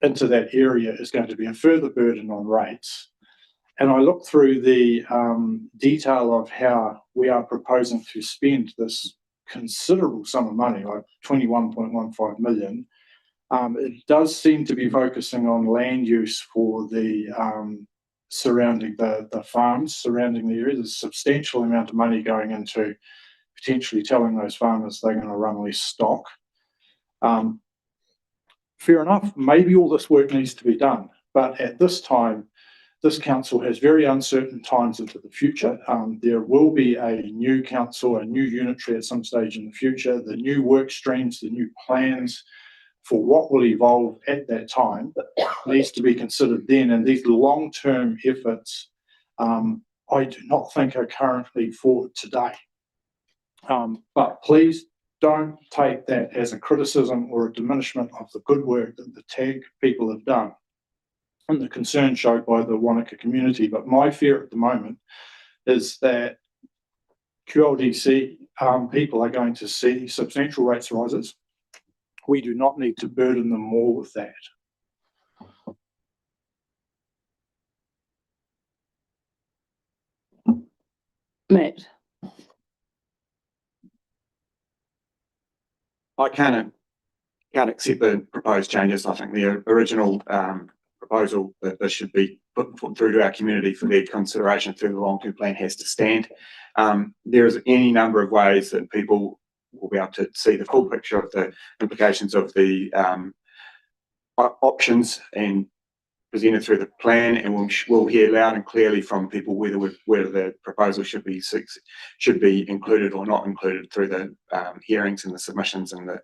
into that area, is going to be a further burden on rates. And I looked through the detail of how we are proposing to spend this considerable sum of money, like 21.15 million. It does seem to be focusing on land use for the surrounding the farms surrounding the area. There's a substantial amount of money going into potentially telling those farmers they're going to run less stock. Fair enough, maybe all this work needs to be done, but at this time, this council has very uncertain times into the future. There will be a new council, a new unitary at some stage in the future. The new work streams, the new plans for what will evolve at that time needs to be considered then. And these long-term efforts, I do not think are currently for today. But please don't take that as a criticism or a diminishment of the good work that the TAG people have done and the concern showed by the Wanaka community. But my fear at the moment is that QLDC people are going to see substantial rates rises. We do not need to burden them more with that. Matt. I can't accept the proposed changes. I think the original proposal that this should be put through to our community for their consideration through the long-term plan has to stand. There is any number of ways that people will be able to see the full picture of the implications of the options and presented through the plan, and we'll hear loud and clearly from people whether the proposal should be included or not included through the hearings and the submissions in the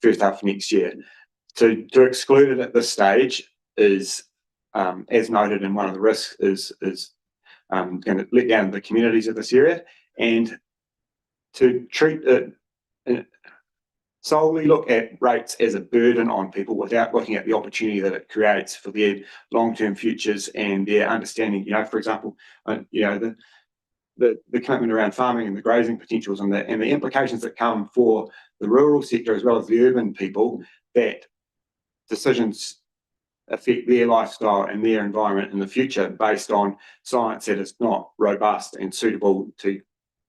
first half of next year. To exclude it at this stage is, as noted in one of the risks, is going to let down the communities of this area, and to treat it solely look at rates as a burden on people without looking at the opportunity that it creates for their long-term futures and their understanding. For example, the commitment around farming and the grazing potentials and the implications that come for the rural sector as well as the urban people, that decisions affect their lifestyle and their environment in the future based on science that is not robust and suitable to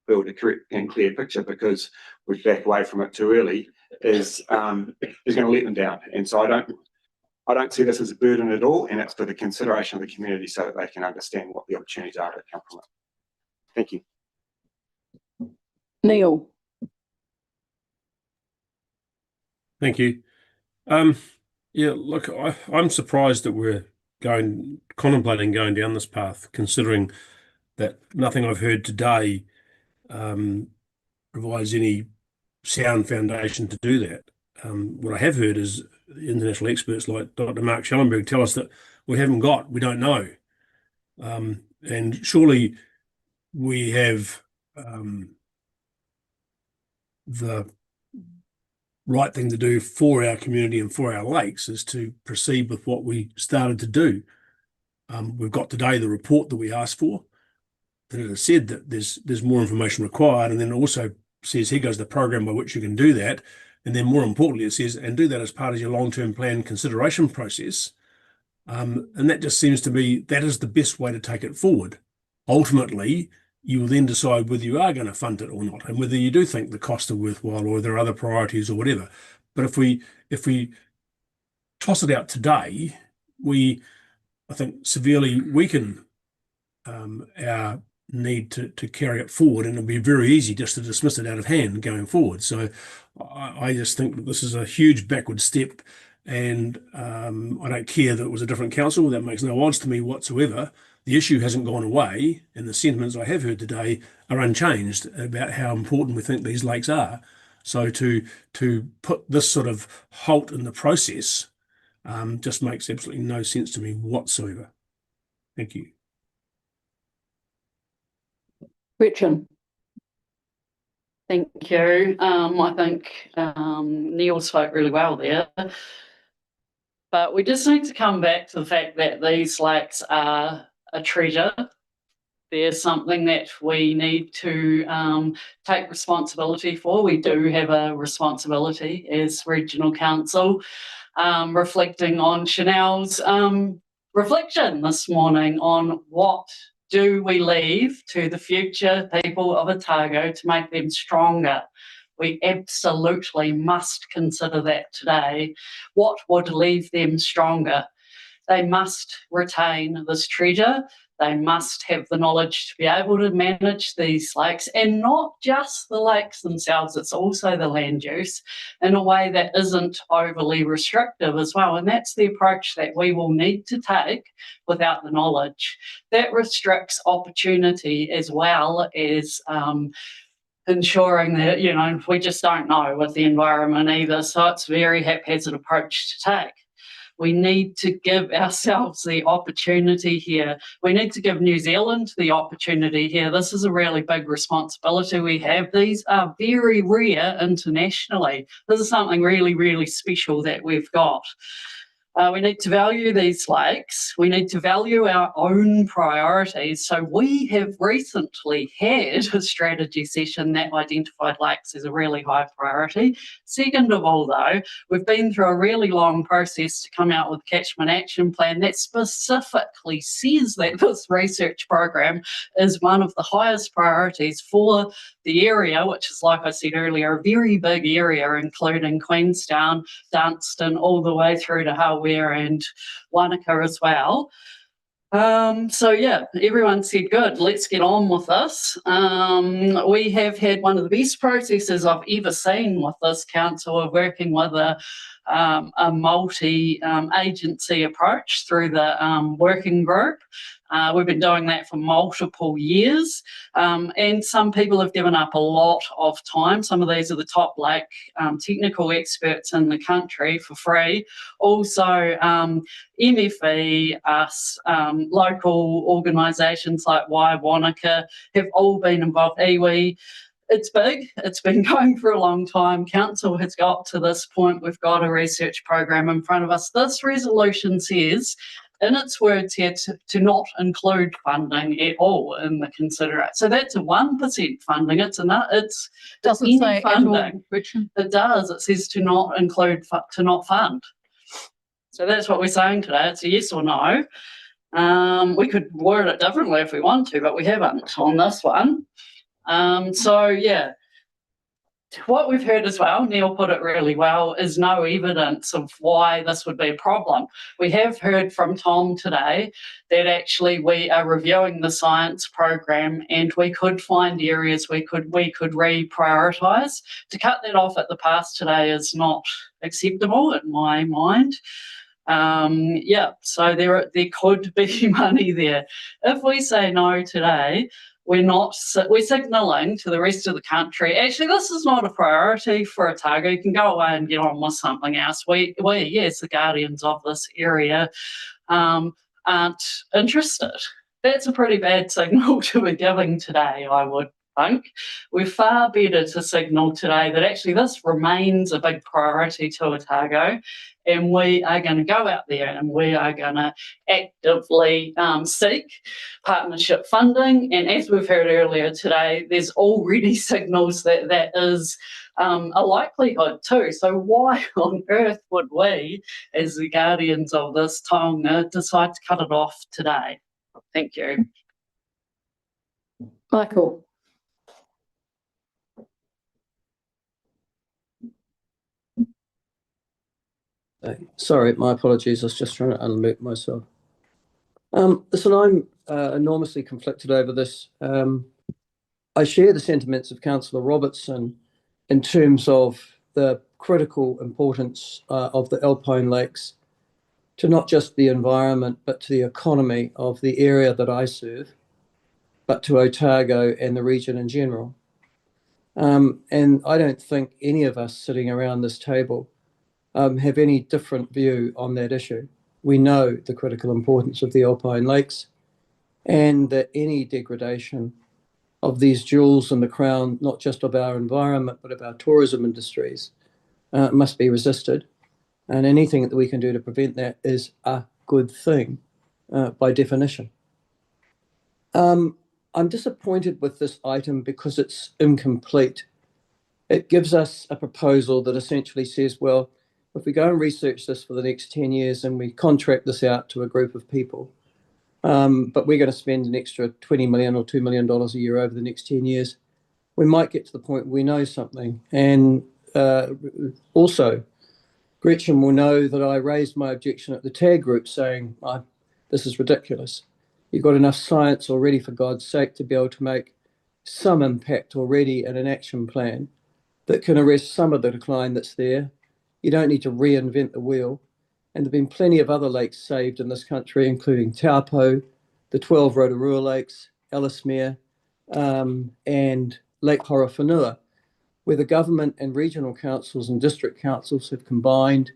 build a correct and clear picture because we back away from it too early, is going to let them down. And so I don't see this as a burden at all, and it's for the consideration of the community so that they can understand what the opportunities are that come from it. Thank you. Neil. Thank you. Yeah, look, I'm surprised that we're contemplating going down this path, considering that nothing I've heard today provides any sound foundation to do that. What I have heard is international experts like Dr. Mark Schellenberg tell us that we don't know. And surely we have the right thing to do for our community and for our lakes is to proceed with what we started to do. We've got today the report that we asked for, and it has said that there's more information required, and then it also says here goes the program by which you can do that, and then more importantly it says and do that as part of your long-term plan consideration process, and that just seems to me that is the best way to take it forward. Ultimately, you will then decide whether you are going to fund it or not, and whether you do think the costs are worthwhile or there are other priorities or whatever. But if we toss it out today, I think severely weaken our need to carry it forward, and it'll be very easy just to dismiss it out of hand going forward. So I just think that this is a huge backward step, and I don't care that it was a different council. That makes no odds to me whatsoever. The issue hasn't gone away, and the sentiments I have heard today are unchanged about how important we think these lakes are. So to put this sort of halt in the process just makes absolutely no sense to me whatsoever. Thank you. Richard. Thank you. I think Neil spoke really well there. But we just need to come back to the fact that these lakes are a treasure there's something that we need to take responsibility for. We do have a responsibility as Regional Council, reflecting on Chanel's reflection this morning on what do we leave to the future people of Otago to make them stronger. We absolutely must consider that today. What would leave them stronger? They must retain this treasure. They must have the knowledge to be able to manage these lakes, and not just the lakes themselves, it's also the land use in a way that isn't overly restrictive as well. And that's the approach that we will need to take without the knowledge. That restricts opportunity as well as ensuring that, you know, we just don't know with the environment either. So it's a very haphazard approach to take. We need to give ourselves the opportunity here. We need to give New Zealand the opportunity here. This is a really big responsibility we have. These are very rare internationally. This is something really, really special that we've got. We need to value these lakes. We need to value our own priorities. So we have recently had a strategy session that identified lakes as a really high priority. Second of all, though, we've been through a really long process to come out with a catchment action plan that specifically says that this research program is one of the highest priorities for the area, which is, like I said earlier, a very big area, including Queenstown, Dunstan, all the way through to Hawea and Wanaka as well. So yeah, everyone said, good, let's get on with this. We have had one of the best processes I've ever seen with this council of working with a multi-agency approach through the working group. We've been doing that for multiple years, and some people have given up a lot of time. Some of these are the top lake technical experts in the country for free. Also, MFE, us, local organisations like Wanaka have all been involved. Iwi. It's big. It's been going for a long time. Council has got to this point. We've got a research program in front of us. This resolution says, in its words here, to not include funding at all in the consideration. So that's a 1% funding. It doesn't say funding. It does. It says to not include, to not fund. So that's what we're saying today. It's a yes or no. We could word it differently if we want to, but we haven't on this one. So yeah, what we've heard as well, Neil put it really well, is no evidence of why this would be a problem. We have heard from Tom today that actually we are reviewing the science program and we could find areas we could reprioritise. To cut that off at the pass today is not acceptable in my mind. Yeah, so there could be money there. If we say no today, we're signalling to the rest of the country, actually, this is not a priority for Otago. You can go away and get on with something else. We as the guardians of this area, aren't interested. That's a pretty bad signal to be giving today, I would think. We're far better to signal today that actually this remains a big priority to Otago, and we are going to go out there and we are going to actively seek partnership funding. And as we've heard earlier today, there's already signals that that is a likelihood too. So why on earth would we, as the guardians of this taonga, decide to cut it off today? Thank you. Michael. Sorry, my apologies. I was just trying to unmute myself. Listen, I'm enormously conflicted over this. I share the sentiments of Councillor Robertson in terms of the critical importance of the Alpine Lakes to not just the environment, but to the economy of the area that I serve, but to Otago and the region in general. And I don't think any of us sitting around this table have any different view on that issue. We know the critical importance of the Alpine Lakes and that any degradation of these jewels in the crown, not just of our environment, but of our tourism industries, must be resisted. And anything that we can do to prevent that is a good thing by definition. I'm disappointed with this item because it's incomplete. It gives us a proposal that essentially says, well, if we go and research this for the next 10 years and we contract this out to a group of people, but we're going to spend an extra $20 million or $2 million a year over the next 10 years, we might get to the point where we know something. And also, Gretchen will know that I raised my objection at the TAG group saying, this is ridiculous. You've got enough science already, for God's sake, to be able to make some impact already in an action plan that can arrest some of the decline that's there. You don't need to reinvent the wheel. And there have been plenty of other lakes saved in this country, including Taupo, the 12 Rotorua lakes, Ellesmere, and Lake Horowhenua, where the government and regional councils and district councils have combined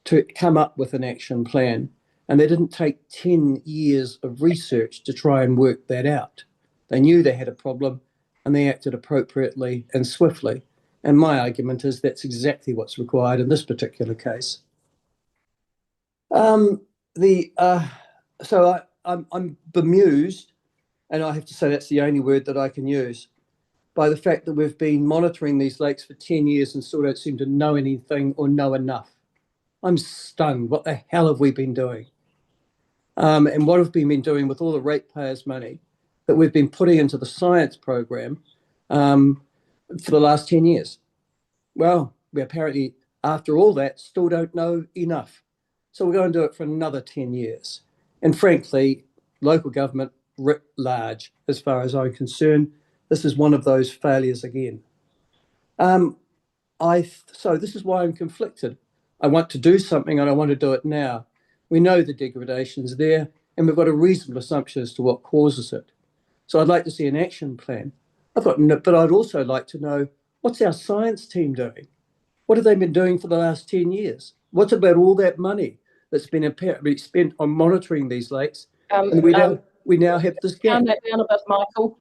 to come up with an action plan. And they didn't take 10 years of research to try and work that out. They knew they had a problem and they acted appropriately and swiftly. And my argument is that's exactly what's required in this particular case. So I'm bemused, and I have to say that's the only word that I can use, by the fact that we've been monitoring these lakes for 10 years and still don't seem to know anything or know enough. I'm stunned. What the hell have we been doing? And what have we been doing with all the ratepayers' money that we've been putting into the science program for the last 10 years? Well, we apparently, after all that, still don't know enough. So we're going to do it for another 10 years. And frankly, local government writ large, as far as I'm concerned, this is one of those failures again. So this is why I'm conflicted. I want to do something and I want to do it now. We know the degradation is there and we've got a reasonable assumption as to what causes it. So I'd like to see an action plan. But I'd also like to know, what's our science team doing? What have they been doing for the last 10 years? What's about all that money that's been apparently spent on monitoring these lakes? And we now have this gap. Calm that down a bit, Michael.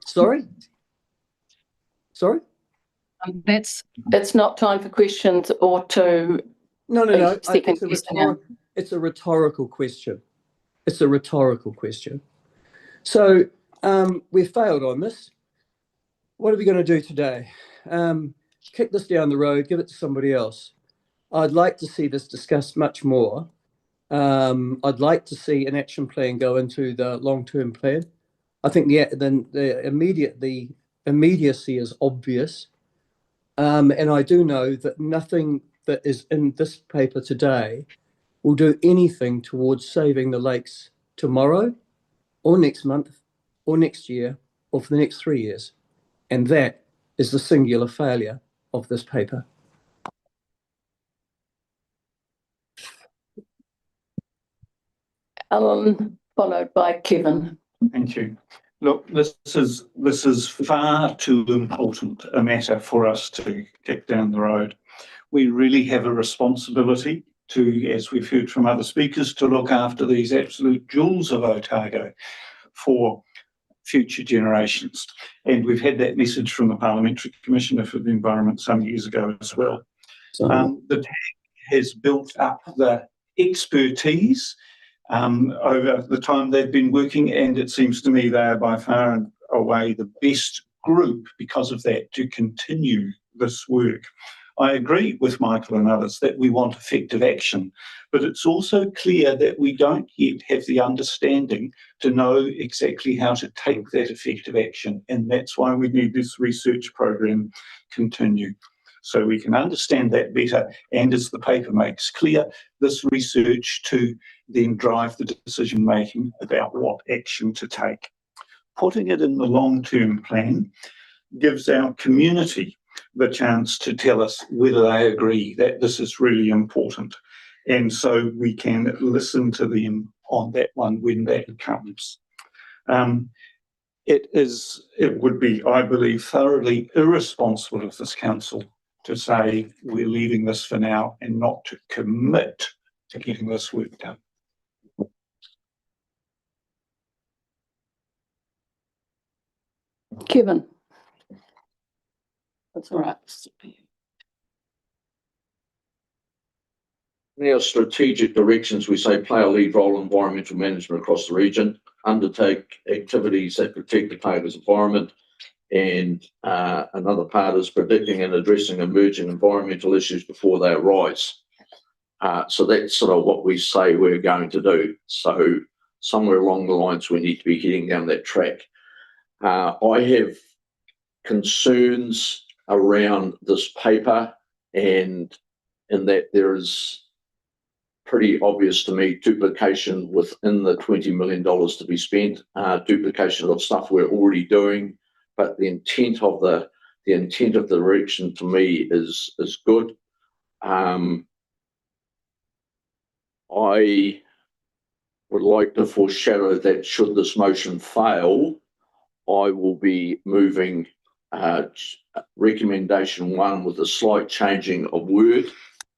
Sorry? It's not time for questions or to. No. It's a rhetorical question. It's a rhetorical question. So we failed on this. What are we going to do today? Kick this down the road, give it to somebody else. I'd like to see this discussed much more. I'd like to see an action plan go into the long-term plan. I think the immediacy is obvious. And I do know that nothing that is in this paper today will do anything towards saving the lakes tomorrow or next month or next year or for the next 3 years. And that is the singular failure of this paper. Alan, followed by Kevin. Thank you. Look, this is far too important a matter for us to kick down the road. We really have a responsibility to, as we've heard from other speakers, to look after these absolute jewels of Otago for future generations. And we've had that message from the Parliamentary Commissioner for the Environment some years ago as well. The TAG has built up the expertise over the time they've been working, and it seems to me they are by far and away the best group because of that to continue this work. I agree with Michael and others that we want effective action, but it's also clear that we don't yet have the understanding to know exactly how to take that effective action, and that's why we need this research program continue. So we can understand that better, and as the paper makes clear, this research to then drive the decision making about what action to take. Putting it in the long-term plan gives our community the chance to tell us whether they agree that this is really important. And so we can listen to them on that one when that comes. It would be, I believe, thoroughly irresponsible of this council to say we're leaving this for now and not to commit to getting this work done. Kevin. That's all right. in our strategic directions, we say play a lead role in environmental management across the region, undertake activities that protect the Otago's environment, and another part is predicting and addressing emerging environmental issues before they arise. So that's sort of what we say we're going to do. So somewhere along the lines, we need to be heading down that track. I have concerns around this paper, and in that there is pretty obvious to me duplication within the $20 million to be spent, duplication of stuff we're already doing, but the intent of the direction to me is good. I would like to foreshadow that should this motion fail, I will be moving recommendation 1 with a slight changing of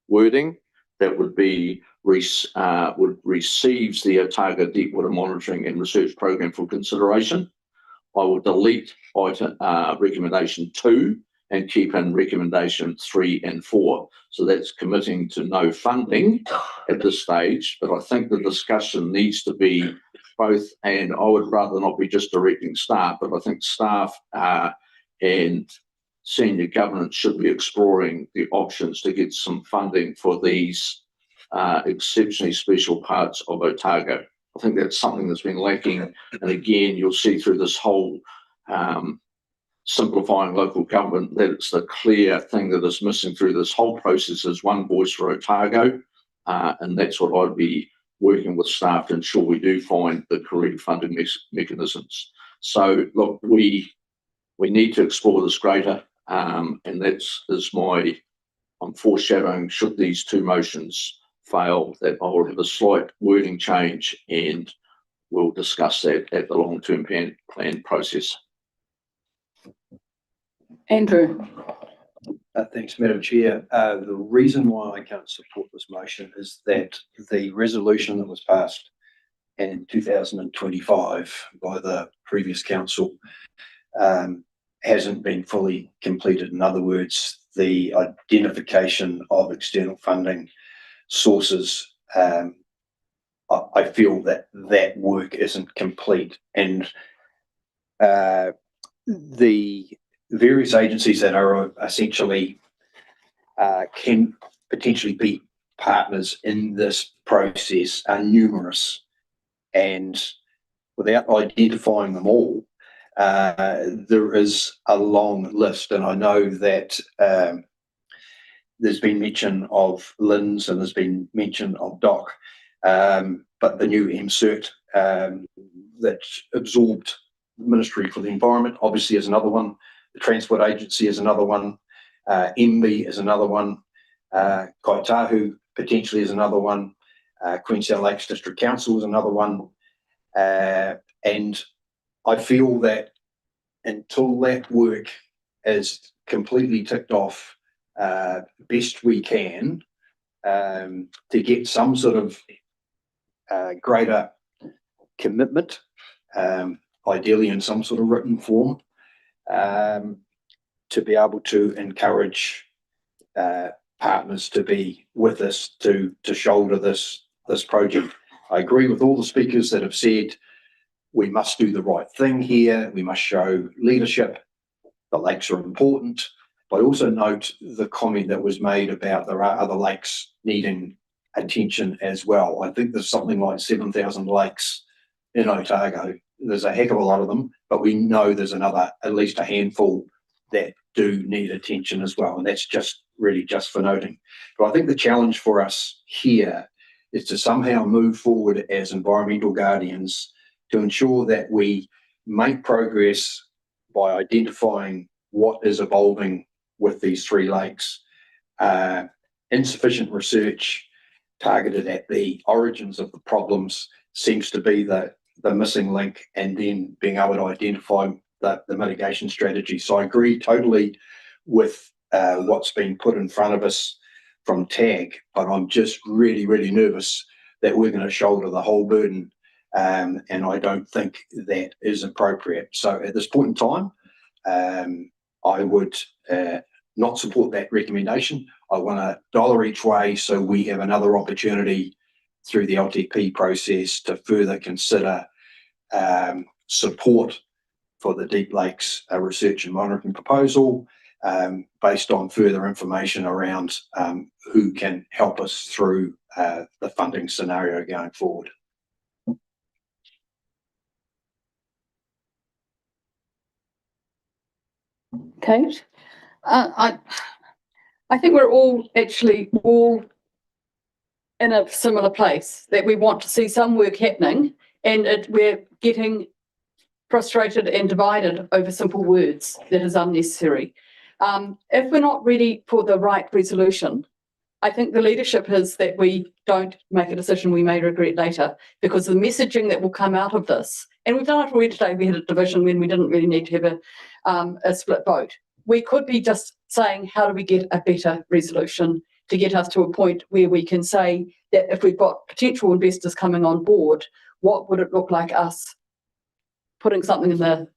wording that would be receives the Otago Deepwater Monitoring and Research Program for consideration. I will delete recommendation 2 and keep in recommendation 3 and 4. So that's committing to no funding at this stage, but I think the discussion needs to be both, and I would rather not be just directing staff, but I think staff and senior governance should be exploring the options to get some funding for these exceptionally special parts of Otago. I think that's something that's been lacking, and again, you'll see through this whole simplifying local government that it's the clear thing that is missing through this whole process is one voice for Otago, and that's what I'd be working with staff to ensure we do find the correct funding mechanisms. So look, we need to explore this greater, and I'm foreshadowing, should these 2 motions fail, that I will have a slight wording change, and we'll discuss that at the long-term plan process. Andrew. Thanks, Madam Chair. The reason why I can't support this motion is that the resolution that was passed in 2025 by the previous council hasn't been fully completed. In other words, the identification of external funding sources, I feel that work isn't complete, and the various agencies that are essentially can potentially be partners in this process are numerous, and without identifying them all, there is a long list. And I know that there's been mention of LINZ and there's been mention of DOC, but the new MCERT that absorbed the Ministry for the Environment obviously is another one. The Transport Agency is another one. MB is another one. Kaitahu potentially is another one. Queenstown Lakes District Council is another one. And I feel that until that work is completely ticked off, best we can, to get some sort of greater commitment, ideally in some sort of written form, to be able to encourage partners to be with us to shoulder this project. I agree with all the speakers that have said we must do the right thing here. We must show leadership. The lakes are important, but also note the comment that was made about there are other lakes needing attention as well. I think there's something like 7,000 lakes in Otago. There's a heck of a lot of them, but we know there's at least a handful that do need attention as well. And that's just for noting. But I think the challenge for us here is to somehow move forward as environmental guardians to ensure that we make progress by identifying what is evolving with these 3 lakes. Insufficient research targeted at the origins of the problems seems to be the missing link, and then being able to identify the mitigation strategy. So I agree totally with what's been put in front of us from TAG, but I'm just really, really nervous that we're going to shoulder the whole burden, and I don't think that is appropriate. So at this point in time, I would not support that recommendation. I want $1 each way, so we have another opportunity through the LTP process to further consider support for the Deep Lakes research and monitoring proposal, based on further information around who can help us through the funding scenario going forward. Kate? I think we're all in a similar place, that we want to see some work happening, and we're getting frustrated and divided over simple words that is unnecessary. If we're not ready for the right resolution, I think the leadership is that we don't make a decision we may regret later, because the messaging that will come out of this, and we've done it already today, we had a division when we didn't really need to have a split vote. We could be just saying, how do we get a better resolution to get us to a point where we can say that if we've got potential investors coming on board, what would it look like us putting something in the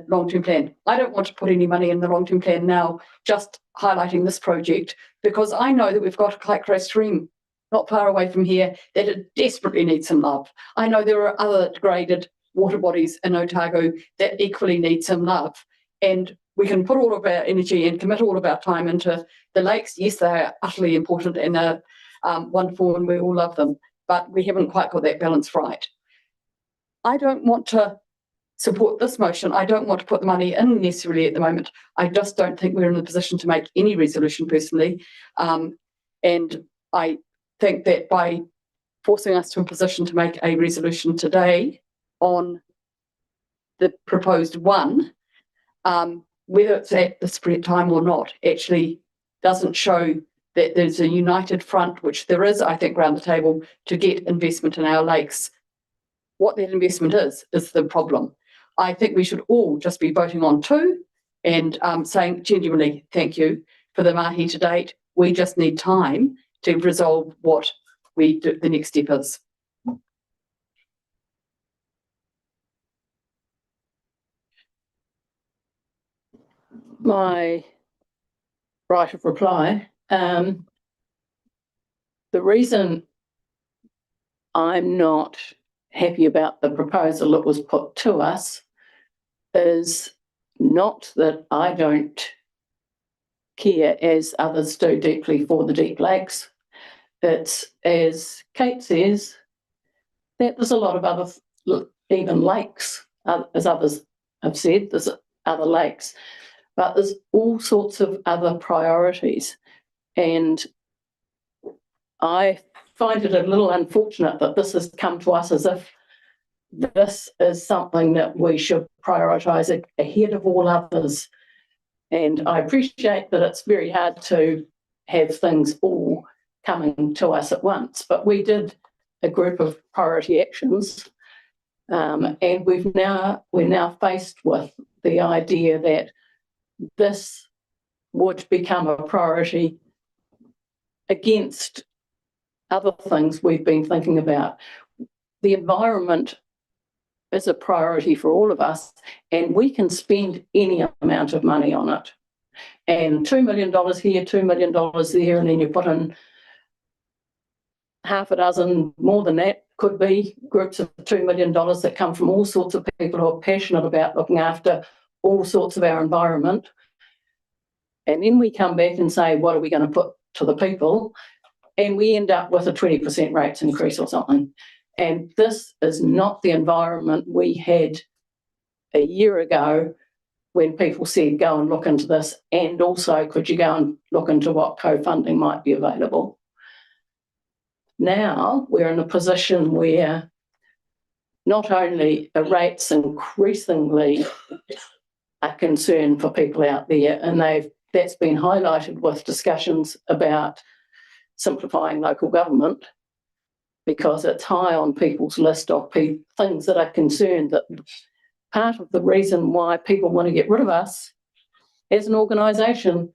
long-term plan? I don't want to put any money in the long-term plan now, just highlighting this project, because I know that we've got a Clyde stream not far away from here that it desperately needs some love. I know there are other degraded water bodies in Otago that equally need some love, and we can put all of our energy and commit all of our time into the lakes. Yes, they are utterly important and they're wonderful and we all love them, but we haven't quite got that balance right. I don't want to support this motion. I don't want to put the money in necessarily at the moment. I just don't think we're in a position to make any resolution personally, and I think that by forcing us to a position to make a resolution today on the proposed one, whether it's at the spread time or not, actually doesn't show that there's a united front, which there is, I think, around the table to get investment in our lakes. What that investment is the problem. I think we should all just be voting on two and saying genuinely, thank you for the mahi to date. We just need time to resolve what we do, the next step is. My right of reply. The reason I'm not happy about the proposal that was put to us is not that I don't care, as others do, deeply for the Deep Lakes. It's, as Kate says, that there's a lot of other, even lakes, as others have said, there's other lakes, but there's all sorts of other priorities. And I find it a little unfortunate that this has come to us as if this is something that we should prioritise ahead of all others. And I appreciate that it's very hard to have things all coming to us at once, but we did a group of priority actions, and we're now faced with the idea that this would become a priority against other things we've been thinking about. The environment is a priority for all of us, and we can spend any amount of money on it. And $2 million here, $2 million there, and then you put in half a dozen, more than that, could be groups of $2 million that come from all sorts of people who are passionate about looking after all sorts of our environment. And then we come back and say, what are we going to put to the people? And we end up with a 20% rates increase or something. And this is not the environment we had a year ago when people said, go and look into this. And also, could you go and look into what co-funding might be available? Now we're in a position where not only are rates increasingly a concern for people out there, and that's been highlighted with discussions about simplifying local government, because it's high on people's list of things that are concerned that part of the reason why people want to get rid of us as an organisation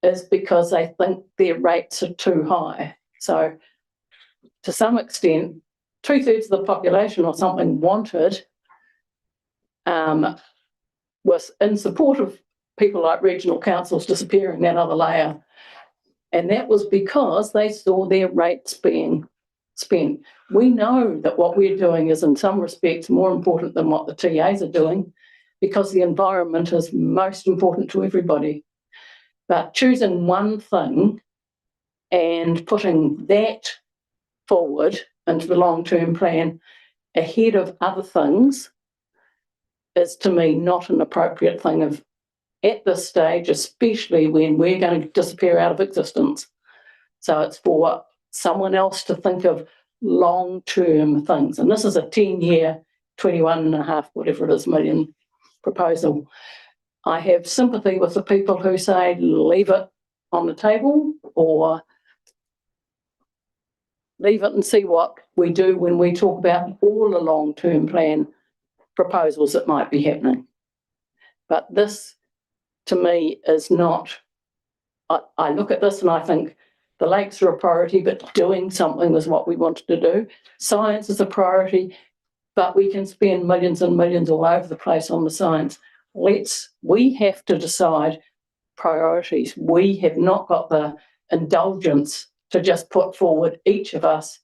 is because they think their rates are too high. So to some extent, 2/3 of the population or something wanted was in support of people like regional councils disappearing that other layer. And that was because they saw their rates being spent. We know that what we're doing is in some respects more important than what the TAs are doing, because the environment is most important to everybody. But choosing one thing and putting that forward into the long-term plan ahead of other things is, to me, not an appropriate thing at this stage, especially when we're going to disappear out of existence. So it's for someone else to think of long-term things. And this is a 10-year, 21.5, whatever it is, million proposal. I have sympathy with the people who say leave it on the table, or leave it and see what we do when we talk about all the long-term plan proposals that might be happening. But this, to me, is not, I look at this and I think the lakes are a priority, but doing something is what we wanted to do. Science is a priority, but we can spend millions and millions all over the place on the science. We have to decide priorities. We have not got the indulgence to just put forward, each of us,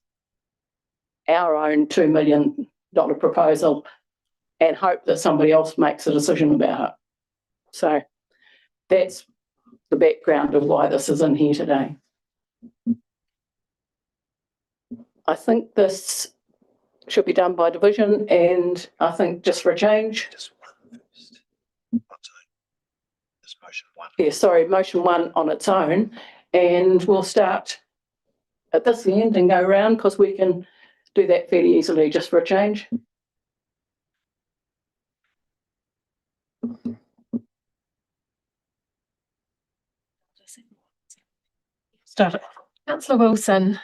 our own $2 million proposal and hope that somebody else makes a decision about it. So that's the background of why this is in here today. I think this should be done by division, and I think just for a change. Yeah, sorry, motion 1 on its own, and we'll start at this end and go around, because we can do that fairly easily just for a change. Start it. Councillor Wilson.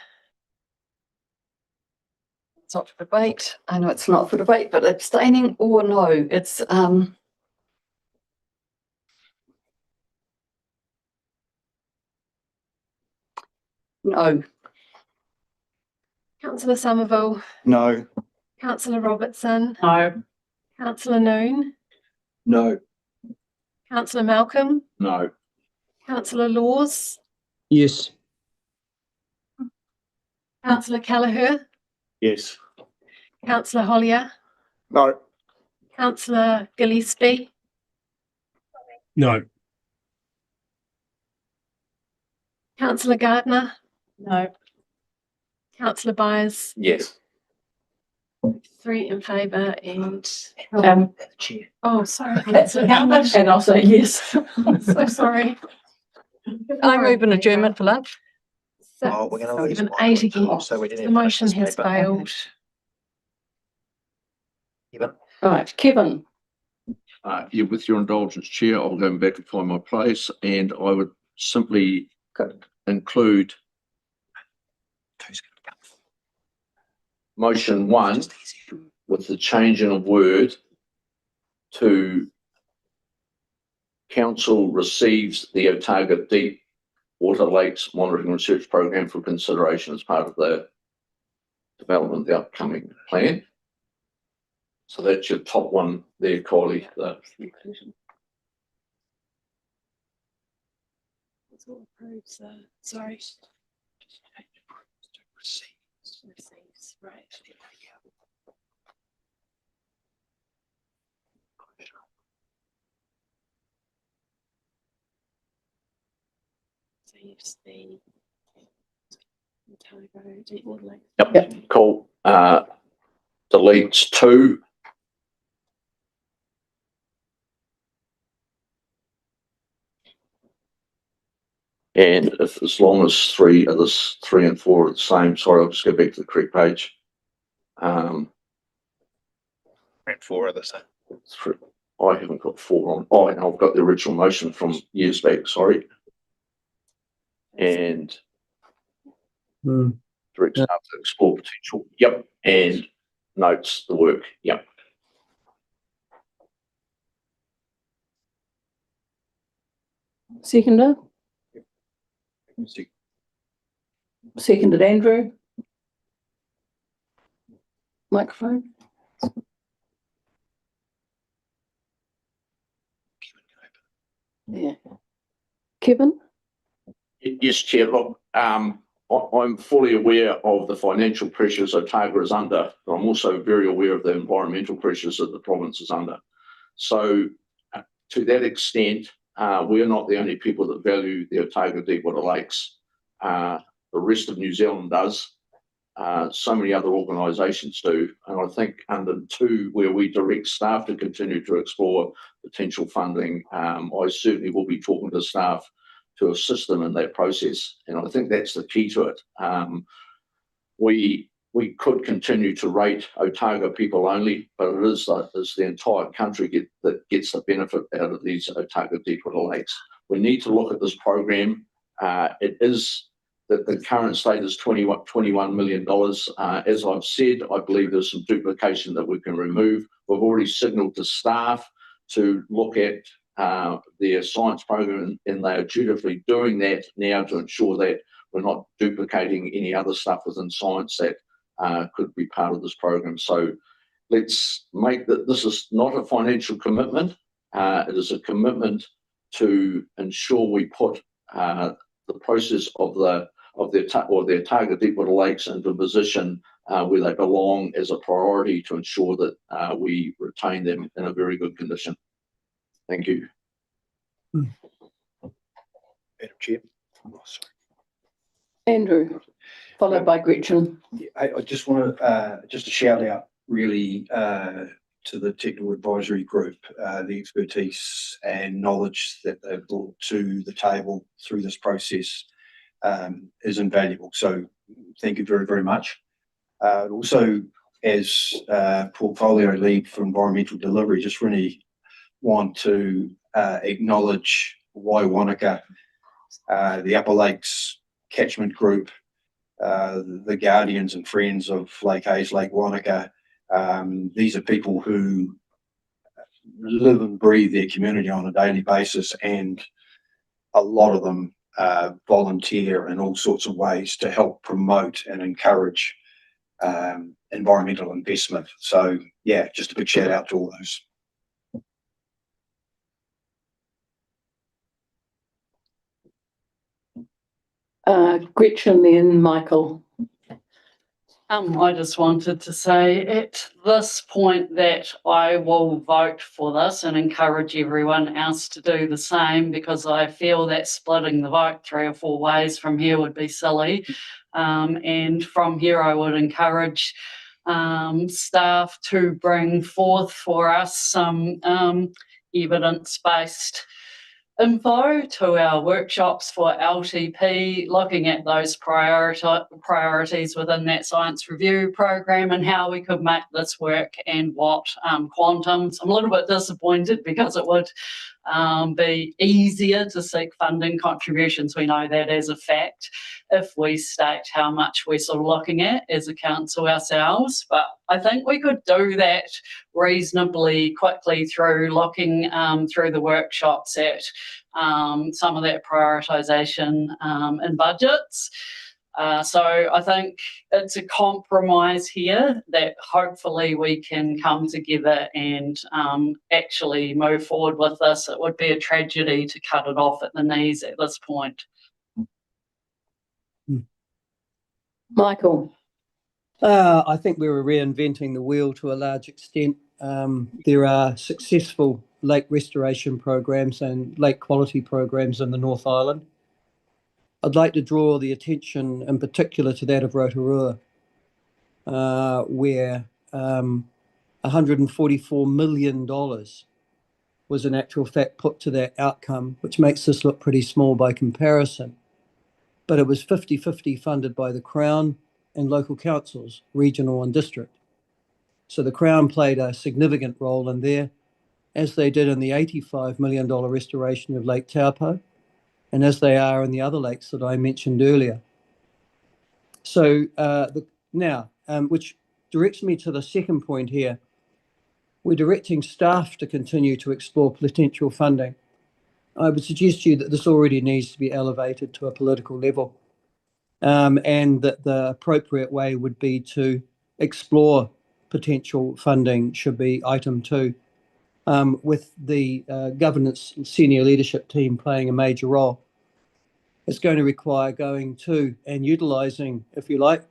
It's not for debate. I know it's not for debate, but abstaining or no, it's no. Councillor Somerville. No. Councillor Robertson. No. Councillor Noon. No. Councillor Malcolm. No. Councillor Laws. Yes. Councillor Kelleher. Yes. Councillor Hollier. No. Councillor Gillespie. No. Councillor Gardner. No. Councillor Byers. Yes. 3 in favour and Chair. oh, sorry, Councillor Gilbert. And I'll say yes. So sorry. I move an adjournment for lunch. Oh, we're going to lose Even one. 8 again. So we didn't The even finish motion this has paper. failed. Kevin? Right, Kevin. Yeah, with your indulgence, Chair, I'll go back and find my place, and I would simply include motion 1 with the changing of word to council receives the Otago Deep Water Lakes Monitoring Research Program for consideration as part of the development of the upcoming plan. So that's your top one there, Kylie. Sorry. Receives, right. Receives the Otago Deep Water Lake. Yep, cool. Deletes 2. And if, as long as 3 of this 3 and 4 are the same, sorry, I'll just go back to the correct page. 4 are the same. I haven't got 4 on. Oh, and I've got the original motion from years back, sorry. And direct staff to explore potential. Yep. And notes the work. Yep. Seconder? Seconded Andrew. Microphone. Yeah. Kevin? Yes, Chair. Look, I'm fully aware of the financial pressures Otago is under, but I'm also very aware of the environmental pressures that the province is under. So to that extent, we're not the only people that value the Otago Deepwater Lakes. The rest of New Zealand does. So many other organisations do. And I think under 2, where we direct staff to continue to explore potential funding, I certainly will be talking to staff to assist them in that process. And I think that's the key to it. We could continue to rate Otago people only, but it is the entire country that gets the benefit out of these Otago Deepwater Lakes. We need to look at this program. It is that the current state is $21 million. As I've said, I believe there's some duplication that we can remove. We've already signalled to staff to look at their science program, and they are dutifully doing that now to ensure that we're not duplicating any other stuff within science that could be part of this program. So let's make that this is not a financial commitment. It is a commitment to ensure we put the process of their Otago Deepwater Lakes into a position where they belong as a priority to ensure that we retain them in a very good condition. Thank you. Madam Chair. Andrew, followed by Gretchen. I just want to just a shout out really to the technical advisory group. The expertise and knowledge that they've brought to the table through this process is invaluable. So thank you very, very much. Also, as portfolio lead for environmental delivery, just really want to acknowledge Waiwanaka, the Upper Lakes catchment group, the guardians and friends of Lake Hayes, Lake Wanaka. These are people who live and breathe their community on a daily basis, and a lot of them volunteer in all sorts of ways to help promote and encourage environmental investment. So yeah, just a big shout out to all those. Gretchen, then Michael. I just wanted to say at this point that I will vote for this and encourage everyone else to do the same, because I feel that splitting the vote 3 or 4 ways from here would be silly. And from here, I would encourage staff to bring forth for us some evidence-based info to our workshops for LTP, looking at those priorities within that science review program and how we could make this work and what quantums. I'm a little bit disappointed because it would be easier to seek funding contributions. We know that as a fact if we state how much we're sort of looking at as a council ourselves, but I think we could do that reasonably quickly through looking through the workshops at some of that prioritisation in budgets. So I think it's a compromise here that hopefully we can come together and actually move forward with this. It would be a tragedy to cut it off at the knees at this point. Michael. I think we were reinventing the wheel to a large extent. There are successful lake restoration programs and lake quality programs in the North Island. I'd like to draw the attention in particular to that of Rotorua, where $144 million was in actual fact put to that outcome, which makes this look pretty small by comparison. But it was 50-50 funded by the Crown and local councils, regional and district. So the Crown played a significant role in there, as they did in the $85 million restoration of Lake Taupo, and as they are in the other lakes that I mentioned earlier. So which directs me to the second point here. We're directing staff to continue to explore potential funding. I would suggest to you that this already needs to be elevated to a political level, and that the appropriate way would be to explore potential funding should be item 2. with the governance senior leadership team playing a major role. It's going to require going to and utilising, if you like,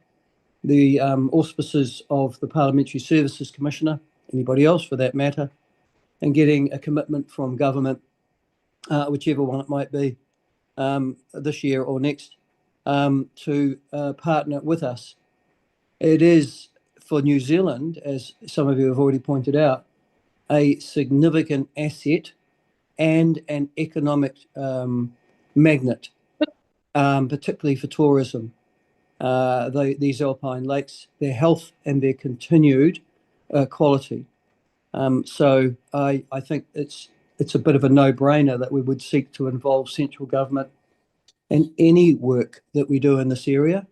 the auspices of the Parliamentary Services Commissioner, anybody else for that matter, and getting a commitment from government, whichever one it might be, this year or next, to partner with us. It is, for New Zealand, as some of you have already pointed out, a significant asset and an economic magnet, particularly for tourism. These alpine lakes, their health and their continued quality. So I think it's a bit of a no-brainer that we would seek to involve central government in any work that we do in this area,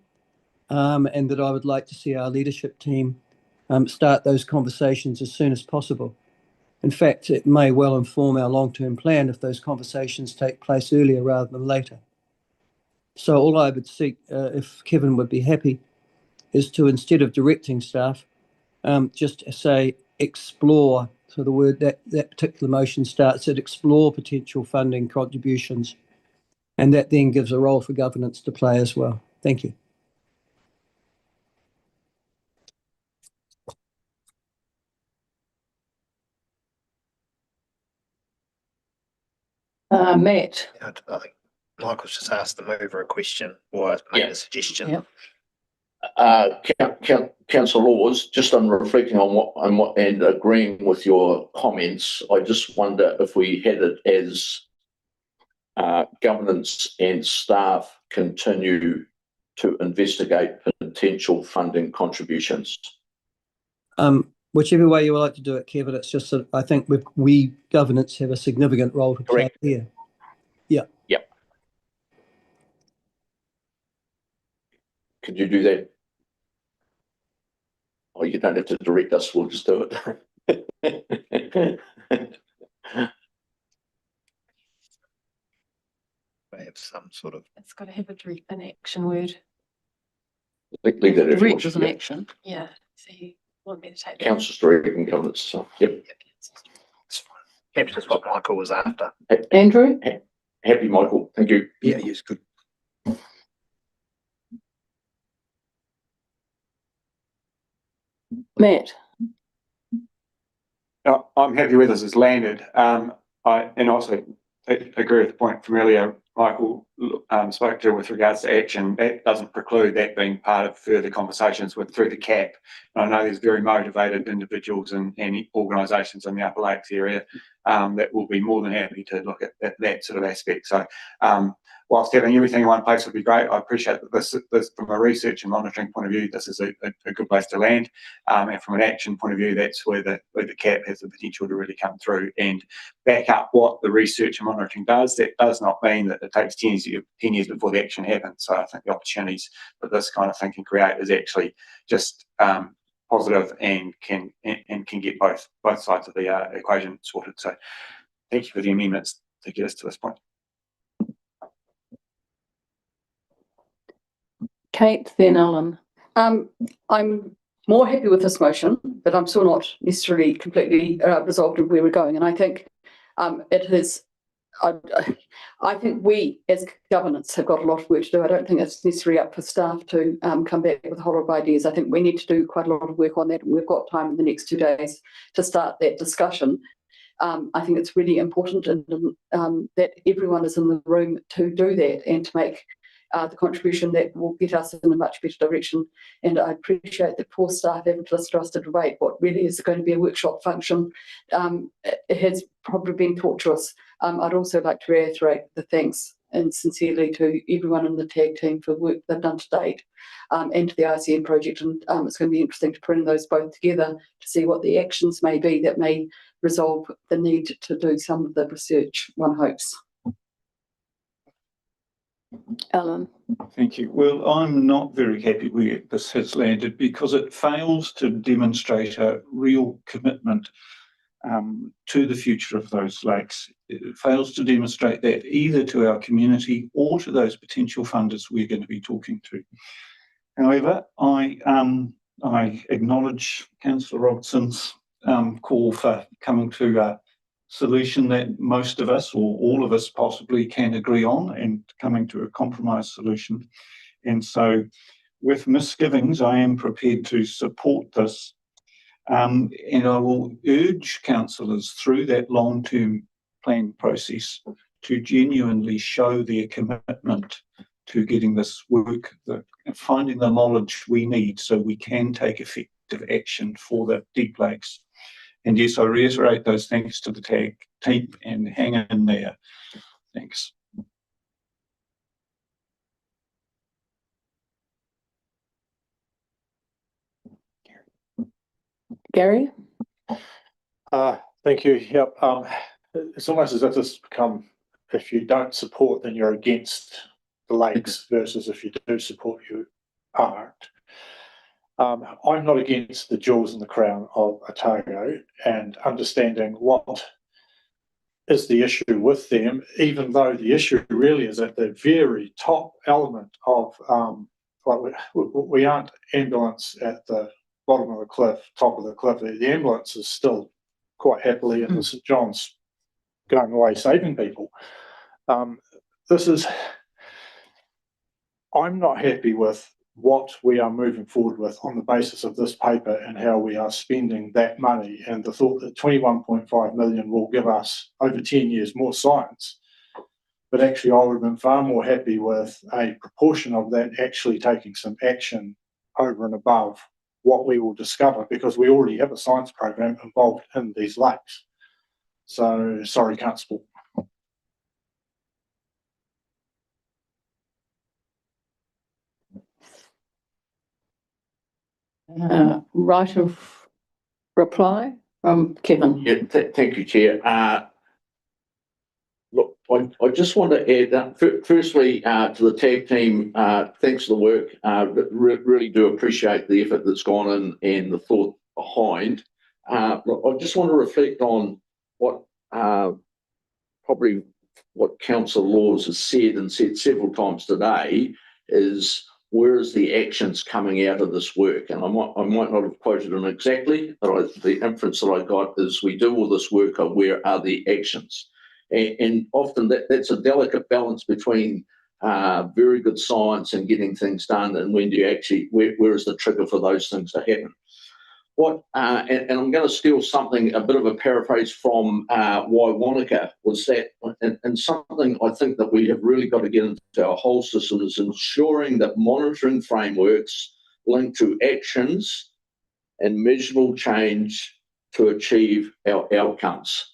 and that I would like to see our leadership team start those conversations as soon as possible. In fact, it may well inform our long-term plan if those conversations take place earlier rather than later. So all I would seek, if Kevin would be happy, is to, instead of directing staff, just say explore. So the word that particular motion starts at explore potential funding contributions, and that then gives a role for governance to play as well. Thank you. Matt. I think Michael's just asked the mover a question or made a suggestion. Councillor Laws, just on reflecting on what and agreeing with your comments, I just wonder if we had it as governance and staff continue to investigate potential funding contributions. Whichever way you would like to do it, Kevin, it's just that I think we governance have a significant role to play here. Yeah. Yep. Could you do that? Oh, you don't have to direct us, we'll just do it. They have some sort of. It's got to have an action word. Leave that if you Direct want. is an action. Yeah. So you want me to take that? Council's directing governance. So, yep. Perhaps that's what Michael was after. Andrew? Happy, Michael. Thank you. Yeah, yes, good. Matt? I'm happy where this has landed. And also agree with the point from earlier, Michael spoke to with regards to action. That doesn't preclude that being part of further conversations through the CAP. And I know there's very motivated individuals and organisations in the Upper Lakes area that will be more than happy to look at that sort of aspect. So whilst having everything in one place would be great, I appreciate that this from a research and monitoring point of view, this is a good place to land. And from an action point of view, that's where the CAP has the potential to really come through and back up what the research and monitoring does. That does not mean that it takes 10 years before the action happens. So I think the opportunities that this kind of thing can create is actually just positive and can get both sides of the equation sorted. So thank you for the amendments to get us to this point. Kate, then Alan. I'm more happy with this motion, but I'm still not necessarily completely resolved in where we're going. And I think it is. I think we as governance have got a lot of work to do. I don't think it's necessarily up for staff to come back with a whole lot of ideas. I think we need to do quite a lot of work on that. And we've got time in the next 2 days to start that discussion. I think it's really important that everyone is in the room to do that and to make the contribution that will get us in a much better direction. And I appreciate that poor staff haven't listened to us to debate what really is going to be a workshop function. It has probably been taught to us. I'd also like to reiterate the thanks and sincerely to everyone in the TAG team for work they've done to date, and to the ICN project. And it's going to be interesting to bring those both together to see what the actions may be that may resolve the need to do some of the research, one hopes. Alan. Thank you. Well, I'm not very happy where this has landed because it fails to demonstrate a real commitment to the future of those lakes. It fails to demonstrate that either to our community or to those potential funders we're going to be talking to. However, I acknowledge Councillor Robertson's call for coming to solution that most of us or all of us possibly can agree on and coming to a compromise solution. And so with misgivings, I am prepared to support this. And I will urge councillors through that long-term plan process to genuinely show their commitment to getting this work, finding the knowledge we need so we can take effective action for the deep lakes. And yes, I reiterate those thanks to the TAG team and hang in there. Thanks. Gary? Thank you. Yep. It's almost as if this has become, if you don't support, then you're against the lakes, versus if you do support, you aren't. I'm not against the jewels in the crown of Otago and understanding what is the issue with them, even though the issue really is at the very top element of, like we aren't ambulance at the bottom of the cliff, top of the cliff. The ambulance is still quite happily in the St John's going away saving people. I'm not happy with what we are moving forward with on the basis of this paper and how we are spending that money, and the thought that 21.5 million will give us over 10 years more science. But actually I would have been far more happy with a proportion of that actually taking some action over and above what we will discover, because we already have a science program involved in these lakes. So sorry, can't support. Right of reply from Kevin. Yeah, thank you, Chair. Look, I just want to add, firstly, to the TAG team, thanks for the work. Really do appreciate the effort that's gone in and the thought behind. Look, I just want to reflect on what probably what Councillor Laws has said and said several times today is, where is the actions coming out of this work? And I might not have quoted them exactly, but the inference that I got is, we do all this work, of where are the actions? And often that's a delicate balance between very good science and getting things done, and when do you actually, where is the trigger for those things to happen? And I'm going to steal something, a bit of a paraphrase from Waiwanaka, was that, and something I think that we have really got to get into our whole system, is ensuring that monitoring frameworks link to actions and measurable change to achieve our outcomes.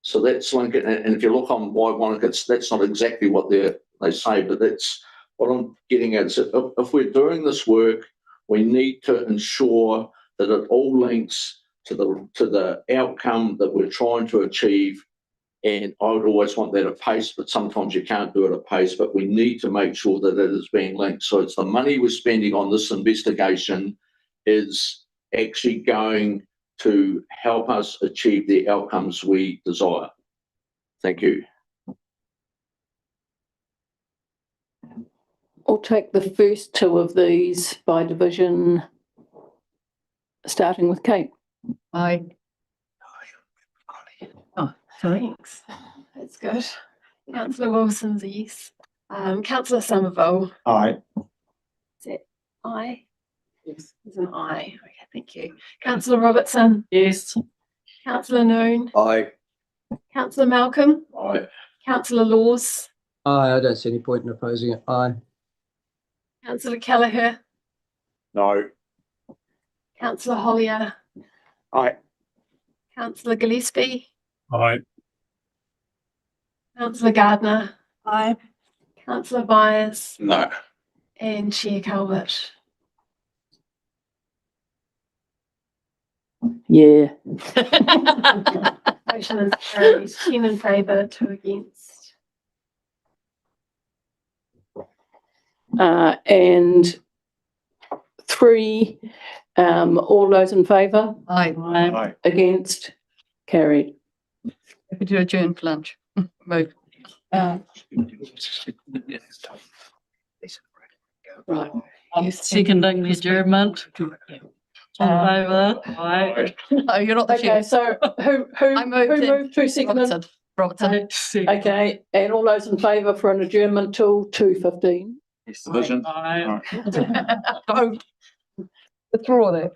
So that's linked, and if you look on Waiwanaka, that's not exactly what they say, but that's what I'm getting at. Is that if we're doing this work, we need to ensure that it all links to the outcome that we're trying to achieve. And I would always want that at pace, but sometimes you can't do it at pace, but we need to make sure that it is being linked. So it's the money we're spending on this investigation is actually going to help us achieve the outcomes we desire. Thank you. I'll take the first two of these by division, starting with Kate. Aye. Oh, thanks. That's good. Councillor Wilson's a yes. Councillor Somerville. Aye. Is it aye? Yes. It's an aye. Okay, thank you. Councillor Robertson. Yes. Councillor Noon. Aye. Councillor Malcolm. Aye. Councillor Laws. Aye, I don't see any point in opposing it. Aye. Councillor Kelleher. No. Councillor Hollier. Aye. Councillor Gillespie. Aye. Councillor Gardner. Aye. Councillor Byers. No. And Chair Calvert. Yeah. Motion is carried. 10 in favour, 2 against. And 3, all those in favour? Aye. Aye. Against? Carried. Happy to adjourn for lunch. Move. Right. I'm seconding the adjournment. All in favour? Aye. No, you're not the Okay, chair. so who moved to second? Robertson. Robertson. Okay, and all those in favour for an adjournment till 2:15? Division. Aye. Don't withdraw that.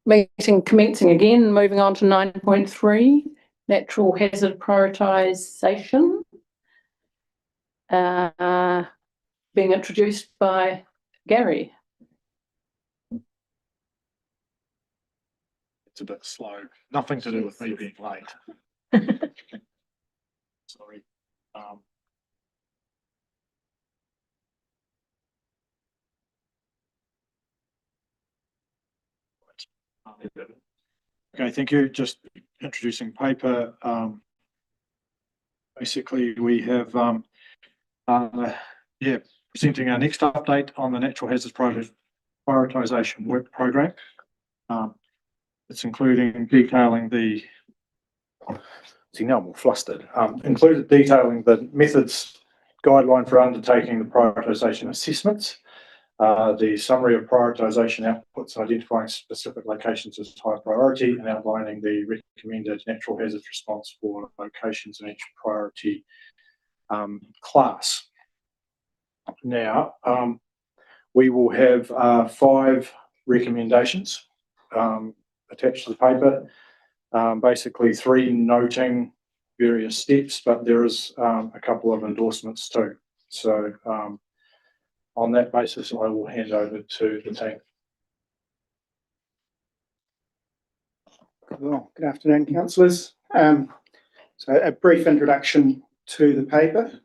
Meeting commencing again, moving on to 9.3, natural hazard prioritisation. Being introduced by Gary. It's a bit slow. Nothing to do with me being late. Sorry. Okay, thank you. Just introducing paper. Basically, we have presenting our next update on the Natural Hazards Prioritisation Work Programme. It's including detailing the, see now I'm all flustered, included detailing the methods guideline for undertaking the prioritisation assessments, the summary of prioritisation outputs identifying specific locations as high priority and outlining the recommended natural hazards response for locations in each priority class. Now, we will have 5 recommendations attached to the paper, basically 3 noting various steps, but there is a couple of endorsements too. So on that basis, I will hand over to the team. Well, good afternoon, councillors. So a brief introduction to the paper.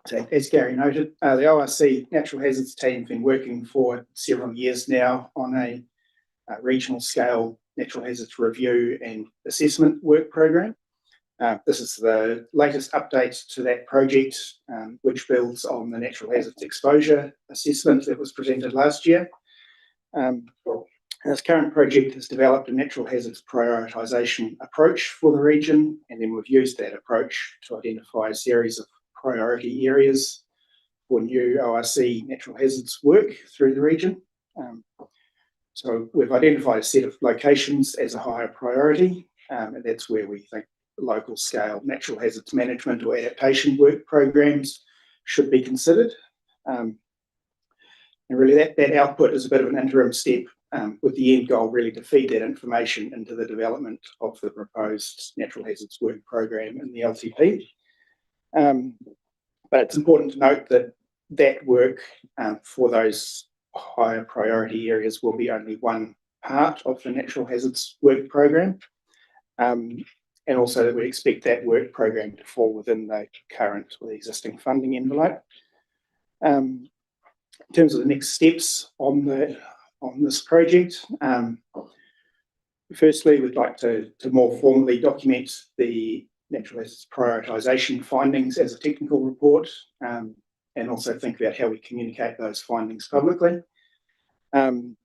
So as Gary noted, the ORC Natural Hazards team have been working for several years now on a regional scale natural hazards review and assessment work program. This is the latest update to that project, which builds on the natural hazards exposure assessment that was presented last year. This current project has developed a natural hazards prioritisation approach for the region, and then we've used that approach to identify a series of priority areas for new ORC natural hazards work through the region. So we've identified a set of locations as a higher priority, and that's where we think local scale natural hazards management or adaptation work programs should be considered. And really that output is a bit of an interim step, with the end goal really to feed that information into the development of the proposed natural hazards work program in the LTP. But it's important to note that that work for those higher priority areas will be only one part of the natural hazards work program. And also that we expect that work program to fall within the current or the existing funding envelope. In terms of the next steps on this project, firstly, we'd like to more formally document the natural hazards prioritisation findings as a technical report, and also think about how we communicate those findings publicly. And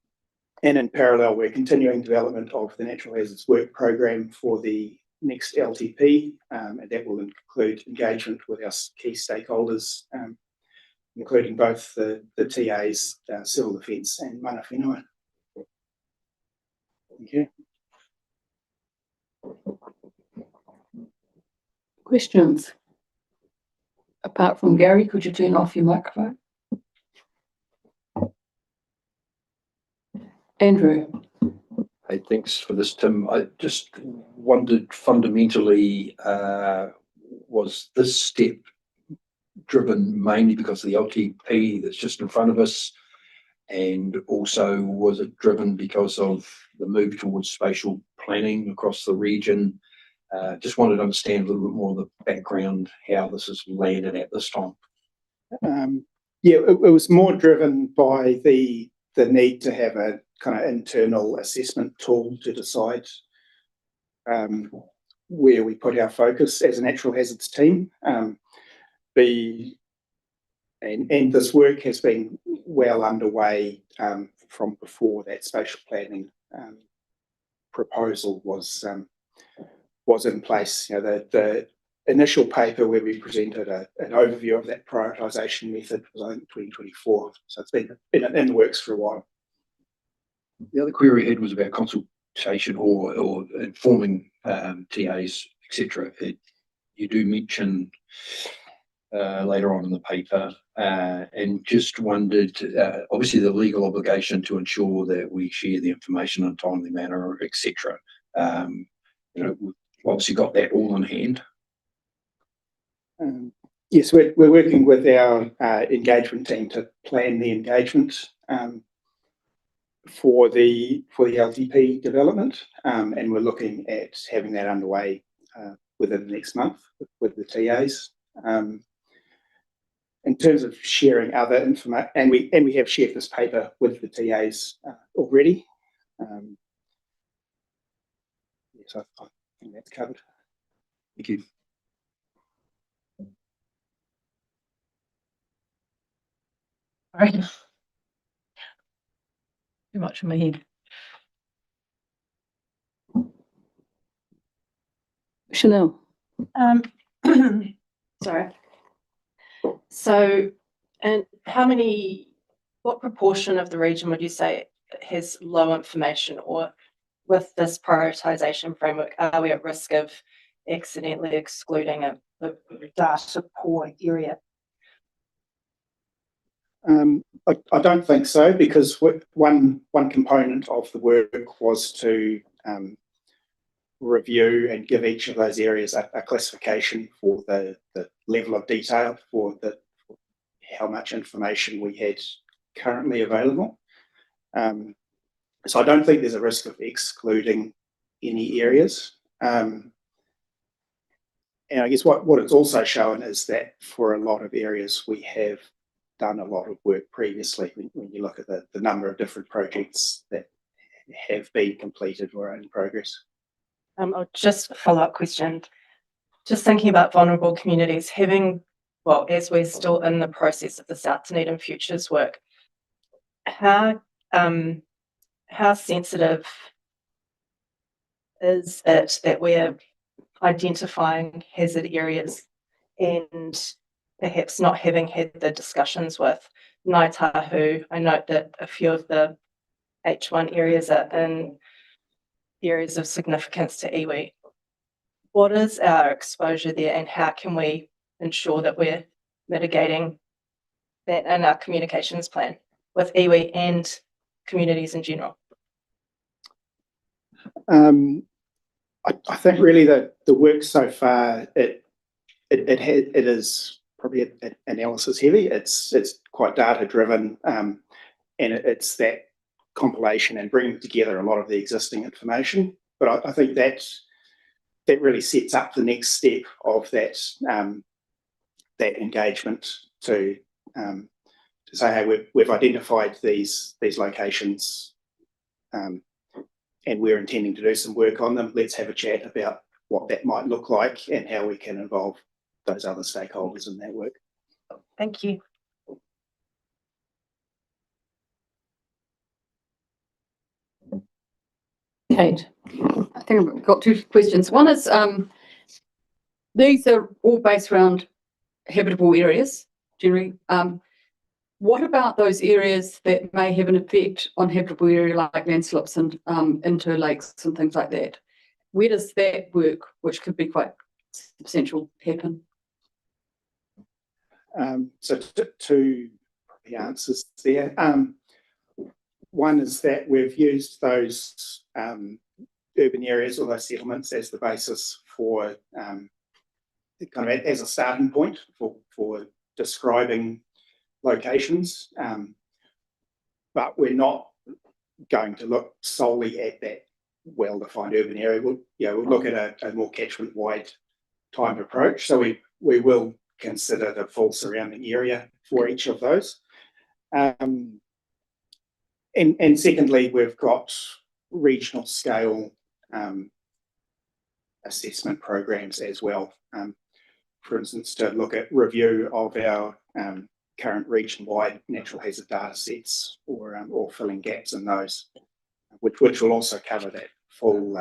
in parallel, we're continuing development of the natural hazards work program for the next LTP, and that will include engagement with our key stakeholders, including both the TAs, Civil Defence and Mana Whenua. Thank you. Questions? Apart from Gary, could you turn off your microphone? Andrew. Hey, thanks for this, Tim. I just wondered fundamentally, was this step driven mainly because of the LTP that's just in front of us? And also, was it driven because of the move towards spatial planning across the region? Just wanted to understand a little bit more of the background, how this has landed at this time. Yeah, it was more driven by the need to have a kind of internal assessment tool to decide where we put our focus as a natural hazards team. And this work has been well underway from before that spatial planning proposal was in place. You know, the initial paper where we presented an overview of that prioritisation method was in 2024, so it's been in the works for a while. The other query I had was about consultation or informing TAs, etc. You do mention later on in the paper, and just wondered, obviously the legal obligation to ensure that we share the information in a timely manner, etc. We've obviously got that all in hand. Yes, we're working with our engagement team to plan the engagement for the LTP development, and we're looking at having that underway within the next month with the TAs. In terms of sharing other information, and we have shared this paper with the TAs already. Yes, I think that's covered. Thank you. All right. Too much in my head. Chanel. Sorry. So, and what proportion of the region would you say has low information, or with this prioritisation framework, are we at risk of accidentally excluding a data poor area? I don't think so, because one component of the work was to review and give each of those areas a classification for the level of detail for how much information we had currently available. So I don't think there's a risk of excluding any areas. And I guess what it's also shown is that for a lot of areas we have done a lot of work previously. When you look at the number of different projects that have been completed or are in progress. Just a follow-up question. Just thinking about vulnerable communities, as we're still in the process of the South Dunedin Futures work, how sensitive is it that we're identifying hazard areas and perhaps not having had the discussions with Ngāi Tahu? I note that a few of the H1 areas are in areas of significance to iwi. What is our exposure there, and how can we ensure that we're mitigating that in our communications plan with iwi and communities in general? I think really the work so far, it is probably analysis heavy. It's quite data driven, and it's that compilation and bringing together a lot of the existing information. But I think that really sets up the next step of that engagement to say, hey, we've identified these locations, and we're intending to do some work on them. Let's have a chat about what that might look like and how we can involve those other stakeholders in that work. Thank you. Kate. I think I've got two questions. One is, these are all based around habitable areas, generally. What about those areas that may have an effect on habitable area, like landslips and into lakes and things like that? Where does that work, which could be quite substantial, happen? So two answers there. One is that we've used those urban areas or those settlements as the basis for kind of as a starting point for describing locations, but we're not going to look solely at that well-defined urban area. We'll look at a more catchment-wide type approach. So we will consider the full surrounding area for each of those. And secondly, we've got regional scale assessment programs as well. For instance, to look at review of our current region-wide natural hazard data sets or filling gaps in those, which will also cover that full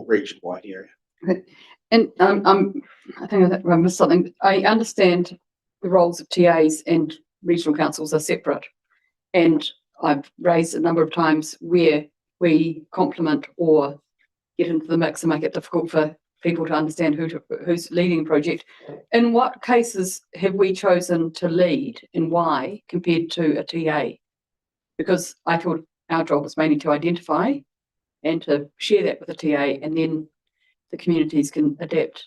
region-wide area. Okay. And I think I missed something. I understand the roles of TAs and regional councils are separate, and I've raised a number of times where we complement or get into the mix and make it difficult for people to understand who's leading the project. In what cases have we chosen to lead and why compared to a TA? Because I thought our job was mainly to identify and to share that with the TA, and then the communities can adapt.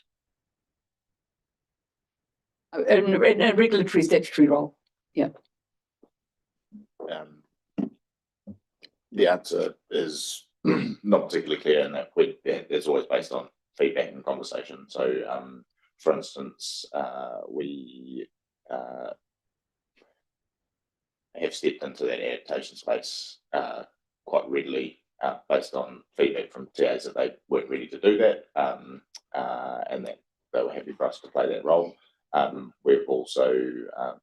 In a regulatory statutory role, yeah. The answer is not particularly clear in that it's always based on feedback and conversation. So, for instance, we have stepped into that adaptation space quite readily based on feedback from TAs that they weren't ready to do that, and that they were happy for us to play that role. We've also,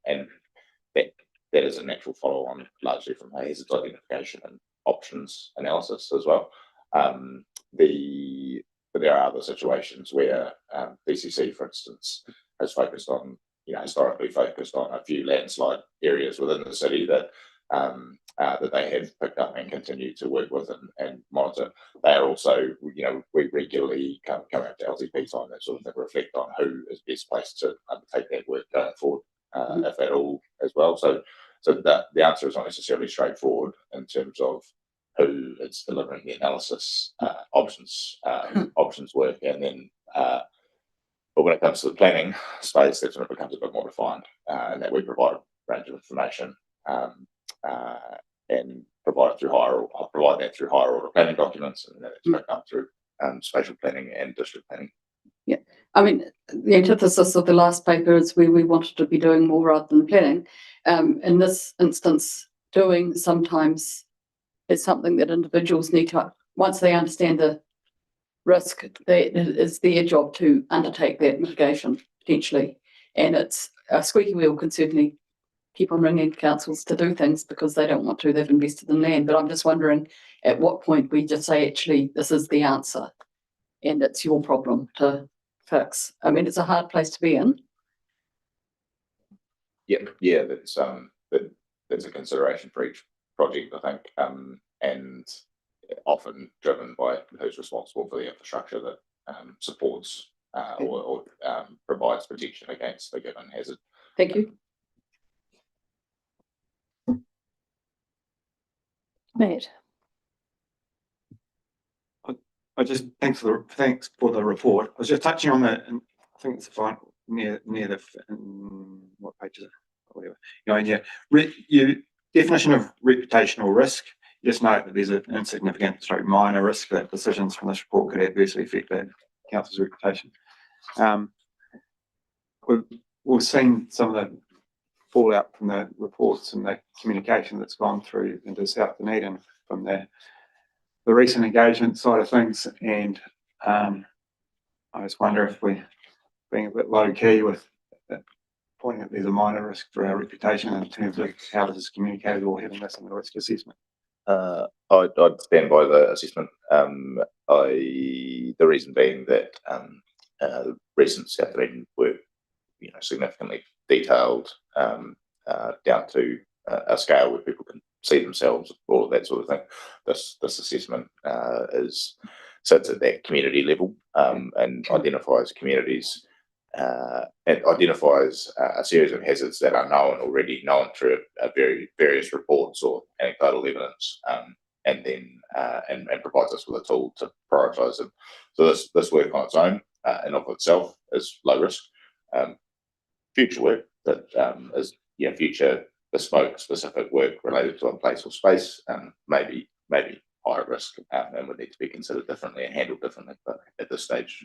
and that is a natural follow-on largely from hazards identification and options analysis as well. But there are other situations where DCC, for instance, has focused on, historically focused on a few landslide areas within the city that that they have picked up and continue to work with and monitor. They are also, we regularly come out to LTP time, that sort of thing, reflect on who is best placed to undertake that work going forward, if at all, as well. So the answer is not necessarily straightforward in terms of who is delivering the analysis, options work, and then but when it comes to the planning space, that's when it becomes a bit more defined, and that we provide a range of information and provide that through higher order planning documents, and then it's broken up through spatial planning and district planning. Yeah, I mean, the antithesis of the last paper is where we wanted to be doing more rather than planning. In this instance, doing sometimes is something that individuals need to, once they understand the risk, it is their job to undertake that mitigation potentially. And it's a squeaky wheel can certainly keep on ringing councils to do things because they don't want to, they've invested in land. But I'm just wondering at what point we just say, actually, this is the answer and it's your problem to fix. I mean, it's a hard place to be in. Yeah, that's a consideration for each project, I think, and often driven by who's responsible for the infrastructure that supports or provides protection against the given hazard. Thank you. Matt. I just thanks for the report. I was just touching on the, I think it's the final near the what page is it? Whatever. Your definition of reputational risk. Just note that there's an insignificant, minor risk that decisions from this report could adversely affect that council's reputation. We've seen some of the fallout from the reports and the communication that's gone through into South Dunedin from the recent engagement side of things, and I just wonder if we're being a bit low key with pointing out there's a minor risk for our reputation in terms of how this is communicated or having this in the risk assessment. I'd stand by the assessment. The reason being that recent South Dunedin work, significantly detailed down to a scale where people can see themselves, or that sort of thing. This assessment sits at that community level and identifies communities. It identifies a series of hazards that are already known through various reports or anecdotal evidence, and then and provides us with a tool to prioritise them. So this work on its own and of itself is low risk. Future work that is future bespoke specific work related to a place or space maybe higher risk and would need to be considered differently and handled differently. But at this stage,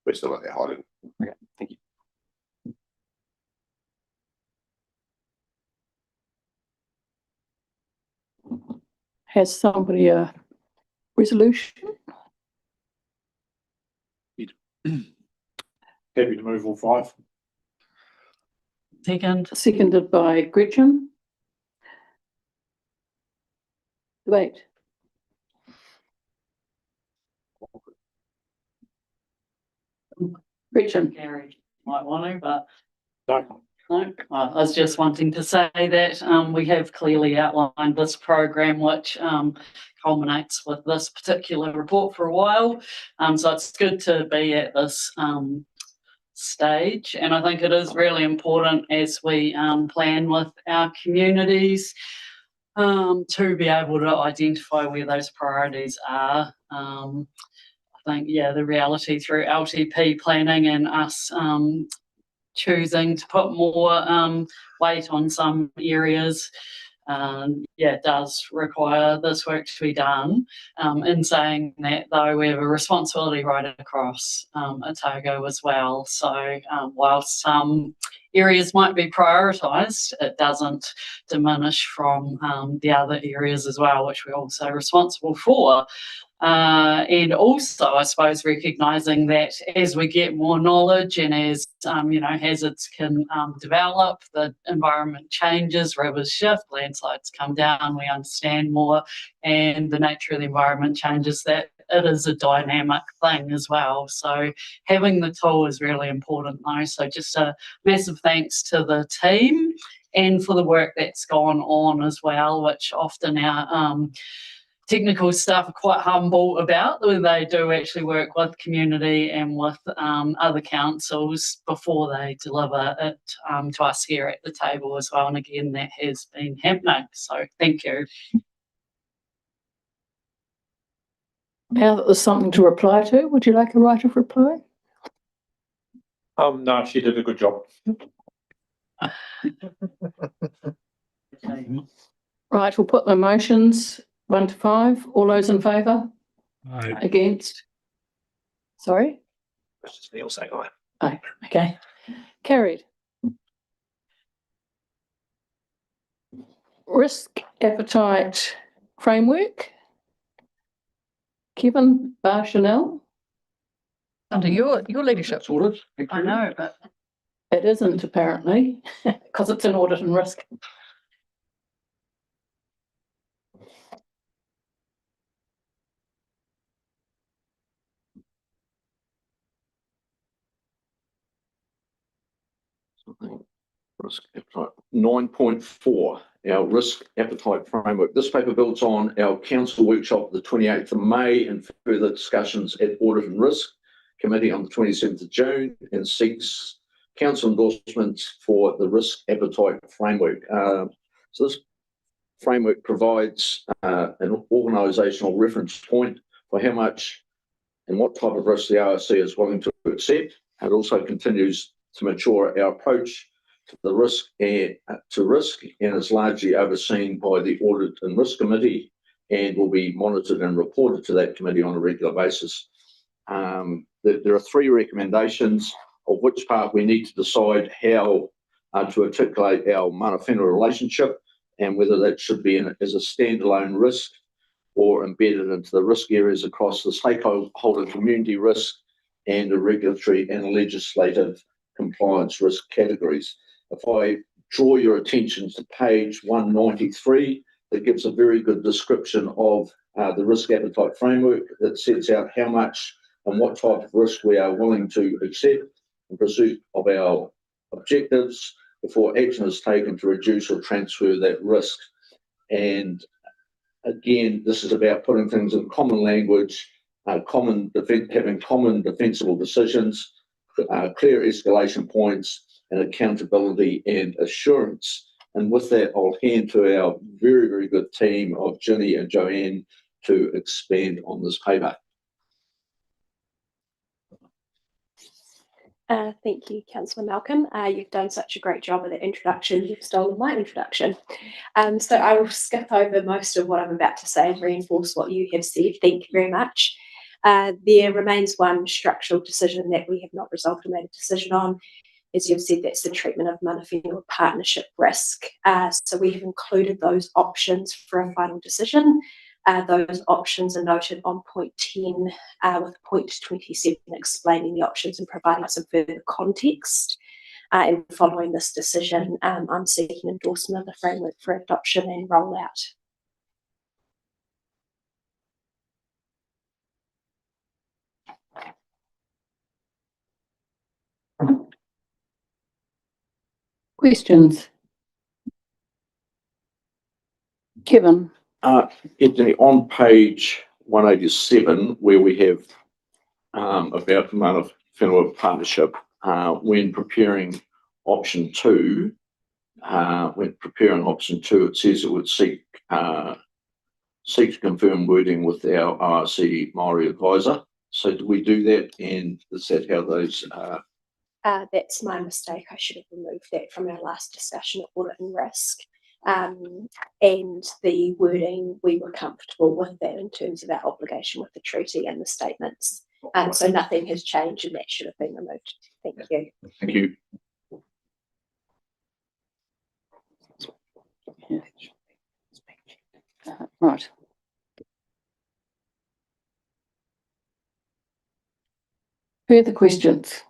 we're still at that high level. Okay, thank you. Has somebody a resolution? Happy to move all five. Seconded by Gretchen. Debate. Gretchen. Gary might want to, but No. No, I was just wanting to say that we have clearly outlined this program, which culminates with this particular report for a while. So it's good to be at this stage, and I think it is really important as we plan with our communities to be able to identify where those priorities are. I think, yeah, the reality through LTP planning and us choosing to put more weight on some areas, does require this work to be done. In saying that, though, we have a responsibility right across Otago as well. So whilst some areas might be prioritised, it doesn't diminish from the other areas as well, which we're also responsible for. And also, I suppose, recognising that as we get more knowledge and as hazards can develop, the environment changes, rivers shift, landslides come down, we understand more, and the nature of the environment changes, that it is a dynamic thing as well. So having the tool is really important though. So just a massive thanks to the team and for the work that's gone on as well, which often our technical staff are quite humble about, when they do actually work with community and with other councils before they deliver it to us here at the table as well. And again, that has been happening. So thank you. Now that there's something to reply to, would you like a right of reply? No, she did a good job. Right, we'll put the motions 1 to 5. All those in favour? Aye. Against? Sorry? That's just Neil saying aye. Aye. Okay. Carried. Risk appetite framework. Kevin Chanel. Under your leadership. I know, but It isn't apparently, because it's an audit and risk. Risk appetite 9.4, our risk appetite framework. This paper builds on our council workshop the 28th of May and further discussions at Audit and Risk Committee on the 27th of June, and seeks council endorsements for the risk appetite framework. So this framework provides an organisational reference point for how much and what type of risk the ORC is willing to accept. It also continues to mature our approach to the risk and is largely overseen by the Audit and Risk Committee, and will be monitored and reported to that committee on a regular basis. There are 3 recommendations, of which part we need to decide how to articulate our mana whenua relationship, and whether that should be as a standalone risk or embedded into the risk areas across the stakeholder community risk and the regulatory and legislative compliance risk categories. If I draw your attention to page 193, that gives a very good description of the risk appetite framework that sets out how much and what type of risk we are willing to accept in pursuit of our objectives before action is taken to reduce or transfer that risk. And again, this is about putting things in common language, having common defensible decisions, clear escalation points, and accountability and assurance. And with that, I'll hand to our very, very good team of Ginny and Joanne to expand on this paper. Thank you, Councillor Malcolm. You've done such a great job of the introduction. You've stolen my introduction. So I will skip over most of what I'm about to say and reinforce what you have said. Thank you very much. There remains one structural decision that we have not resolved and made a decision on. As you've said, that's the treatment of mana whenua partnership risk. So we have included those options for a final decision. Those options are noted on point 10 with point 27 explaining the options and providing some further context. And following this decision, I'm seeking endorsement of the framework for adoption and rollout. Questions? Kevin? Anthony, on page 187, where we have about the Mana Whenua Partnership, when preparing option 2, it says it would seek to confirm wording with our RRC Maori advisor. So do we do that, and is that how those That's my mistake. I should have removed that from our last discussion of audit and risk. And the wording, we were comfortable with that in terms of our obligation with the treaty and the statements. So nothing has changed and that should have been removed. Thank you. Thank you. Right. Further questions?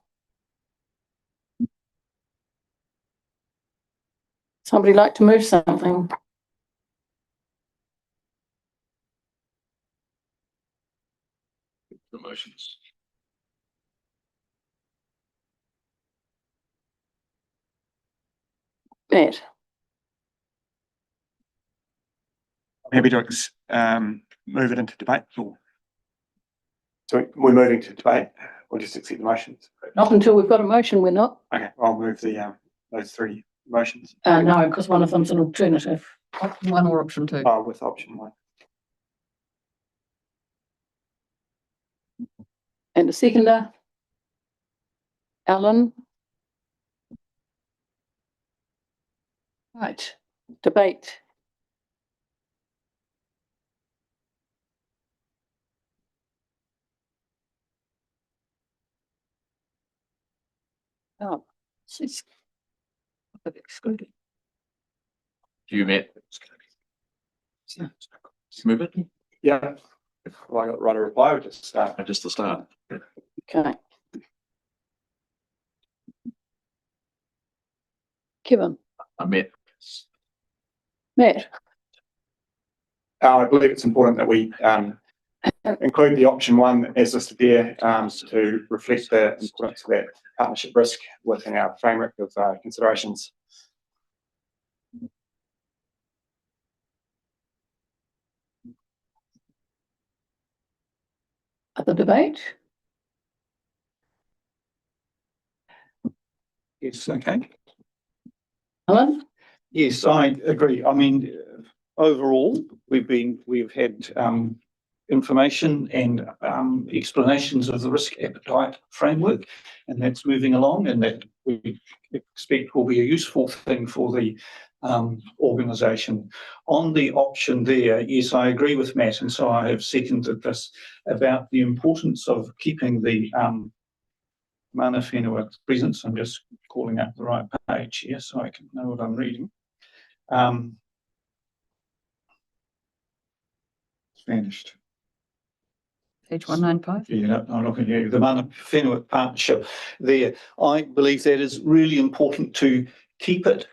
Somebody like to move something? The motions. Matt? I'm happy to move it into debate. Or... So we're moving to debate. We'll just accept the motions. Not until we've got a motion, we're not. Okay, I'll move the those 3 motions. No, because one of them's an alternative. Option 1 or option 2? Oh, with option 1. And a seconder? Alan? Right, debate. Oh, she's excluded. Do you, Matt? Move it? Yeah. Well, I got right a reply, or just start? Just the start. Okay. Kevin? Matt. Matt? I believe it's important that we include the option 1 as listed there to reflect the importance of that partnership risk within our framework of considerations. Other debate? Yes, okay. Alan? Yes, I agree. I mean, overall, we've had information and explanations of the risk appetite framework, and that's moving along, and that we expect will be a useful thing for the organisation. On the option there, yes, I agree with Matt, and so I have seconded this about the importance of keeping the Mana Whenua presence. I'm just calling up the right page here so I can know what I'm reading. It's vanished. Page 195. Yeah, I'm looking at you. The Mana Whenua partnership there. I believe that is really important to keep it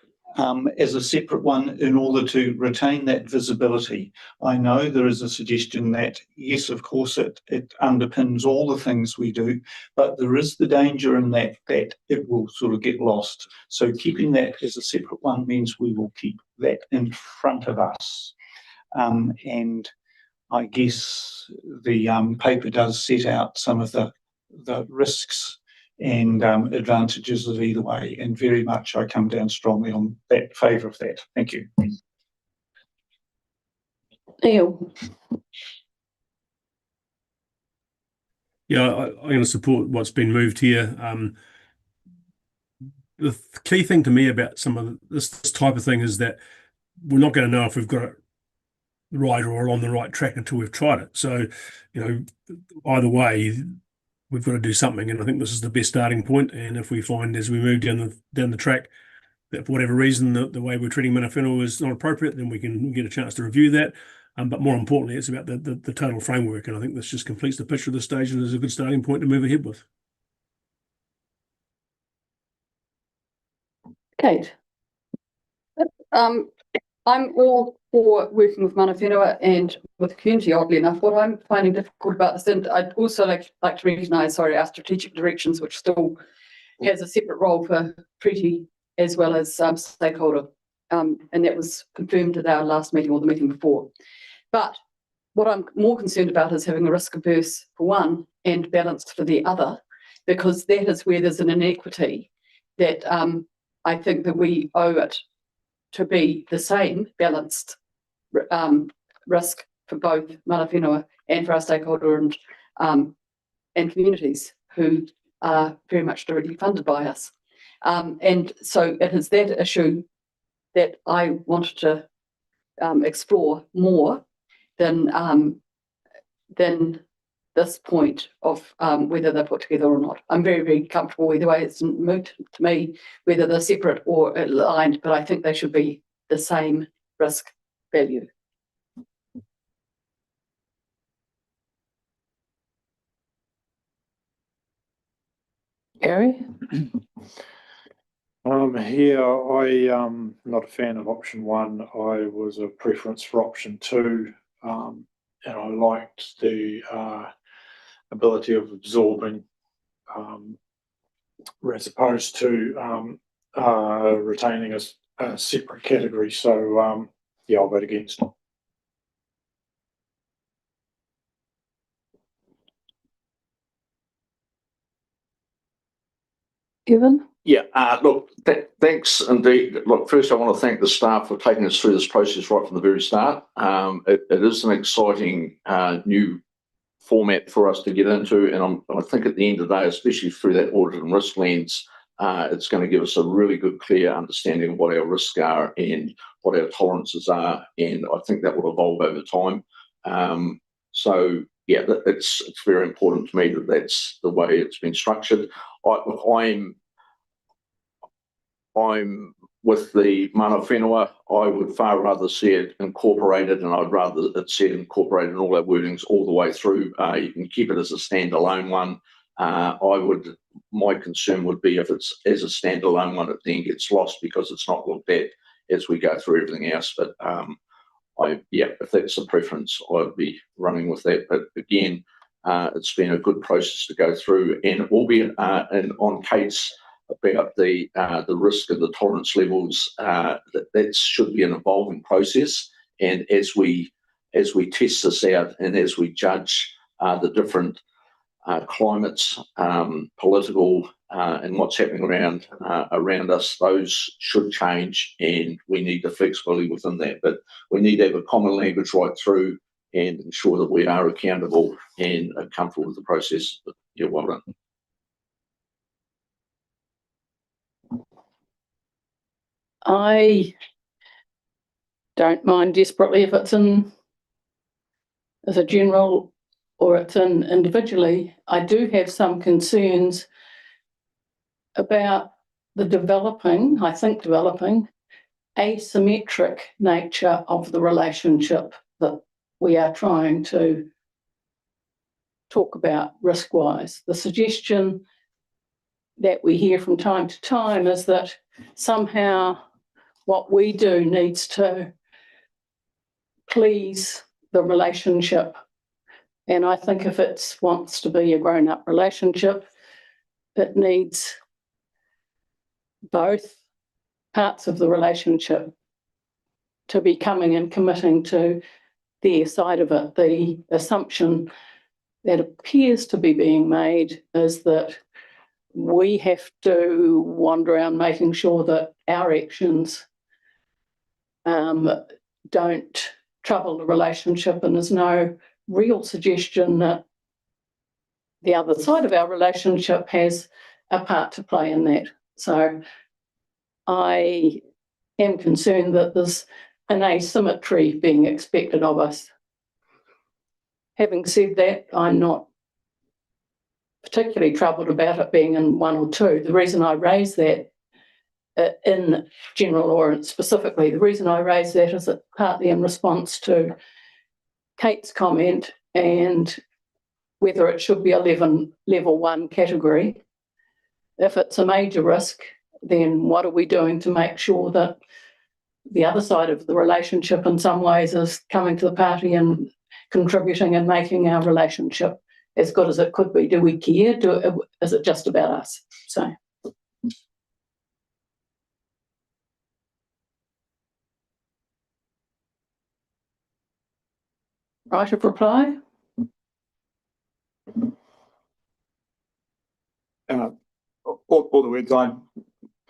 as a separate one in order to retain that visibility. I know there is a suggestion that, yes, of course, it underpins all the things we do, but there is the danger in that it will sort of get lost. So keeping that as a separate one means we will keep that in front of us. And I guess the paper does set out some of the risks and advantages of either way, and very much I come down strongly on that favour of that. Thank you. Neil? Yeah, I'm going to support what's been moved here. The key thing to me about some of this type of thing is that we're not going to know if we've got it right or on the right track until we've tried it. So, either way, we've got to do something, and I think this is the best starting point. And if we find as we move down the track that for whatever reason the way we're treating Mana Whenua is not appropriate, then we can get a chance to review that. But more importantly, it's about the total framework, and I think this just completes the picture of the stage and is a good starting point to move ahead with. Kate? I'm all for working with Mana Whenua and with the community, oddly enough. What I'm finding difficult about this, and I'd also like to recognise, our strategic directions, which still has a separate role for treaty as well as stakeholder. And that was confirmed at our last meeting or the meeting before. But what I'm more concerned about is having a risk averse for one and balanced for the other, because that is where there's an inequity that I think that we owe it to be the same balanced risk for both mana whenua and for our stakeholder and communities who are very much directly funded by us. And so it is that issue that I wanted to explore more than this point of whether they're put together or not. I'm very, very comfortable either way. It's moot to me whether they're separate or aligned, but I think they should be the same risk value. Gary? Here, I'm not a fan of option 1. I was a preference for option 2, and I liked the ability of absorbing as opposed to retaining a separate category. So, yeah, I'll vote against. Evan? Yeah, look, thanks indeed. Look, first I want to thank the staff for taking us through this process right from the very start. It is an exciting new format for us to get into, and I think at the end of the day, especially through that audit and risk lens, it's going to give us a really good, clear understanding of what our risks are and what our tolerances are, and I think that will evolve over time. So yeah, it's very important to me that that's the way it's been structured. I'm with the mana whenua. I would far rather see it incorporated, and I'd rather it see it incorporated in all our wordings all the way through. You can keep it as a standalone one. My concern would be if it's as a standalone one, it then gets lost because it's not looked at as we go through everything else. But if that's the preference, I'd be running with that. But again, it's been a good process to go through, and albeit on Kate's about the risk and the tolerance levels, that should be an evolving process. And as we test this out and as we judge the different climates, political, and what's happening around us, those should change, and we need the flexibility within that. But we need to have a common language right through and ensure that we are accountable and are comfortable with the process. But yeah, well done. I don't mind desperately if it's in as a general or it's in individually. I do have some concerns about the developing asymmetric nature of the relationship that we are trying to talk about risk-wise. The suggestion that we hear from time to time is that somehow what we do needs to please the relationship. And I think if it wants to be a grown-up relationship, it needs both parts of the relationship to be coming and committing to their side of it. The assumption that appears to be being made is that we have to wander around making sure that our actions don't trouble the relationship, and there's no real suggestion that the other side of our relationship has a part to play in that. So I am concerned that there's an asymmetry being expected of us. Having said that, I'm not particularly troubled about it being in 1 or 2. The reason I raise that in general or specifically, the reason I raise that is partly in response to Kate's comment and whether it should be a level 1 category. If it's a major risk, then what are we doing to make sure that the other side of the relationship in some ways is coming to the party and contributing and making our relationship as good as it could be? Do we care? Is it just about us? So Right of reply? All the words I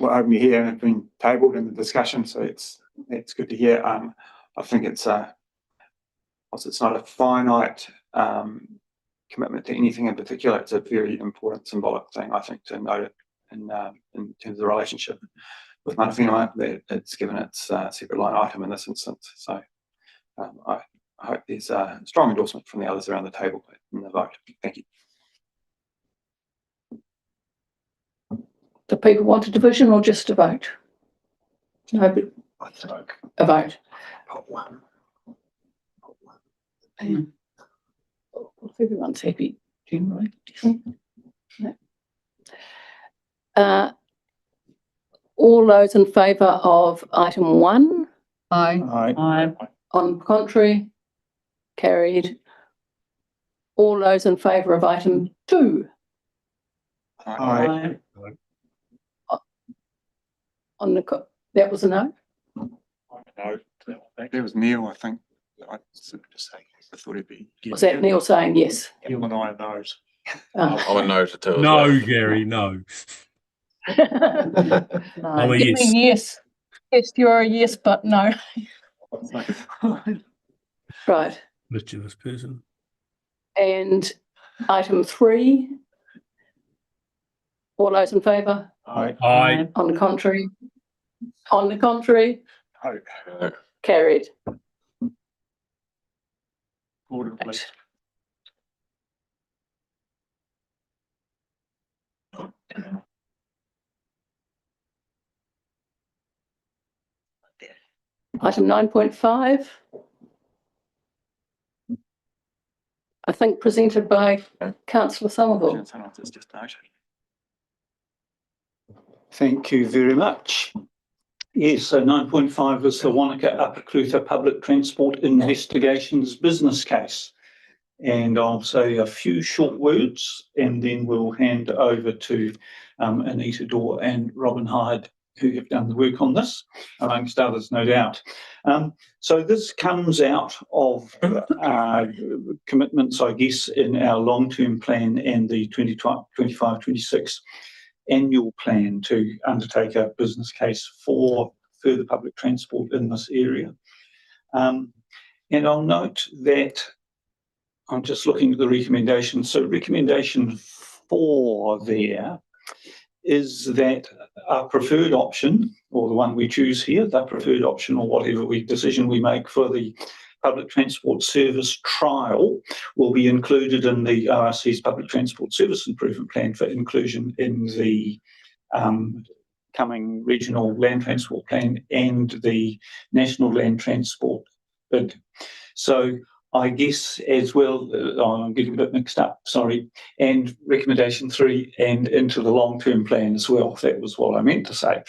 were hoping to hear have been tabled in the discussion, so it's good to hear. I think it's whilst it's not a finite commitment to anything in particular, it's a very important symbolic thing, I think, to note it in terms of the relationship with Mana Whenua, that it's given its separate line item in this instance. So I hope there's a strong endorsement from the others around the table in the vote. Thank you. Do people want a division or just a vote? No, but a vote. If everyone's happy generally, do you think? No. All those in favour of item 1? Aye. Aye. On contrary? Carried. All those in favour of item 2? Aye. On the, that was a no? No, that was Neil, I think. I thought it'd be. Was that Neil saying yes? Neil and I are no's. I'm a no to two as No, well. Gary, no. No. I'm a Give yes. me yes. Yes, you're a yes, but no. Right. Mischievous person. And item 3? All those in favour? Aye. Aye. On the contrary? On the contrary? No. Carried. Order, please. Item 9.5. I think presented by Councillor Somerville. It's just noted. Thank you very much. Yes, so 9.5 is the Wanaka Upper Clutha Public Transport Investigations business case. And I'll say a few short words and then we'll hand over to Anita Dorr and Robin Hyde, who have done the work on this, amongst others, no doubt. So this comes out of commitments, I guess, in our long-term plan and the 25-26 annual plan to undertake a business case for further public transport in this area. And I'll note that I'm just looking at the recommendations. So recommendation 4 there is that our preferred option, or the one we choose here, the preferred option or whatever decision we make for the public transport service trial will be included in the ORC's public transport service improvement plan for inclusion in the coming regional land transport plan and the national land transport bid. So I guess as well, I'm getting a bit mixed up, sorry, and recommendation 3 and into the long-term plan as well. That was what I meant to say.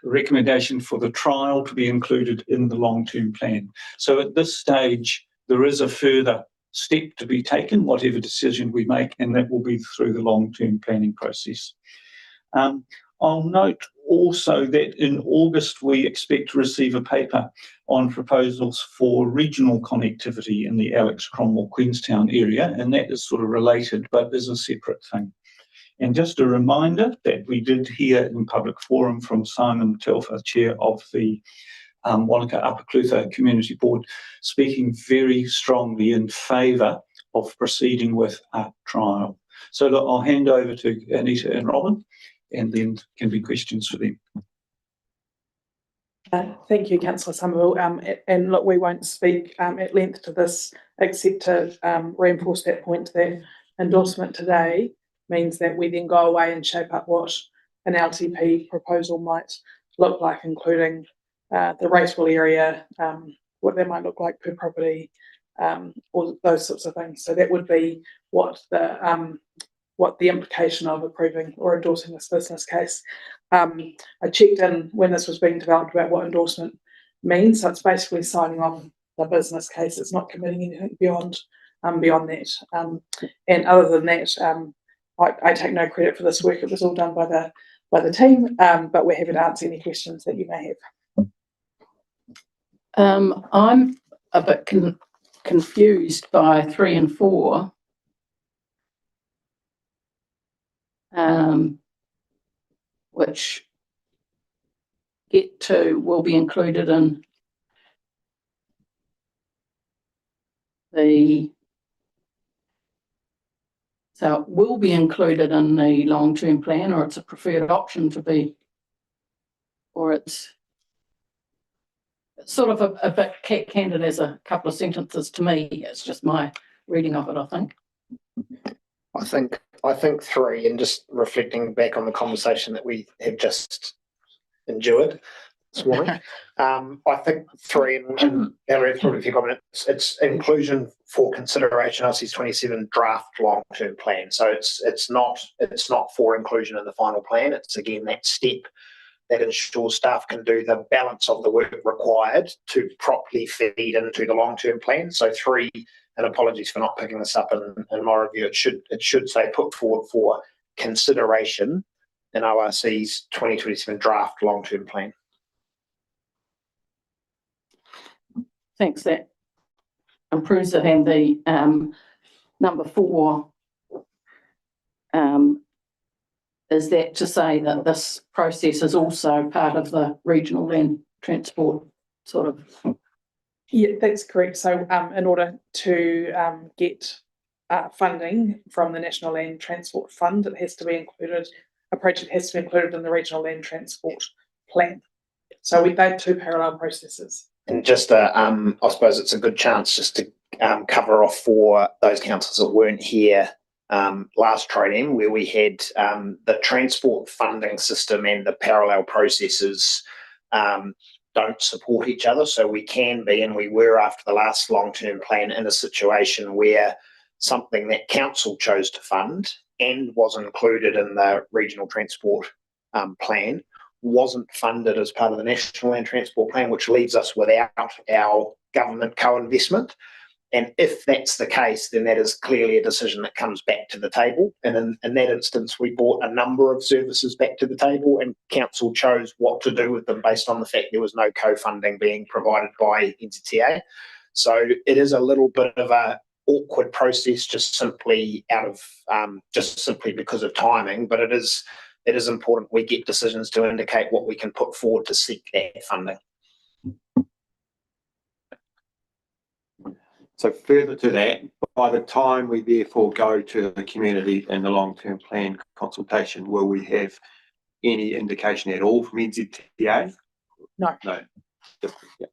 A recommendation for the trial to be included in the long-term plan. So at this stage, there is a further step to be taken, whatever decision we make, and that will be through the long-term planning process. I'll note also that in August, we expect to receive a paper on proposals for regional connectivity in the Alex Cromwell Queenstown area, and that is sort of related, but is a separate thing. And just a reminder that we did hear in public forum from Simon Telfer, chair of the Wanaka Upper Clutha Community Board, speaking very strongly in favour of proceeding with a trial. So look, I'll hand over to Anita and Robin, and then can be questions for them. Thank you, Councillor Somerville. And look, we won't speak at length to this, except to reinforce that point that endorsement today means that we then go away and shape up what an LTP proposal might look like, including the rateable area, what that might look like per property, all those sorts of things. So that would be what the implication of approving or endorsing this business case. I checked in when this was being developed about what endorsement means. So it's basically signing on the business case. It's not committing anything beyond that. And other than that, I take no credit for this work. It was all done by the team, but we're happy to answer any questions that you may have. I'm a bit confused by 3 and 4. Which get to will be included in the so it will be included in the long-term plan, or it's a preferred option to be, or it's sort of a bit candid as a couple of sentences to me. It's just my reading of it, I think. I think 3, and just reflecting back on the conversation that we have just endured this morning, I think 3, and Valerie, probably a few comments, it's inclusion for consideration RC's 27 draft long-term plan. So it's not for inclusion in the final plan. It's again that step that ensures staff can do the balance of the work required to properly feed into the long-term plan. So 3, and apologies for not picking this up in my review, it should say put forward for consideration in ORC's 2027 draft long-term plan. Thanks, that improves it. And the number 4, is that to say that this process is also part of the regional land transport sort of? Yeah, that's correct. So in order to get funding from the National Land Transport Fund, it has to be included, a project has to be included in the Regional Land Transport Plan. So they're 2 parallel processes. And just, I suppose it's a good chance just to cover off for those councillors that weren't here last training, where we had the transport funding system and the parallel processes don't support each other. So we can be, and we were after the last long-term plan, in a situation where something that council chose to fund and was included in the regional transport plan wasn't funded as part of the National Land Transport Plan, which leaves us without our government co-investment. And if that's the case, then that is clearly a decision that comes back to the table. And in that instance, we brought a number of services back to the table, and council chose what to do with them based on the fact there was no co-funding being provided by NZTA. So it is a little bit of a awkward process, just simply because of timing. But it is important we get decisions to indicate what we can put forward to seek that funding. So further to that, by the time we therefore go to the community in the long-term plan consultation, will we have any indication at all from NZTA? No. No. Yeah.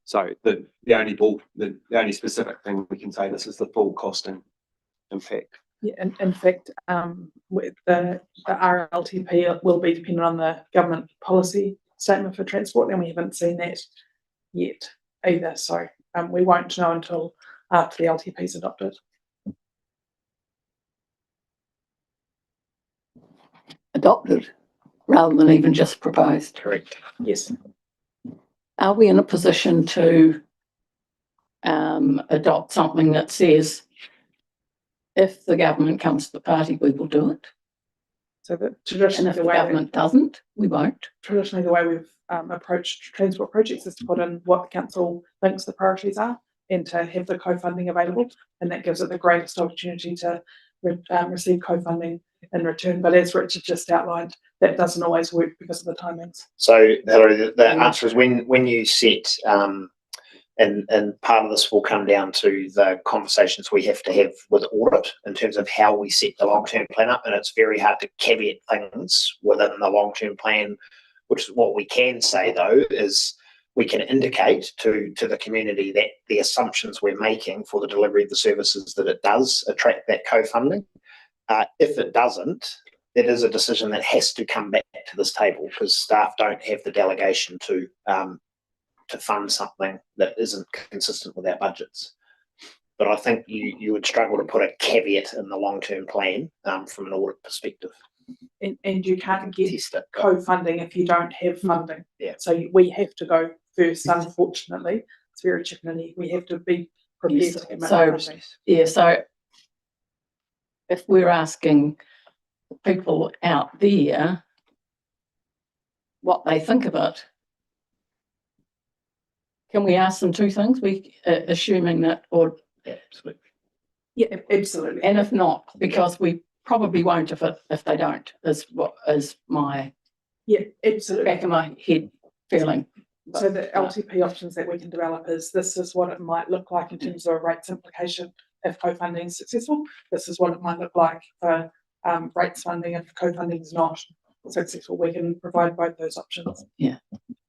So the only specific thing we can say, this is the full cost and impact. Yeah, and in fact, with the RLTP will be dependent on the government policy statement for transport, and we haven't seen that yet either. So we won't know until after the LTP is adopted. Adopted rather than even just proposed. Correct. Yes. Are we in a position to adopt something that says, if the government comes to the party, we will do it? So that And traditionally if the government doesn't, we won't. Traditionally, the way we've approached transport projects is to put in what the council thinks the priorities are and to have the co-funding available, and that gives it the greatest opportunity to receive co-funding in return. But as Richard just outlined, that doesn't always work because of the timings. So Hillary, the answer is when you set, and part of this will come down to the conversations we have to have with audit in terms of how we set the long-term plan up, and it's very hard to caveat things within the long-term plan, which is what we can say though, is we can indicate to the community that the assumptions we're making for the delivery of the services, that it does attract that co-funding. If it doesn't, it is a decision that has to come back to this table, because staff don't have the delegation to fund something that isn't consistent with our budgets. But I think you would struggle to put a caveat in the long-term plan from an audit perspective. And you can't get co-funding if you don't have funding. Yeah. So we have to go first, unfortunately. It's very chicken and egg. We have to be prepared to commit funding. So if we're asking people out there what they think of it, Can we ask them two things? Assuming that, or, Yeah, absolutely. and if not, because we probably won't if they don't, is what is my Yeah, absolutely. back of my head feeling. So the LTP options that we can develop this is what it might look like in terms of a rates implication if co-funding is successful. This is what it might look like for rates funding if co-funding is not successful. We can provide both those options. Yeah,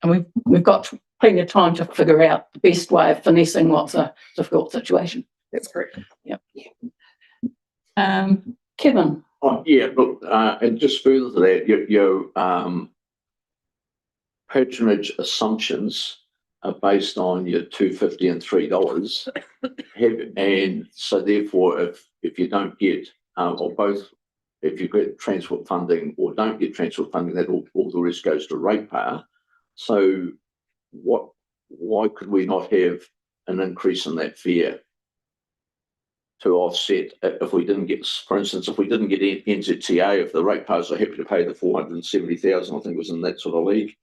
and we've got plenty of time to figure out the best way of finessing what's a difficult situation. That's correct. Yep. Kevin. Oh, yeah, look, and just further to that, your patronage assumptions are based on your $2.50 and $3. And so therefore, if you don't get, or both, if you get transport funding or don't get transport funding, that all the rest goes to ratepayer. So why could we not have an increase in that fare to offset if we didn't get, for instance, if we didn't get NZTA, if the ratepayers are happy to pay the 470,000, I think it was in that sort of league,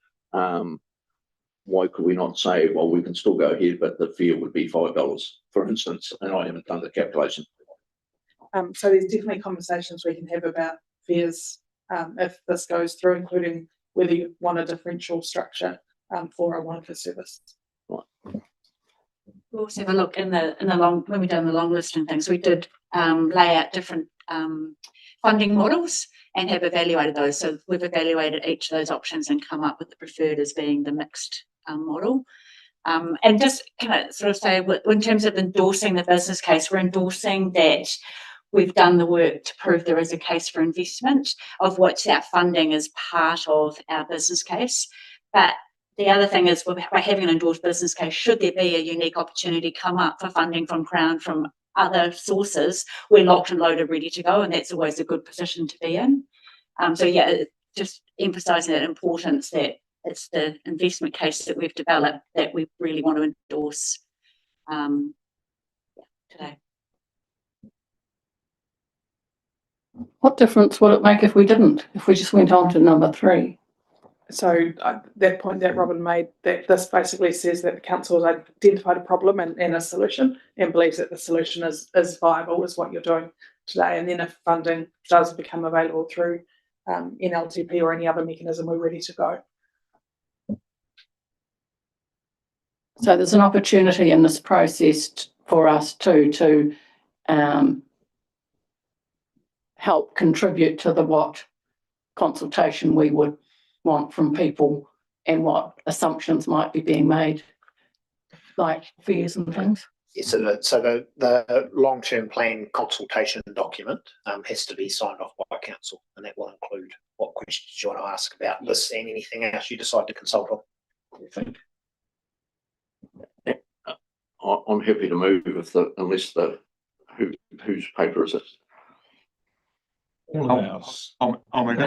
why could we not say, well, we can still go ahead, but the fare would be $5, for instance, and I haven't done the calculation. So there's definitely conversations we can have about fares if this goes through, including whether you want a differential structure for a Wanaka service. Right. We'll also have a look in the long, when we've done the long list and things, we did lay out different funding models and have evaluated those. So we've evaluated each of those options and come up with the preferred as being the mixed model. And just kind of sort of say, in terms of endorsing the business case, we're endorsing that we've done the work to prove there is a case for investment, of which that funding is part of our business case. But the other thing is, by having an endorsed business case, should there be a unique opportunity come up for funding from Crown, from other sources, we're locked and loaded, ready to go, and that's always a good position to be in. So yeah, just emphasising that importance that it's the investment case that we've developed that we really want to endorse today. What difference would it make if we didn't? If we just went on to number 3? So that point that Robin made, that this basically says that the council has identified a problem and a solution and believes that the solution is viable, is what you're doing today. And then if funding does become available through NLTP or any other mechanism, we're ready to go. So there's an opportunity in this process for us to help contribute to what consultation we would want from people and what assumptions might be being made, like fears and things. Yeah, so the long-term plan consultation document has to be signed off by council, and that will include what questions you want to ask about this and anything else you decide to consult on. I'm happy to move unless whose paper is it? I'll move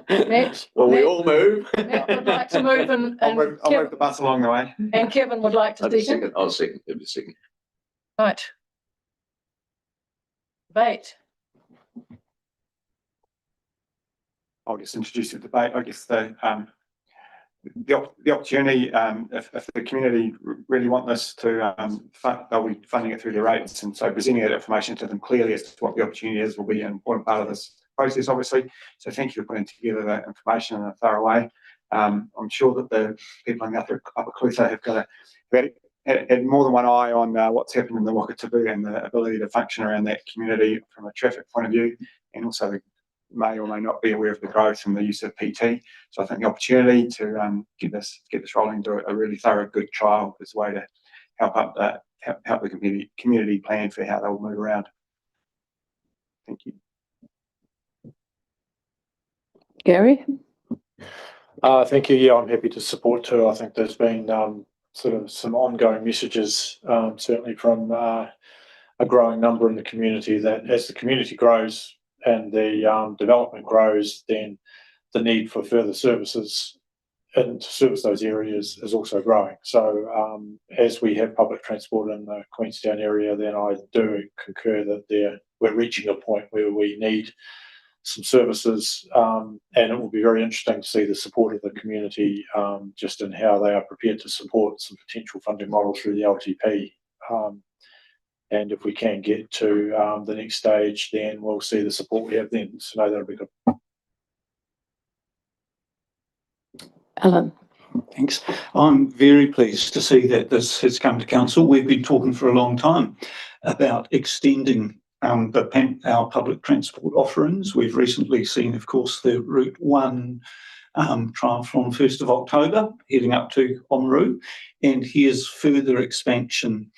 Matt, Well, we all move. Matt would like to move and I'll move the bus along the way. And Kevin would like to Second. I'll second. Second. Right. Debate. I'll just introduce the debate. I guess the opportunity, if the community really want this to they'll be funding it through their rates, and so presenting that information to them clearly as to what the opportunity is will be an important part of this process, obviously. So thank you for putting together that information in a thorough way. I'm sure that the people in the Upper Clutha have had more than one eye on what's happened in the Wakatipu and the ability to function around that community from a traffic point of view, and also the may or may not be aware of the growth and the use of PT. So I think the opportunity to get this rolling, do a really thorough, good trial is a way to help the community plan for how they'll move around. Thank you. Gary? Thank you. Yeah, I'm happy to support too. I think there's been sort of some ongoing messages, certainly from a growing number in the community, that as the community grows and the development grows, then the need for further services and to service those areas is also growing. So as we have public transport in the Queenstown area, then I do concur that we're reaching a point where we need some services, and it will be very interesting to see the support of the community, just in how they are prepared to support some potential funding model through the LTP. And if we can get to the next stage, then we'll see the support we have then. So no, that'll be good. Alan. Thanks. I'm very pleased to see that this has come to council. We've been talking for a long time about extending our public transport offerings. We've recently seen, of course, the Route 1 trial from 1st of October, heading up to Oamaru, and here's further expansion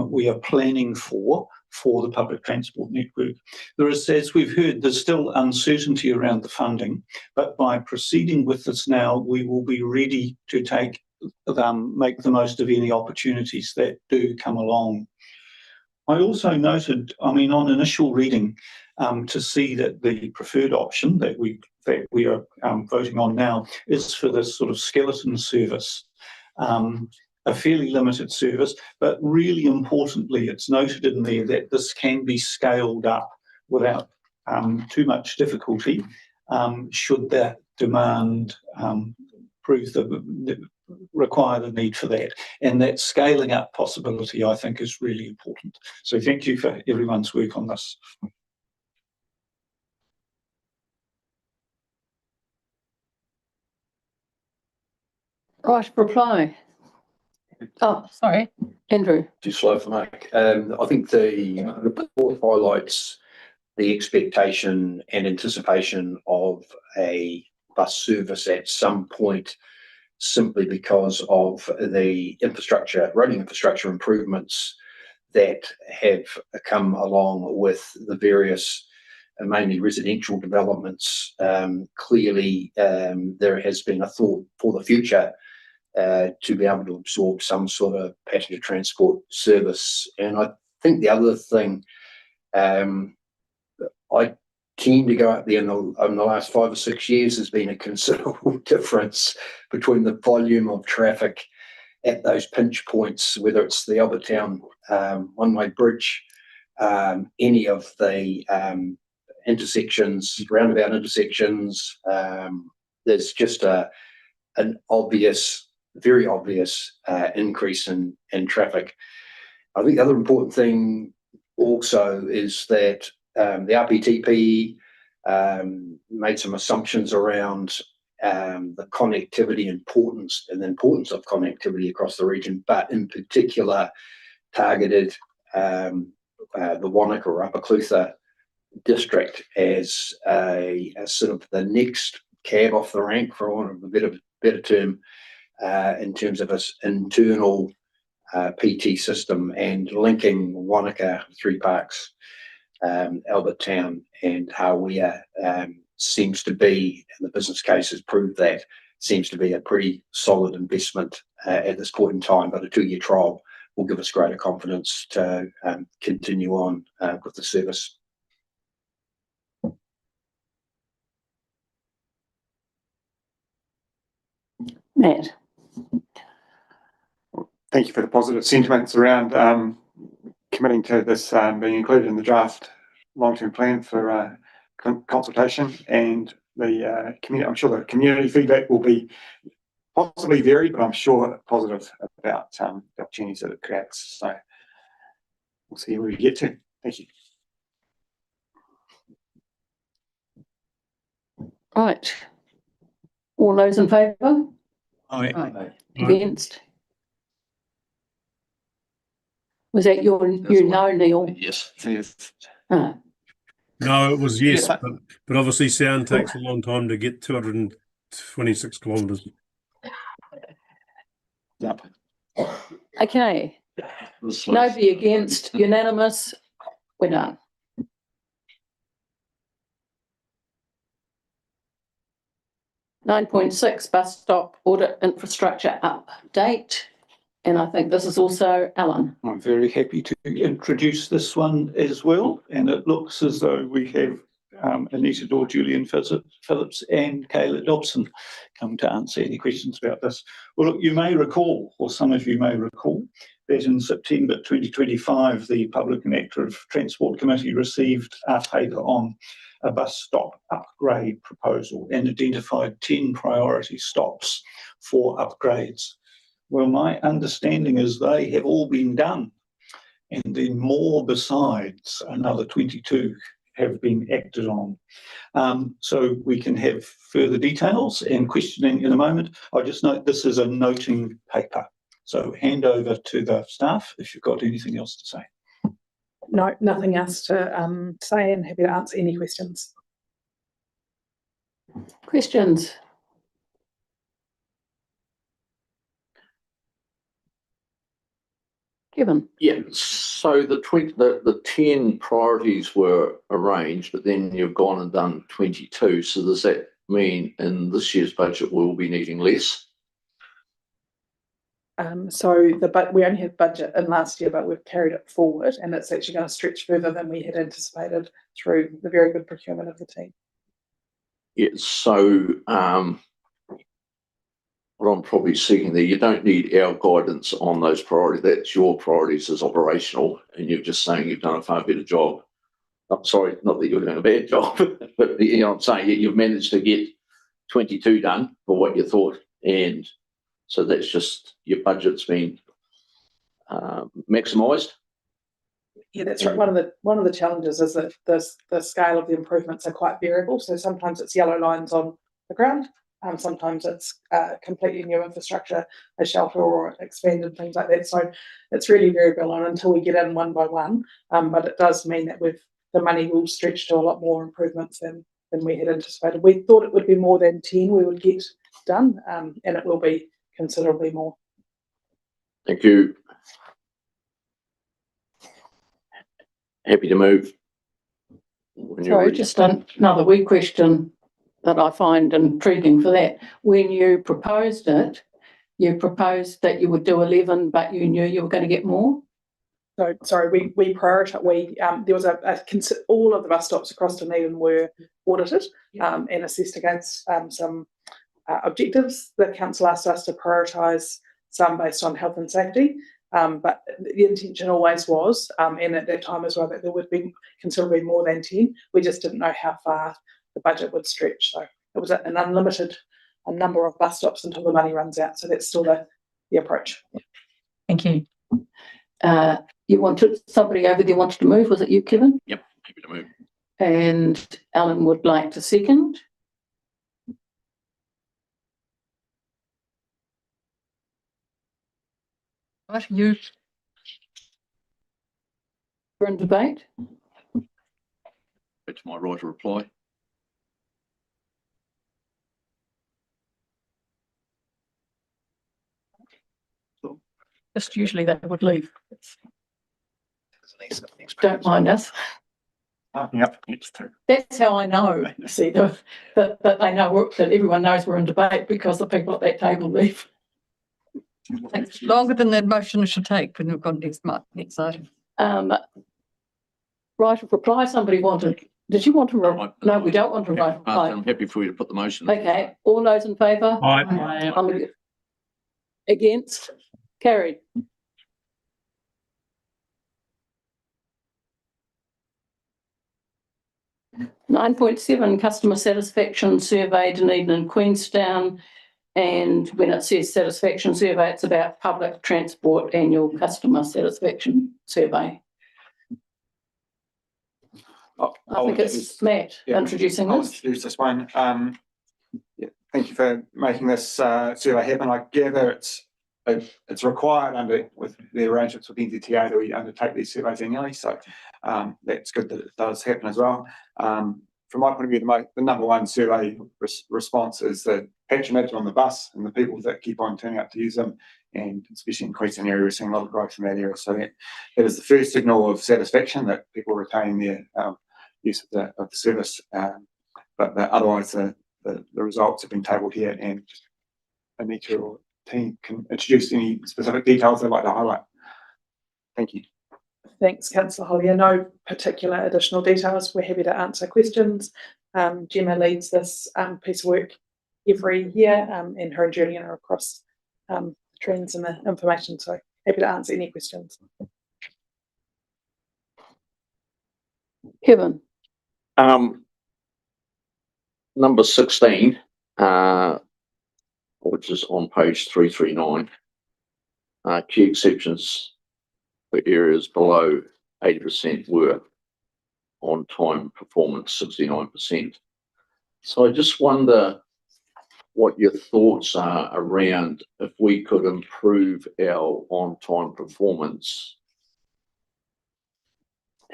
we are planning for the public transport network. There is, as we've heard, there's still uncertainty around the funding, but by proceeding with this now, we will be ready to make the most of any opportunities that do come along. I also noted, on initial reading, to see that the preferred option that we are voting on now is for this sort of skeleton service. A fairly limited service, but really importantly, it's noted in there that this can be scaled up without too much difficulty, should that demand require the need for that. And that scaling up possibility, I think, is really important. So thank you for everyone's work on this. Right, reply. Oh, Sorry. Andrew. Too slow for Mark. I think the report highlights the expectation and anticipation of a bus service at some point, simply because of the rolling infrastructure improvements that have come along with the various mainly residential developments. Clearly, there has been a thought for the future to be able to absorb some sort of passenger transport service. And I think the other thing, I tend to go out there in the last 5 or 6 years, has been a considerable difference between the volume of traffic at those pinch points, whether it's the Albert Town one-way bridge, any of the intersections, roundabout intersections. There's just an very obvious increase in traffic. I think the other important thing also is that the RPTP made some assumptions around the connectivity importance and the importance of connectivity across the region, but in particular targeted the Wanaka or Upper Clutha district as a sort of the next cab off the rank, for want of a better term, in terms of its internal PT system, and linking Wanaka, Three Parks, Albert Town, and Hawea seems to be, and the business case has proved that, seems to be a pretty solid investment at this point in time. But a 2-year trial will give us greater confidence to continue on with the service. Matt. Thank you for the positive sentiments around committing to this being included in the draft long-term plan for consultation, and the community. I'm sure the community feedback will be possibly varied, but I'm sure positive about the opportunities that it creates. So we'll see where we get to. Thank you. Right. All those in favour? Aye. Against? Was that you no, Neil? Yes. Ah. No, it was yes, but obviously sound takes a long time to get 226 kilometres. Yep. Okay. Nobody against, unanimous. We're done. (9.6) bus stop audit infrastructure update. And I think this is also Alan. I'm very happy to introduce this one as well. And it looks as though we have Anita Dorr, Julian Phillips and Kayla Dobson come to answer any questions about this. Well, look, you may recall, or some of you may recall, that in September 2025, the Public and Active Transport Committee received a paper on a bus stop upgrade proposal and identified 10 priority stops for upgrades. Well, my understanding is they have all been done, and then more besides, another 22 have been acted on. So we can have further details and questioning in a moment. I just note this is a noting paper. So hand over to the staff if you've got anything else to say. No, nothing else to say, and happy to answer any questions. Questions? Kevin? Yeah, so the 10 priorities were arranged, but then you've gone and done 22. So does that mean in this year's budget we'll be needing less? But we only had budget in last year, but we've carried it forward, and it's actually going to stretch further than we had anticipated through the very good procurement of the team. Yeah, so what I'm probably seeking there, you don't need our guidance on those priorities. That's your priorities as operational, and you're just saying you've done a far better job. I'm sorry, not that you're doing a bad job, but you know what I'm saying, you've managed to get 22 done for what you thought, and so that's just your budget's been maximised. Yeah, that's right. One of the challenges is that the scale of the improvements are quite variable. So sometimes it's yellow lines on the ground. Sometimes it's completely new infrastructure, a shelter or expanded things like that. So it's really variable on until we get in one by one. But it does mean that the money will stretch to a lot more improvements than we had anticipated. We thought it would be more than 10 we would get done, and it will be considerably more. Thank you. Happy to move. Sorry, just another wee question that I find intriguing for that. When you proposed it, you proposed that you would do 11, but you knew you were going to get more? So sorry, we prioritised. There was all of the bus stops across Dunedin were audited and assessed against some objectives. The council asked us to prioritise some based on health and safety, but the intention always was, and at that time as well, that there would be considerably more than 10. We just didn't know how far the budget would stretch. So it was an unlimited number of bus stops until the money runs out. So that's still the approach. Thank you. You wanted somebody over there wanted to move. Was it you, Kevin? Yep, happy to move. And Alan would like to second. Right, you. We're in debate. It's my right to reply. Just usually they would leave. Don't mind us. That's how I know. See, that they know that everyone knows we're in debate because the people at that table leave. It's longer than that motion should take when we've got next item. Right of reply. Somebody wanted. Did you want to? No, we don't want to right of reply. I'm happy for you to put the motion. Okay. All those in favour? Aye. I'm against. Carried. (9.7) Customer satisfaction survey, Dunedin and Queenstown. And when it says satisfaction survey, it's about public transport annual customer satisfaction survey. I think it's Matt introducing I'll this. introduce this one. Yeah, thank you for making this survey happen. I gather it's required with the arrangements with NZTA that we undertake these surveys annually. So that's good that it does happen as well. From my point of view, the number one survey response is the patronage on the bus and the people that keep on turning up to use them, and especially in Queenstown area, we're seeing a lot of growth in that area. So that is the first signal of satisfaction that people retain their use of the service. But otherwise, the results have been tabled here, and Anita or team can introduce any specific details they'd like to highlight. Thank you. Thanks, Councillor Hollier. No particular additional details. We're happy to answer questions. Gemma leads this piece of work every year, and her and Julian are across the trends and the information. So happy to answer any questions. Kevin. number 16, which is on page 339, key exceptions for areas below 80% were on-time performance 69%. So I just wonder what your thoughts are around if we could improve our on-time performance,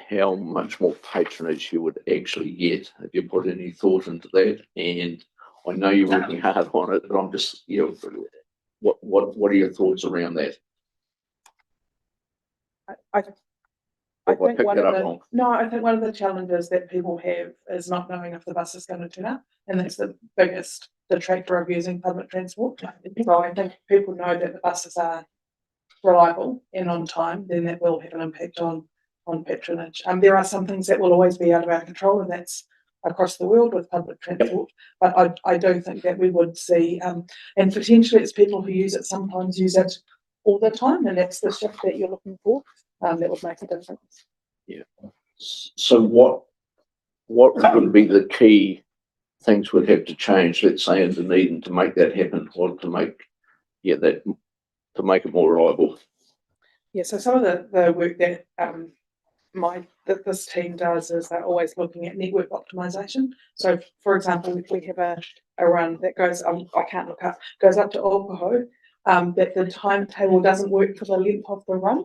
how much more patronage you would actually get. Have you put any thought into that? And I know you're working hard on it, but I'm just, what are your thoughts around that? I Have I think picked one that of up the, wrong? no, I think one of the challenges that people have is not knowing if the bus is going to turn up, and that's the biggest detractor of using public transport. So I think if people know that the buses are reliable and on time, then that will have an impact on patronage. There are some things that will always be out of our control, and that's across the world with public transport. But I do think that we would see, and potentially it's people who use it sometimes use it all the time, and that's the shift that you're looking for. That would make a difference. Yeah. So what would be the key things would have to change, let's say, in Dunedin to make that happen, or to make it more reliable? Yeah, so some of the work that this team does is they're always looking at network optimization. So, for example, if we have a run that goes, I can't look up, goes up to Ōpahu, that the timetable doesn't work for the length of the run.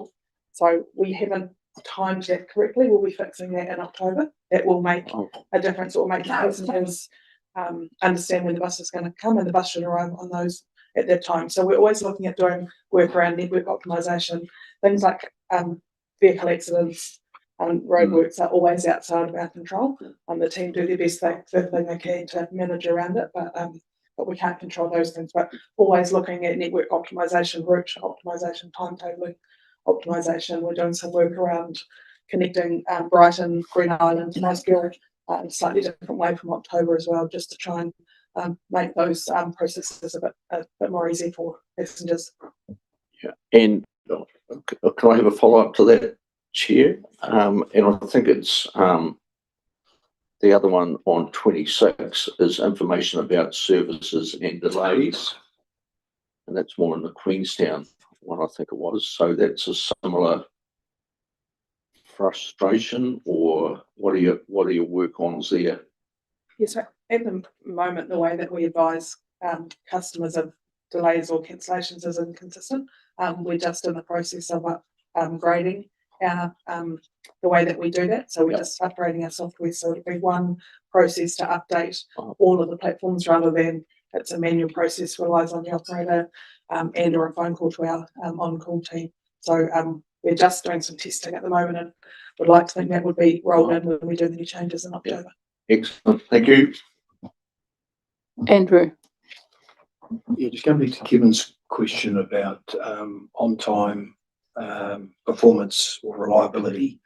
So we haven't timed that correctly. We'll be fixing that in October. That will make a difference. It will make the passengers understand when the bus is going to come, and the bus should arrive on those at that time. So we're always looking at doing work around network optimization. Things like vehicle accidents and roadworks are always outside of our control. The team do their best thing they can to manage around it, but we can't control those things. But always looking at network optimization, route optimization, timetabling optimization. We're doing some work around connecting Brighton, Green Island, Mansfield in a slightly different way from October as well, just to try and make those processes a bit more easy for passengers. Yeah, and can I have a follow up to that, Chair? And I think it's the other one on 26 is information about services and delays, and that's more in the Queenstown one, I think it was. So that's a similar frustration, or what are your work ons there? Yes, so at the moment, the way that we advise customers of delays or cancellations is inconsistent. We're just in the process of upgrading the way that we do that. So we're just upgrading our software. So it'll be one process to update all of the platforms rather than it's a manual process, relies on the operator and or a phone call to our on-call team. So we're just doing some testing at the moment, and would like to think that would be rolled in when we do the new changes in October. Excellent, thank you. Andrew. Yeah, just going back to Kevin's question about on-time performance or reliability.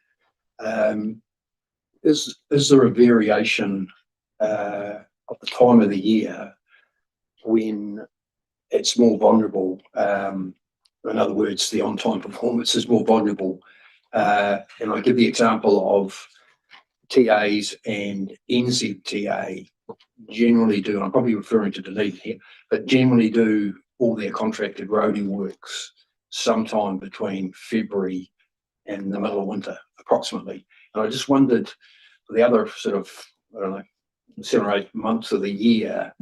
Is there a variation of the time of the year when it's more vulnerable? In other words, the on-time performance is more vulnerable. And I give the example of TAs and NZTA generally do, and I'm probably referring to Dunedin here, but generally do all their contracted roading works sometime between February and the middle of winter, approximately. And I just wondered, for the other sort of, 7 or 8 months of the year,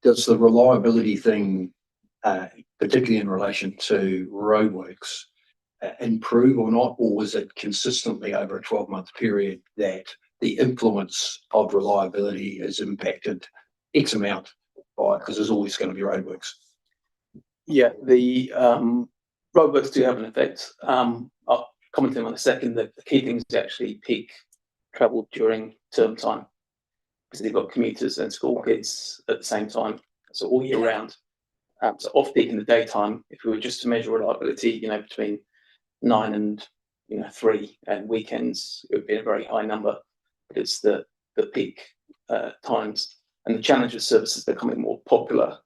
does the reliability thing, particularly in relation to roadworks, improve or not, or was it consistently over a 12-month period that the influence of reliability is impacted X amount by, because there's always going to be roadworks? Yeah, the roadworks do have an effect. I'll comment on in a second that the key thing is actually peak travel during term time, because they've got commuters and school kids at the same time, so all year round. So off peak in the daytime, if we were just to measure reliability, between 9 and 3, and weekends, it would be a very high number. But it's the peak times, and the challenge with services becoming more popular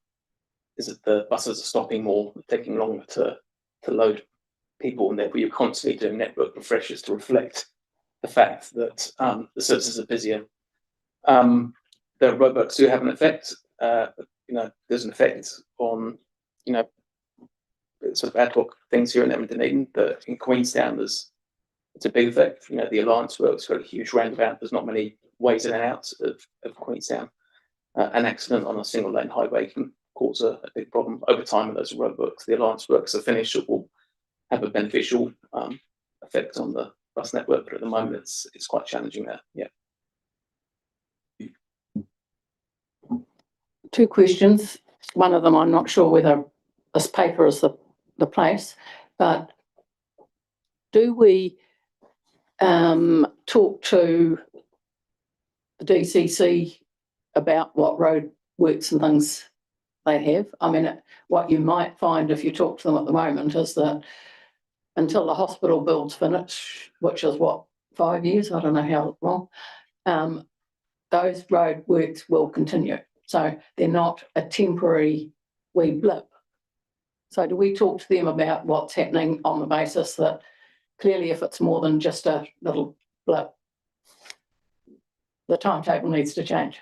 is that the buses are stopping more, taking longer to load people, and therefore you're constantly doing network refreshes to reflect the fact that the services are busier. the roadworks do have an effect. There's an effect on, sort of ad hoc things here in Dunedin, but in Queenstown, it's a big effect. The Alliance Works got a huge roundabout. There's not many ways in and out of Queenstown. An accident on a single lane highway can cause a big problem over time when those roadworks. The Alliance Works are finished, it will have a beneficial effect on the bus network, but at the moment it's quite challenging there. Yeah. Two questions. One of them, I'm not sure whether this paper is the place, but do we talk to the DCC about what road works and things they have? I mean, what you might find if you talk to them at the moment is that until the hospital build's finished, which is what, 5 years? I don't know how long, those road works will continue. So they're not a temporary wee blip. So do we talk to them about what's happening on the basis that clearly if it's more than just a little blip, the timetable needs to change?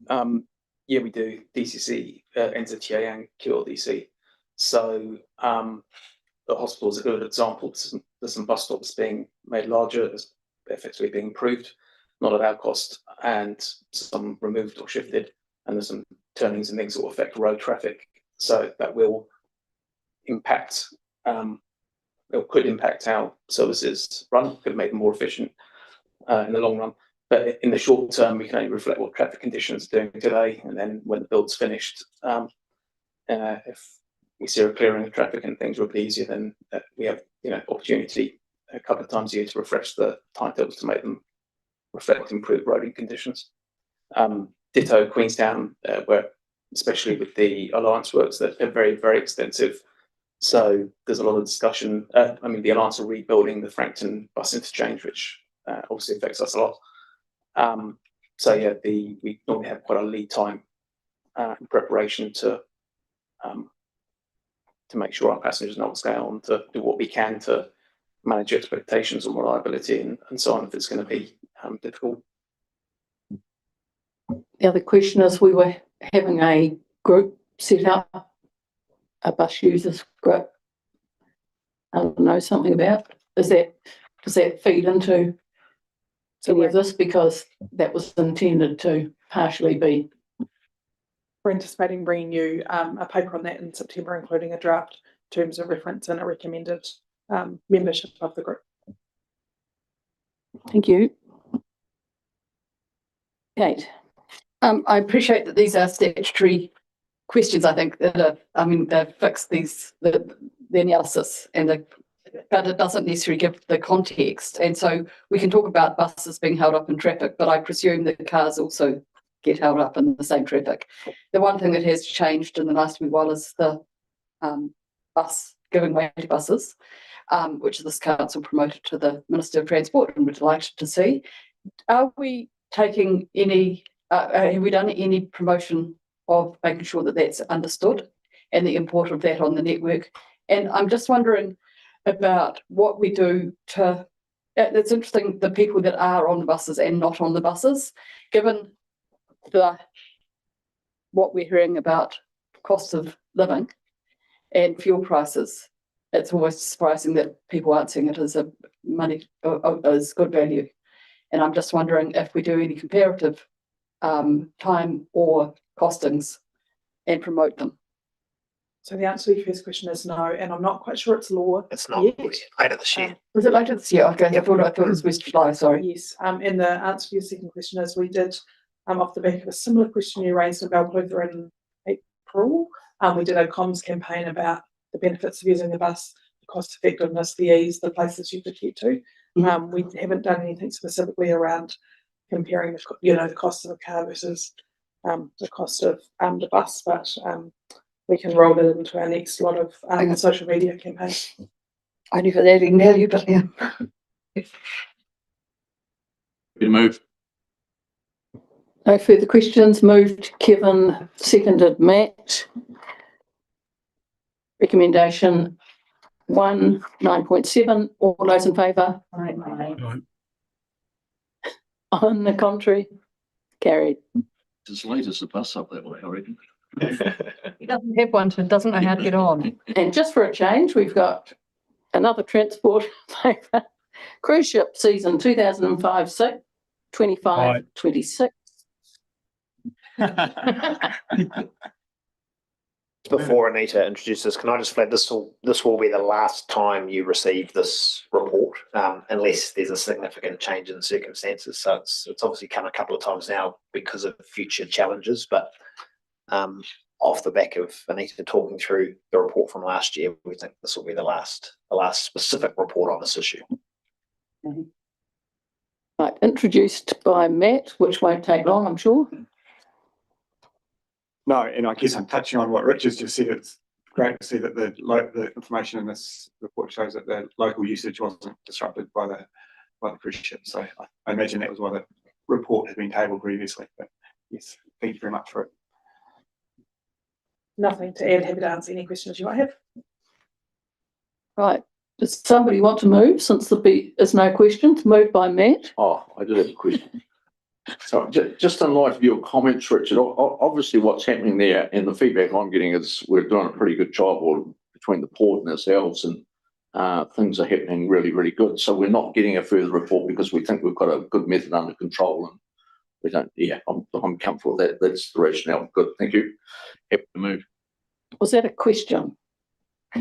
Yeah, we do. DCC, NZTA and QLDC. So the hospital is a good example. There's some bus stops being made larger, there's effectively being improved, not at our cost, and some removed or shifted, and there's some turnings and things that will affect road traffic. So that will impact, it could impact how services run, could make them more efficient in the long run. But in the short term, we can only reflect what traffic conditions are doing today, and then when the build's finished, if we see a clearing of traffic and things will be easier, then we have opportunity a couple of times a year to refresh the timetables to make them reflect improved roading conditions. Ditto Queenstown, where especially with the Alliance Works, that are very, very extensive. So there's a lot of discussion. The Alliance are rebuilding the Frankton bus interchange, which obviously affects us a lot. We normally have quite a lead time in preparation to make sure our passengers know what's going on, to do what we can to manage expectations on reliability and so on if it's going to be difficult. The other question is, we were having a group set up, a bus users group. I don't know something about. Does that feed into any of this? Because that was intended to partially be. We're anticipating bringing you a paper on that in September, including a draft terms of reference and a recommended membership of the group. Thank you. Kate. I appreciate that these are statutory questions. I think that they've fixed the analysis but it doesn't necessarily give the context. And so we can talk about buses being held up in traffic, but I presume the cars also get held up in the same traffic. The one thing that has changed in the last wee while is the bus giving way to buses, which this council promoted to the Minister of Transport, and we're delighted to see. Are we taking any, have we done any promotion of making sure that that's understood and the import of that on the network? And I'm just wondering about what we do to, it's interesting, the people that are on the buses and not on the buses, given what we're hearing about cost of living and fuel prices. It's always surprising that people aren't seeing it as as good value. And I'm just wondering if we do any comparative time or costings and promote them. So the answer to your first question is no, and I'm not quite sure it's law. It's not later this year. Was it later this year? Okay, I thought it was West July, sorry. Yes, and the answer to your second question is we did, off the back of a similar question you raised in Balclutha in April, we did a comms campaign about the benefits of using the bus, the cost effectiveness, the ease, the places you could get to. We haven't done anything specifically around comparing the cost of a car versus the cost of the bus, but we can roll it into our next lot of social media campaigns. I knew for that adding value, but yeah. Been moved. No further questions. Moved Kevin, seconded Matt. Recommendation 1, 9.7. All those in favour? Aye. On the contrary? Carried. As late as the bus up that way, I reckon. He doesn't have one, so doesn't know how to get on. And just for a change, we've got another transport paper, cruise ship season 2005-6, 25-26. Before Anita introduces, can I just flag this will be the last time you receive this report, unless there's a significant change in circumstances. So it's obviously come a couple of times now because of future challenges, but off the back of Anita talking through the report from last year, we think this will be the last specific report on this issue. Right, introduced by Matt, which won't take long, I'm sure. No, and I guess I'm touching on what Richard's just said. It's great to see that the information in this report shows that the local usage wasn't disrupted by the cruise ship. So I imagine that was why the report had been tabled previously. But yes, thank you very much for it. Nothing to add. Happy to answer any questions you might have. Right, does somebody want to move, since there is no questions? Moved by Matt. Oh, I did have a question. So just in light of your comments, Richard, obviously what's happening there and the feedback I'm getting is we're doing a pretty good job between the port and ourselves, and things are happening really, really good. So we're not getting a further report because we think we've got a good method under control, and we don't, I'm comfortable that that's the rationale. Good, thank you. Happy to move. Was that a question?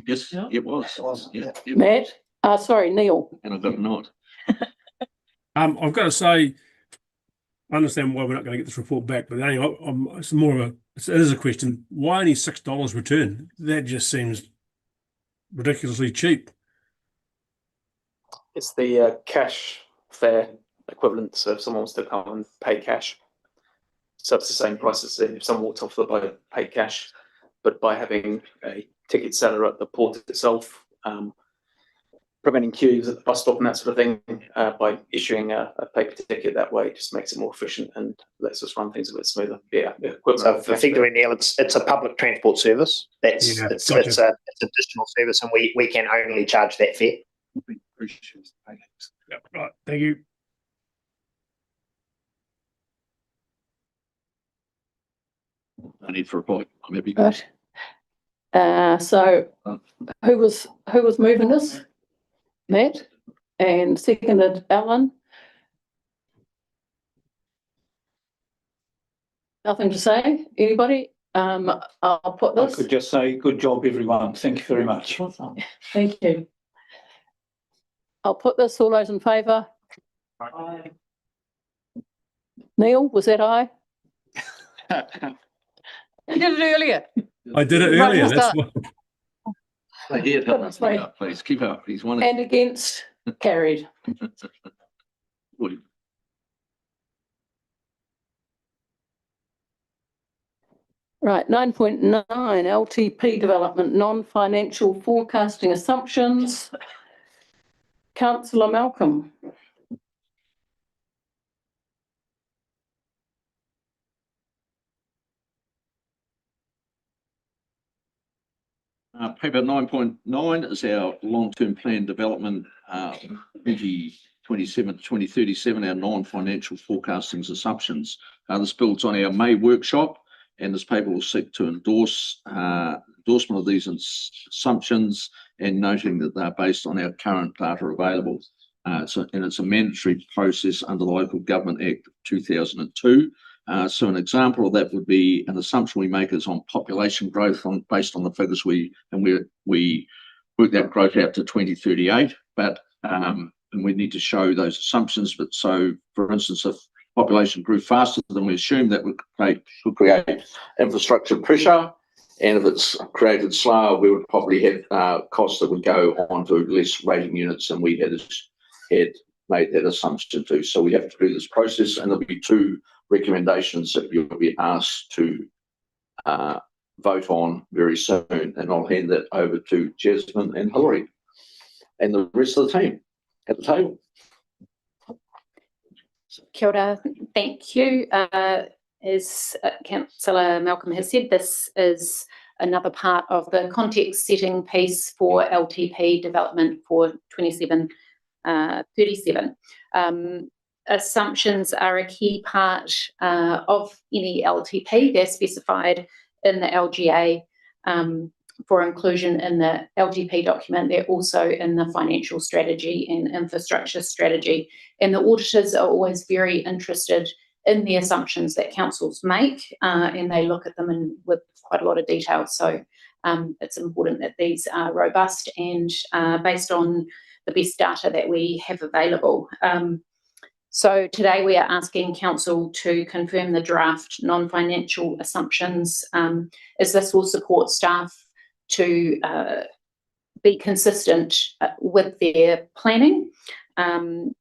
Yes, it was. Yeah, Matt? Sorry, Neil. and I got a nod. I've got to say, I understand why we're not going to get this report back, but anyway, it's more of it is a question. Why only $6 return? That just seems ridiculously cheap. It's the cash fare equivalent. So if someone wants to come and pay cash, so it's the same price as if someone walked off the boat, paid cash. But by having a ticket seller at the port itself, preventing queues at the bus stop and that sort of thing, by issuing a paper ticket that way, just makes it more efficient and lets us run things a bit smoother. Yeah. So effectively, Neil, it's a public transport service. It's an additional service, and we can only charge that fare. Yep, right, thank you. I need for a point. I'm happy. Right. So who was moving this? Matt, and seconded Alan. Nothing to say? Anybody? I'll put this. I could just say, good job, everyone. Thank you very much. Thank you. I'll put this. All those in favour? Aye. Neil, was that aye? You did it earlier. I did it Right, earlier. we'll That's start. why. Here, Goodness me. please keep up. He's one. And against, carried. Right, 9.9 LTP development, non-financial forecasting assumptions. Councillor Malcolm. Paper 9.9 is our long-term plan development, 2027 to 2037, our non-financial forecasting assumptions. This builds on our May workshop, and this paper will seek to endorse endorsement of these assumptions, and noting that they're based on our current data available. And it's a mandatory process under the Local Government Act of 2002. So an example of that would be an assumption we make is on population growth based on the figures we work that growth out to 2038, but and we need to show those assumptions. But so, for instance, if population grew faster than we assumed, that would create infrastructure pressure, and if it's created slower, we would probably have costs that would go on to less rating units than we had made that assumption to. So we have to do this process, and there'll be two recommendations that you'll be asked to vote on very soon, and I'll hand that over to Jasmine and Hilary and the rest of the team at the table. Kia ora, thank you. As Councillor Malcolm has said, this is another part of the context setting piece for LTP development for 27-37. assumptions are a key part of any LTP. They're specified in the LGA for inclusion in the LTP document. They're also in the financial strategy and infrastructure strategy. And the auditors are always very interested in the assumptions that councils make, and they look at them with quite a lot of detail. So it's important that these are robust and based on the best data that we have available. So today we are asking council to confirm the draft non-financial assumptions, as this will support staff to be consistent with their planning. And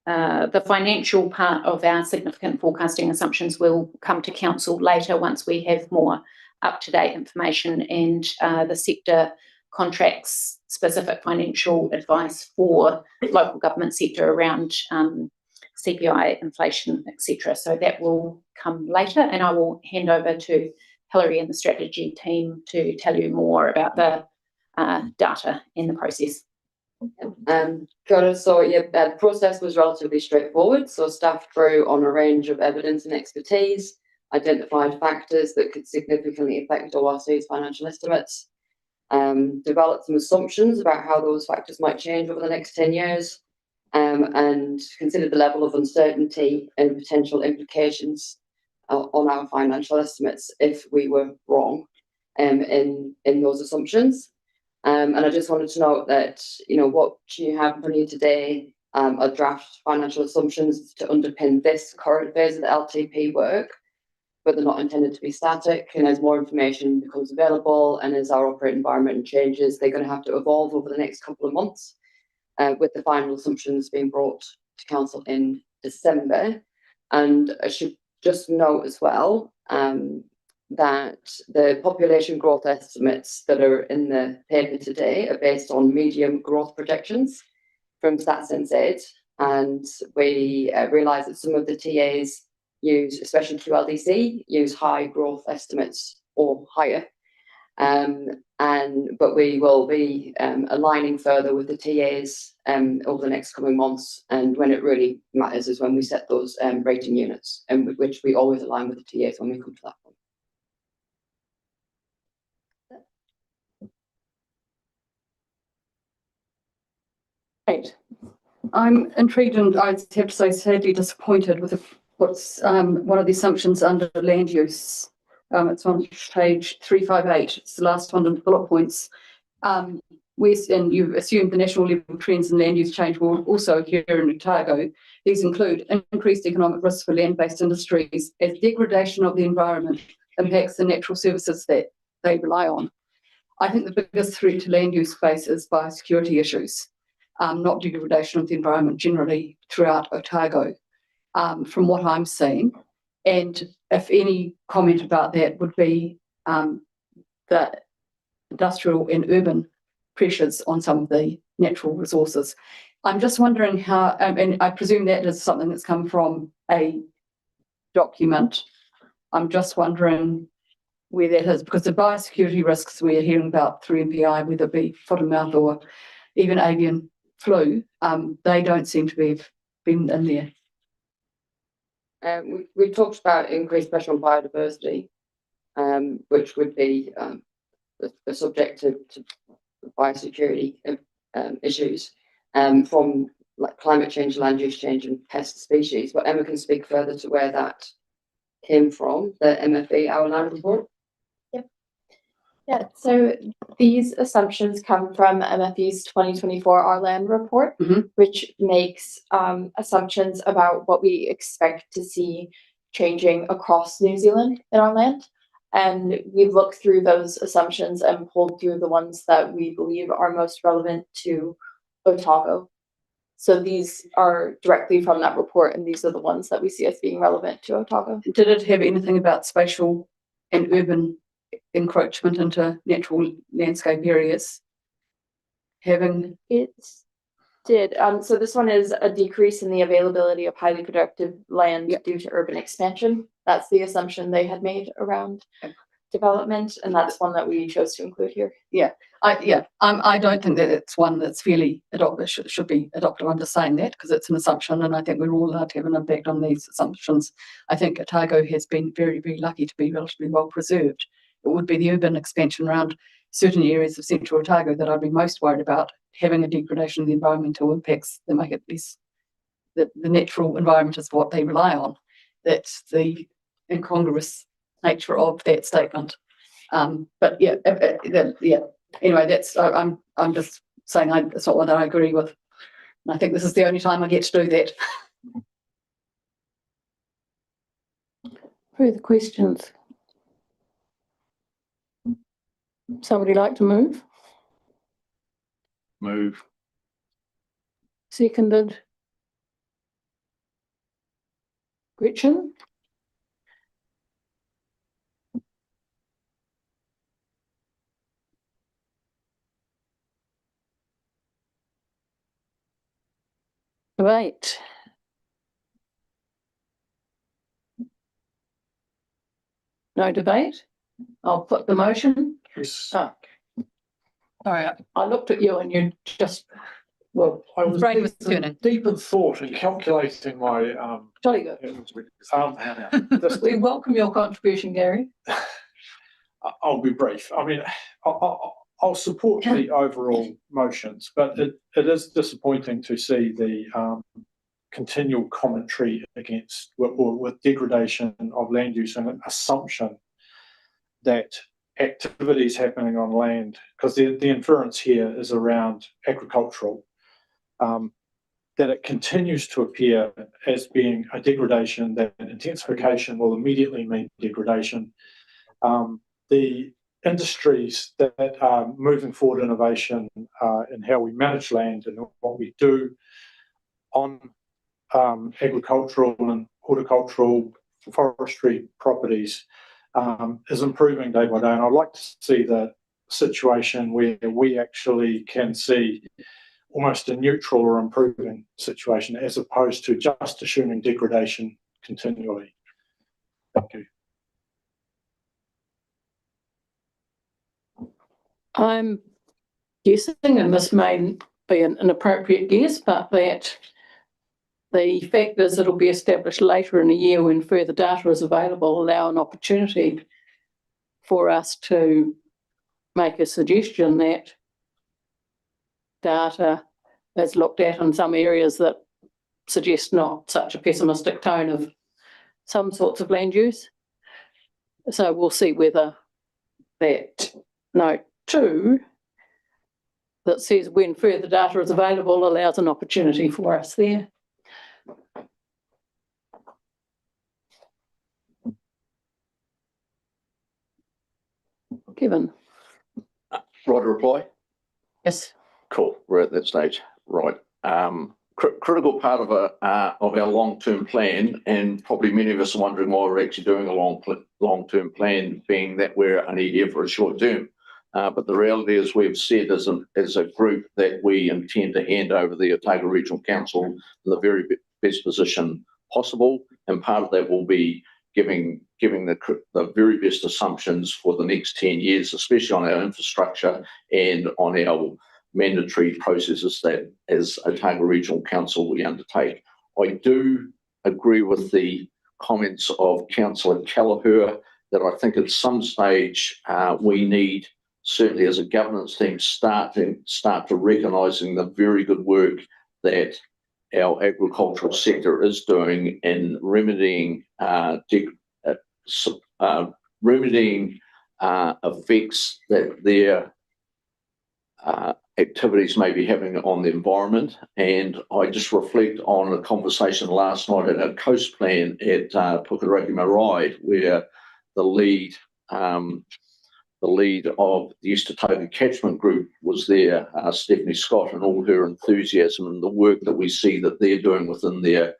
the financial part of our significant forecasting assumptions will come to council later once we have more up-to-date information and the sector contracts specific financial advice for local government sector around CPI, inflation, etc. So that will come later, and I will hand over to Hilary and the strategy team to tell you more about the data in the process. So yeah, the process was relatively straightforward. So staff drew on a range of evidence and expertise, identified factors that could significantly affect ORC's financial estimates, developed some assumptions about how those factors might change over the next 10 years, and considered the level of uncertainty and potential implications on our financial estimates if we were wrong in those assumptions. And I just wanted to note that, you know, what you have in front of you today are draft financial assumptions to underpin this current phase of the LTP work, but they're not intended to be static. And as more information becomes available and as our operating environment changes, they're going to have to evolve over the next couple of months, with the final assumptions being brought to council in December. And I should just note as well that the population growth estimates that are in the paper today are based on medium growth projections from Stats NZ, and we realise that some of the TAs use, especially QLDC, use high growth estimates or higher. But we will be aligning further with the TAs over the next coming months, and when it really matters is when we set those rating units, and which we always align with the TAs when we come to that point. Right. I'm intrigued and I have to say sadly disappointed with what's one of the assumptions under land use. It's on page 358. It's the last one in bullet points. And you've assumed the national level trends in land use change will also occur in Otago. These include increased economic risks for land-based industries as degradation of the environment impacts the natural services that they rely on. I think the biggest threat to land use space is biosecurity issues, not degradation of the environment generally throughout Otago, from what I'm seeing. And if any comment about that would be the industrial and urban pressures on some of the natural resources. I'm just wondering how, and I presume that is something that's come from a document. I'm just wondering where that is, because the biosecurity risks we're hearing about through MPI, whether it be foot and mouth or even avian flu, they don't seem to be been in there. We've talked about increased pressure on biodiversity, which would be a subject to biosecurity issues from like climate change, land use change, and pest species. But Emma can speak further to where that came from, the MFE Our Land report. Yeah, so these assumptions come from MFE's 2024 Our Land report, which makes assumptions about what we expect to see changing across New Zealand in our land. And we've looked through those assumptions and pulled through the ones that we believe are most relevant to Otago. So these are directly from that report, and these are the ones that we see as being relevant to Otago. Did it have anything about spatial and urban encroachment into natural landscape areas? It did. So this one is a decrease in the availability of highly productive land due to urban expansion. That's the assumption they had made around development, and that's one that we chose to include here. I don't think that it's one that's fairly adopted, should be adopted. I'm just saying that because it's an assumption, and I think we're all allowed to have an impact on these assumptions. I think Otago has been very, very lucky to be relatively well preserved. It would be the urban expansion around certain areas of central Otago that I'd be most worried about, having a degradation of the environmental impacts that make it less, the natural environment is what they rely on. That's the incongruous nature of that statement. But yeah, anyway, that's, I'm just saying it's not one that I agree with. And I think this is the only time I get to do that. Further questions? Somebody like to move? Move. Seconded. Gretchen? Debate. No debate? I'll put the motion. Yes. Oh. Sorry, I looked at you and you just, well, I was brain was deep in- turning. deep in thought and calculating my, jolly good. We welcome your contribution, Gary. I'll be brief. I mean, I'll support the overall motions, but it is disappointing to see the continual commentary against with degradation of land use and an assumption that activities happening on land, because the inference here is around agricultural, that it continues to appear as being a degradation, that intensification will immediately mean degradation. The industries that are moving forward innovation in how we manage land and what we do on agricultural and horticultural forestry properties is improving day by day. And I'd like to see the situation where we actually can see almost a neutral or improving situation as opposed to just assuming degradation continually. Thank you. I'm guessing, and this may be an inappropriate guess, but that the factors that will be established later in the year when further data is available allow an opportunity for us to make a suggestion that data is looked at in some areas that suggest not such a pessimistic tone of some sorts of land use. So we'll see whether that note 2 that says when further data is available allows an opportunity for us there. Kevin. Right, reply? Yes. Cool, we're at that stage, right. Critical part of our long-term plan, and probably many of us are wondering why we're actually doing a long-term plan, being that we're only here for a short term. But the reality is we've said as a group that we intend to hand over the Otago Regional Council in the very best position possible, and part of that will be giving the very best assumptions for the next 10 years, especially on our infrastructure and on our mandatory processes that as Otago Regional Council we undertake. I do agree with the comments of Councillor Kelleher that I think at some stage we need, certainly as a governance team, start to recognising the very good work that our agricultural sector is doing in remedying effects that their activities may be having on the environment. And I just reflect on a conversation last night at our coast plan at Pukekohe Marae, where the lead of the East Otago Catchment Group was there, Stephanie Scott, and all her enthusiasm and the work that we see that they're doing within their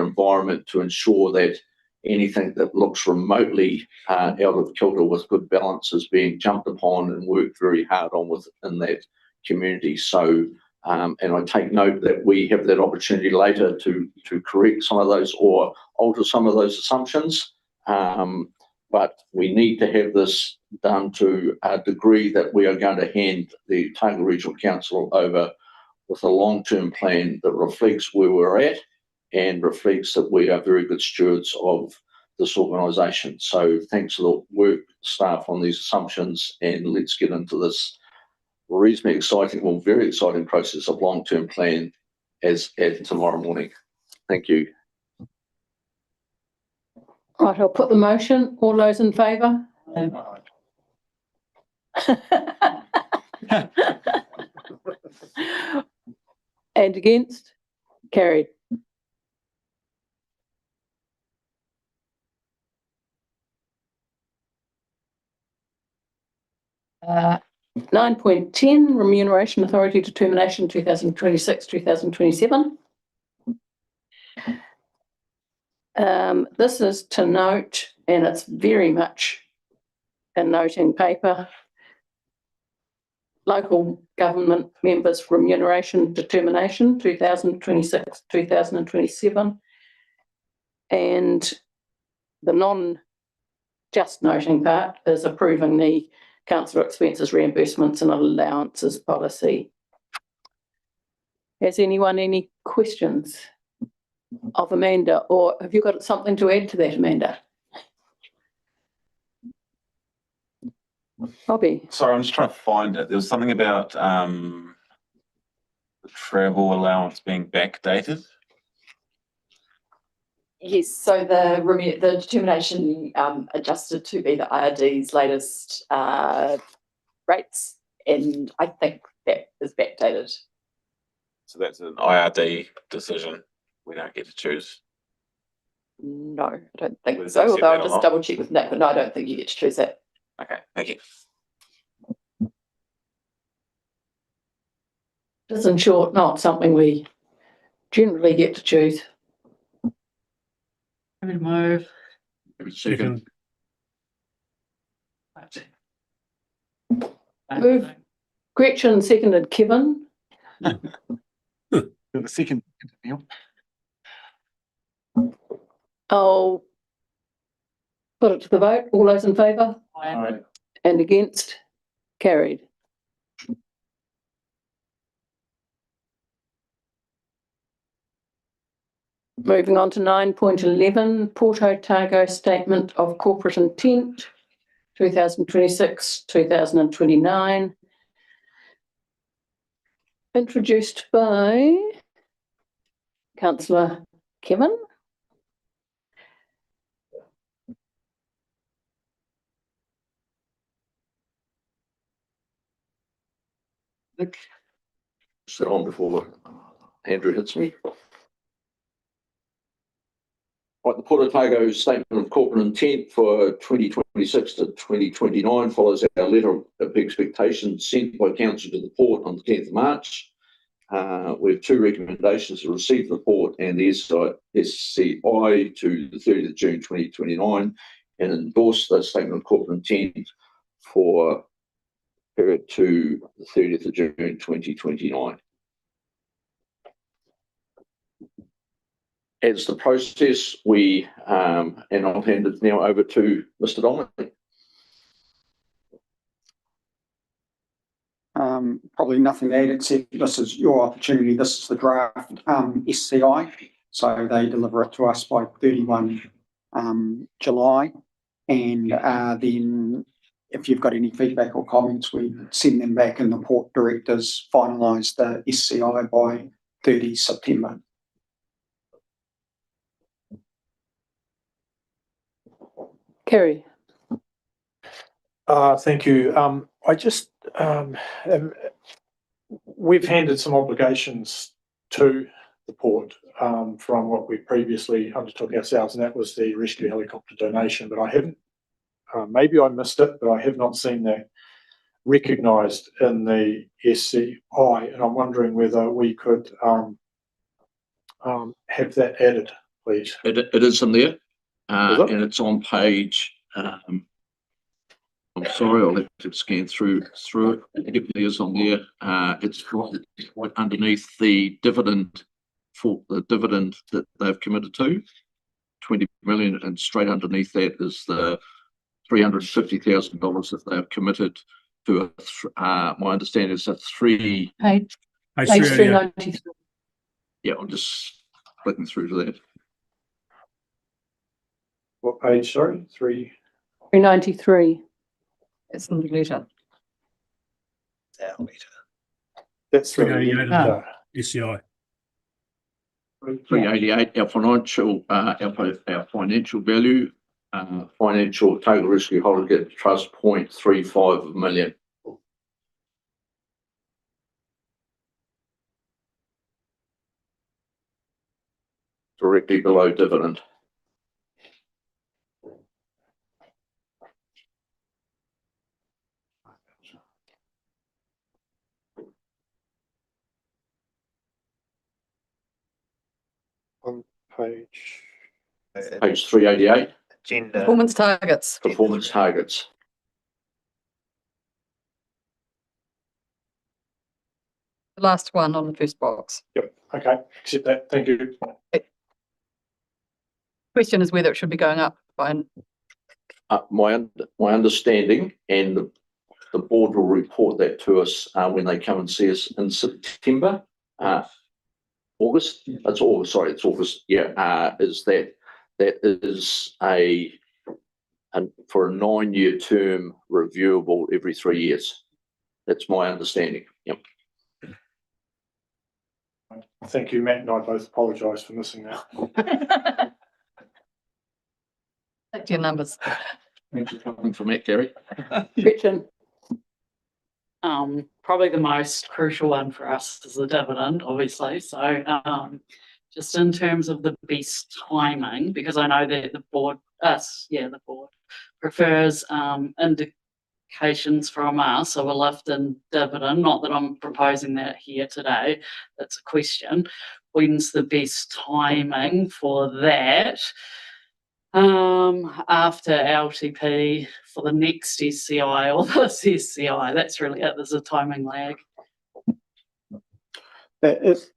environment to ensure that anything that looks remotely out of kilter with good balance is being jumped upon and worked very hard on within that community. So, and I take note that we have that opportunity later to correct some of those or alter some of those assumptions. but we need to have this done to a degree that we are going to hand the Otago Regional Council over with a long-term plan that reflects where we're at and reflects that we are very good stewards of this organisation. So thanks for the work, staff, on these assumptions, and let's get into this reasonably exciting, well, very exciting process of long-term plan as tomorrow morning. Thank you. Right, I'll put the motion. All those in favour? And against? Carried. Uh, 9.10 Remuneration Authority Determination 2026-2027. This is to note, and it's very much a noting paper, local government members remuneration determination 2026-2027, and the non-just noting part is approving the councillor expenses reimbursements and allowances policy. Has anyone any questions of Amanda, or have you got something to add to that, Amanda? Bobby? Sorry, I'm just trying to find it. There was something about the travel allowance being backdated. Yes, so the determination adjusted to be the IRD's latest rates, and I think that is backdated. So that's an IRD decision. We don't get to choose. No, I don't think Was so, that although I'll separate or just not? double check with Nick, but no, I don't think you get to choose that. Okay, thank you. Just in short, not something we generally get to choose. Move. Second. Move. Gretchen seconded Kevin. The second. I'll put it to the vote. All those in favour? Aye. And against? Carried. Moving on to 9.11, Port Otago Statement of Corporate Intent, 2026-2029. Introduced by Councillor Kevin. Nick, sit on before Andrew hits me. Right, the Port Otago Statement of Corporate Intent for 2026 to 2029 follows our letter of expectation sent by Council to the Port on the 10th of March. We have two recommendations: to receive the report and the SCI to the 30th of June 2029 and endorse the Statement of Corporate Intent for period to the 30th of June 2029. As the process, we, and I'll hand it now over to Mr. Dominic. Probably nothing to add except this is your opportunity. This is the draft SCI. So they deliver it to us by 31 July. And then if you've got any feedback or comments, we send them back and the port directors finalise the SCI by 30 September. Kerry. Thank you. I just, we've handed some obligations to the port from what we previously undertook ourselves, and that was the rescue helicopter donation, but I haven't, maybe I missed it, but I have not seen that recognised in the SCI, and I'm wondering whether we could have that added, please. It is in there, and it's on page, I'm sorry, I'll have to scan through it. It is on there. It's right underneath the dividend that they've committed to, 20 million, and straight underneath that is the $350,000 that they have committed to my understanding is a three. Page Page 393. Yeah, I'm just flicking through to that. What page, sorry? 393. It's in the letter. That's the 388 letter. SCI. 388, our financial value, financial total risk you hold against trust 0.35 million. Directly below dividend. On page 388. Agenda. Performance targets. Performance targets. The last one on the first box. Yep, okay, accept that, thank you. Question is whether it should be going up by. My understanding, and the board will report that to us when they come and see us in September, August. It's August. Sorry, it's August. Yeah, is that is for a 9-year term reviewable every 3 years. That's my understanding. Yep. Thank you, Matt and I both apologise for missing that. Back to your numbers. Thank you coming from Matt, Gary. Gretchen. Probably the most crucial one for us is the dividend, obviously. So, just in terms of the best timing, because I know that the board prefers indications from us of a lift in dividend. Not that I'm proposing that here today. That's a question. When's the best timing for that? After LTP for the next SCI or this SCI, that's really it. There's a timing lag. That is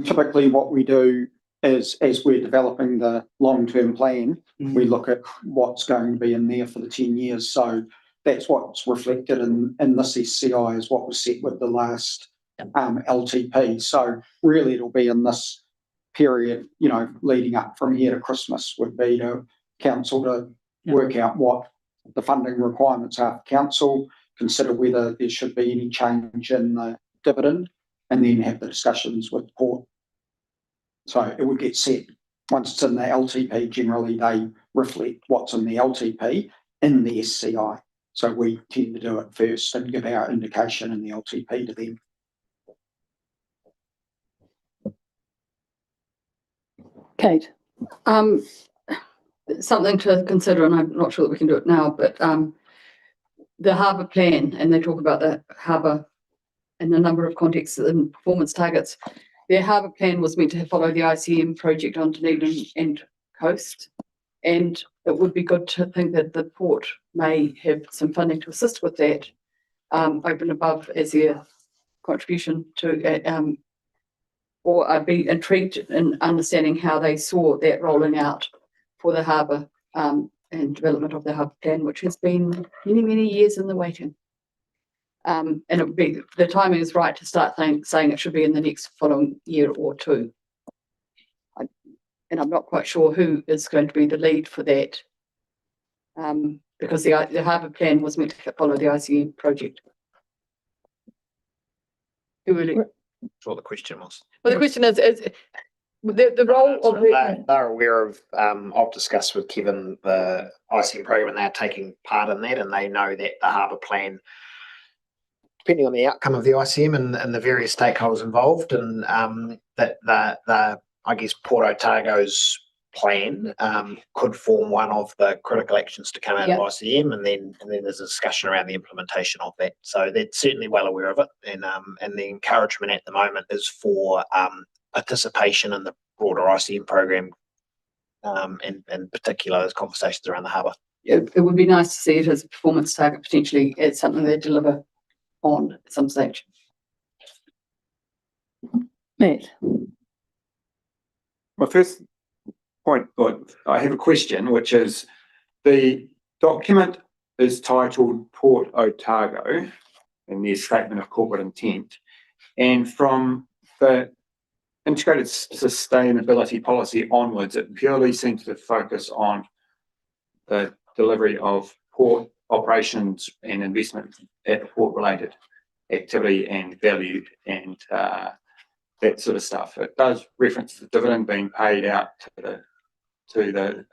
typically what we do is, as we're developing the long-term plan, we look at what's going to be in there for the 10 years. So that's what's reflected in this SCI is what was set with the last LTP. So really it'll be in this period, leading up from here to Christmas would be to council to work out what the funding requirements are for council, consider whether there should be any change in the dividend, and then have the discussions with port. So it would get set once it's in the LTP. Generally, they reflect what's in the LTP in the SCI. So we tend to do it first and give our indication in the LTP to them. Kate. Something to consider, and I'm not sure that we can do it now, but the harbour plan, and they talk about the harbour in a number of contexts and performance targets. Their harbour plan was meant to follow the ICM project on Dunedin and coast, and it would be good to think that the port may have some funding to assist with that, over and above as their contribution to, or I'd be intrigued in understanding how they saw that rolling out for the harbour and development of the harbour plan, which has been many, many years in the waiting. And it would be, the timing is right to start saying it should be in the next following year or two. And I'm not quite sure who is going to be the lead for that, because the harbour plan was meant to follow the ICM project. Who really? That's what the question was. Well, the question is the role of they're aware of. I've discussed with Kevin the ICM program, and they're taking part in that, and they know that the harbour plan, depending on the outcome of the ICM and the various stakeholders involved, and that the I guess Port Otago's plan could form one of the critical actions to come out of ICM, and then there's a discussion around the implementation of that. So they're certainly well aware of it, and the encouragement at the moment is for participation in the broader ICM program, and in particular those conversations around the harbour. It would be nice to see it as a performance target, potentially as something they deliver on at some stage. Matt. My first point, I have a question, which is the document is titled Port Otago in their statement of corporate intent. And from the integrated sustainability policy onwards, it purely seems to focus on the delivery of port operations and investment at the port related activity and value and that sort of stuff. It does reference the dividend being paid out to the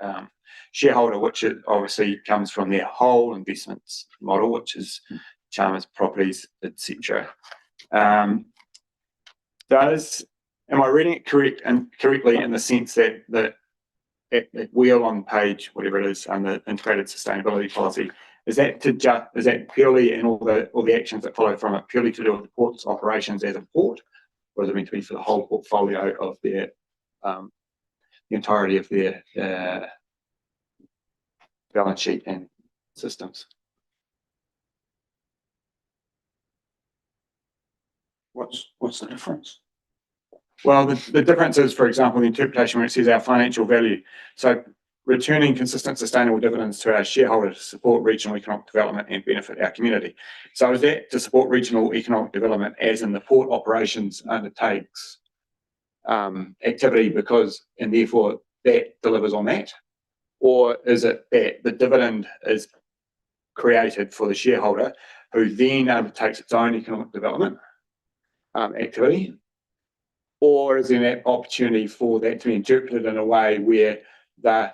shareholder, which it obviously comes from their whole investments model, which is Chalmers Properties, etc. Am I reading it correctly in the sense that that wheel on page, whatever it is, and the integrated sustainability policy, is that purely, and all the actions that follow from it, purely to do with the port's operations as a port, or is it meant to be for the whole portfolio of their the entirety of their balance sheet and systems? What's the difference? Well, the difference is, for example, the interpretation where it says our financial value. So returning consistent sustainable dividends to our shareholders to support regional economic development and benefit our community. So is that to support regional economic development as in the port operations undertakes activity because, and therefore that delivers on that? Or is it that the dividend is created for the shareholder who then undertakes its own economic development activity? Or is there an opportunity for that to be interpreted in a way where the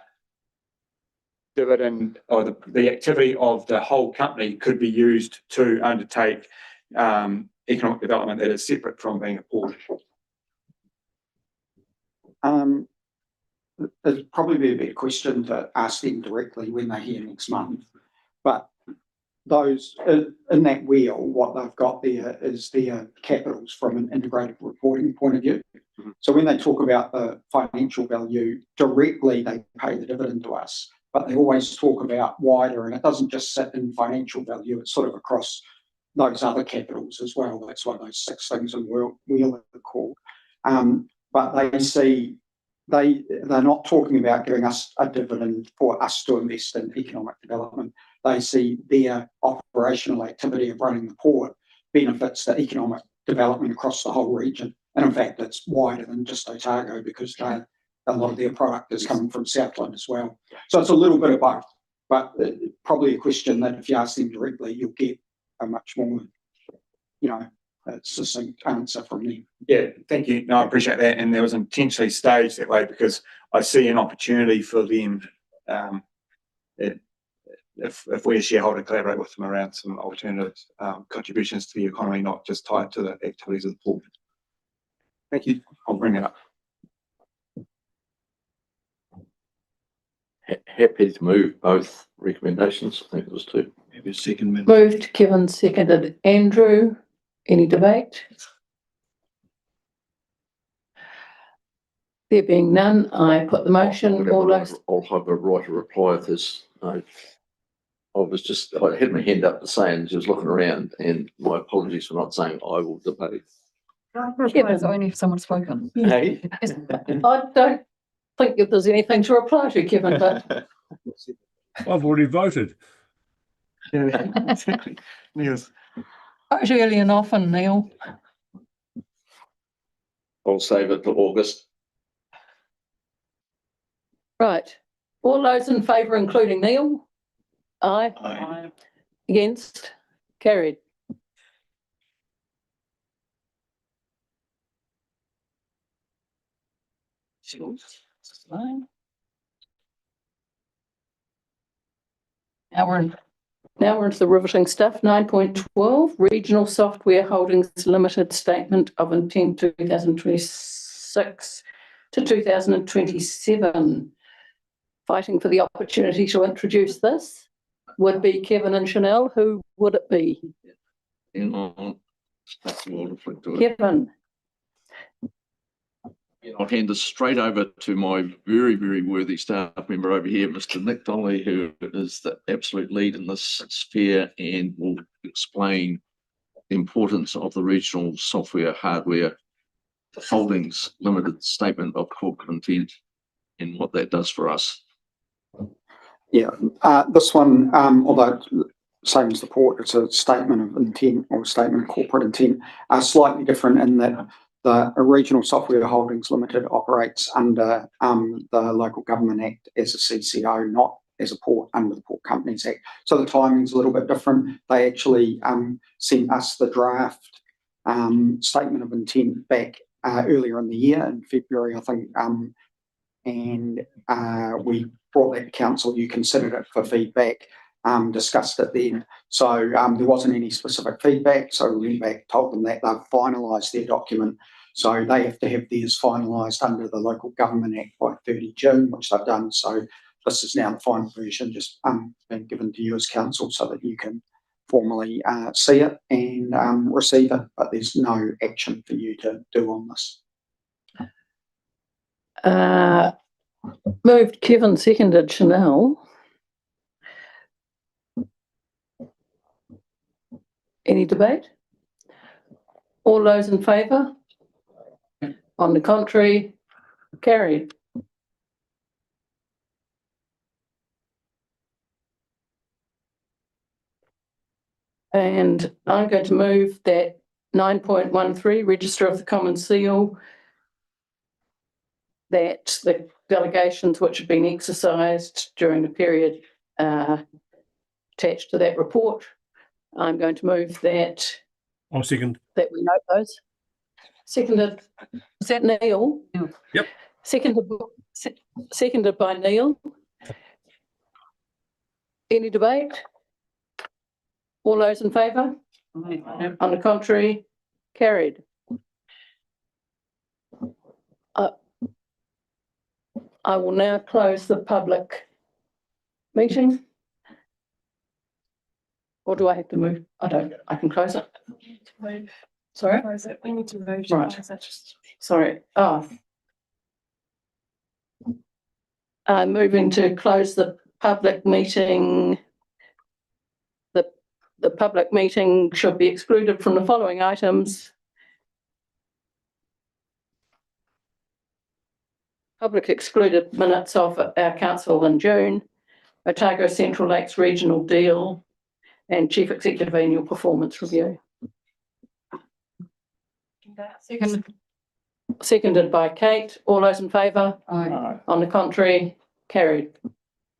dividend or the activity of the whole company could be used to undertake economic development that is separate from being a port? It'd probably be a better question to ask them directly when they're here next month. But those in that wheel, what they've got there is their capitals from an integrated reporting point of view. So when they talk about the financial value, directly they pay the dividend to us, but they always talk about wider, and it doesn't just sit in financial value, it's sort of across those other capitals as well. That's what those 6 things in wheel are called. But they see they're not talking about giving us a dividend for us to invest in economic development. They see their operational activity of running the port benefits the economic development across the whole region. And in fact, it's wider than just Otago because a lot of their product is coming from Southland as well. So it's a little bit of both, but probably a question that if you ask them directly, you'll get a much more, succinct answer from them. Yeah, thank you. No, I appreciate that. And there was intentionally staged that way because I see an opportunity for them, if we as shareholder collaborate with them around some alternative contributions to the economy, not just tied to the activities of the port. Thank you. I'll bring it up. Happy to move both recommendations. I think it was 2. Maybe a second. Moved, Kevin, seconded, Andrew. Any debate? There being none, I put the motion. All those. I'll have a right to reply if there's no. I had my hand up to say and just looking around, and my apologies for not saying I will debate. Kevin's only if someone's spoken. Hey. I don't think if there's anything to reply to, Kevin, but I've already voted. Yeah, exactly. Yes. vote early and often, Neil. I'll save it for August. Right. All those in favour, including Neil? Aye. Aye. Against? Carried. Now we're into the riveting stuff. 9.12, Regional Software Holdings Limited Statement of Intent 2026 to 2027. Fighting for the opportunity to introduce this would be Kevin and Chanel. Who would it be? Kevin. I'll hand this straight over to my very, very worthy staff member over here, Mr. Nick Donnelly, who is the absolute lead in this sphere and will explain the importance of the Regional Software Hardware Holdings Limited Statement of Corporate Intent and what that does for us. This one, although same as the port, it's a statement of intent or statement of corporate intent, slightly different in that the Regional Software Holdings Limited operates under the Local Government Act as a CCO, not as a port under the Port Companies Act. So the timing's a little bit different. They actually sent us the draft statement of intent back earlier in the year, in February, I think, and we brought that to council. You considered it for feedback, discussed it then. So there wasn't any specific feedback. So we went back, told them that they've finalised their document. So they have to have theirs finalised under the Local Government Act by 30 June, which they've done. So this is now the final version, just been given to you as council so that you can formally see it and receive it. But there's no action for you to do on this. Moved Kevin, seconded Chanel. Any debate? All those in favour? On the contrary, carried. And I'm going to move that 9.13 Register of the Common Seal, that the delegations which have been exercised during the period attached to that report, I'm going to move that. I'll second. That we note those. Seconded. Is that Neil? Yep. Seconded by Neil. Any debate? All those in favour? On the contrary, carried. I will now close the public meeting. Or do I have to move? I don't, I can close it. Sorry? We need to move. Right. Sorry. Oh. I'm moving to close the public meeting. The public meeting should be excluded from the following items. Public excluded minutes of our council in June, Otago Central Lakes Regional Deal, and Chief Executive Annual Performance Review. Seconded by Kate. All those in favour? Aye. On the contrary, carried.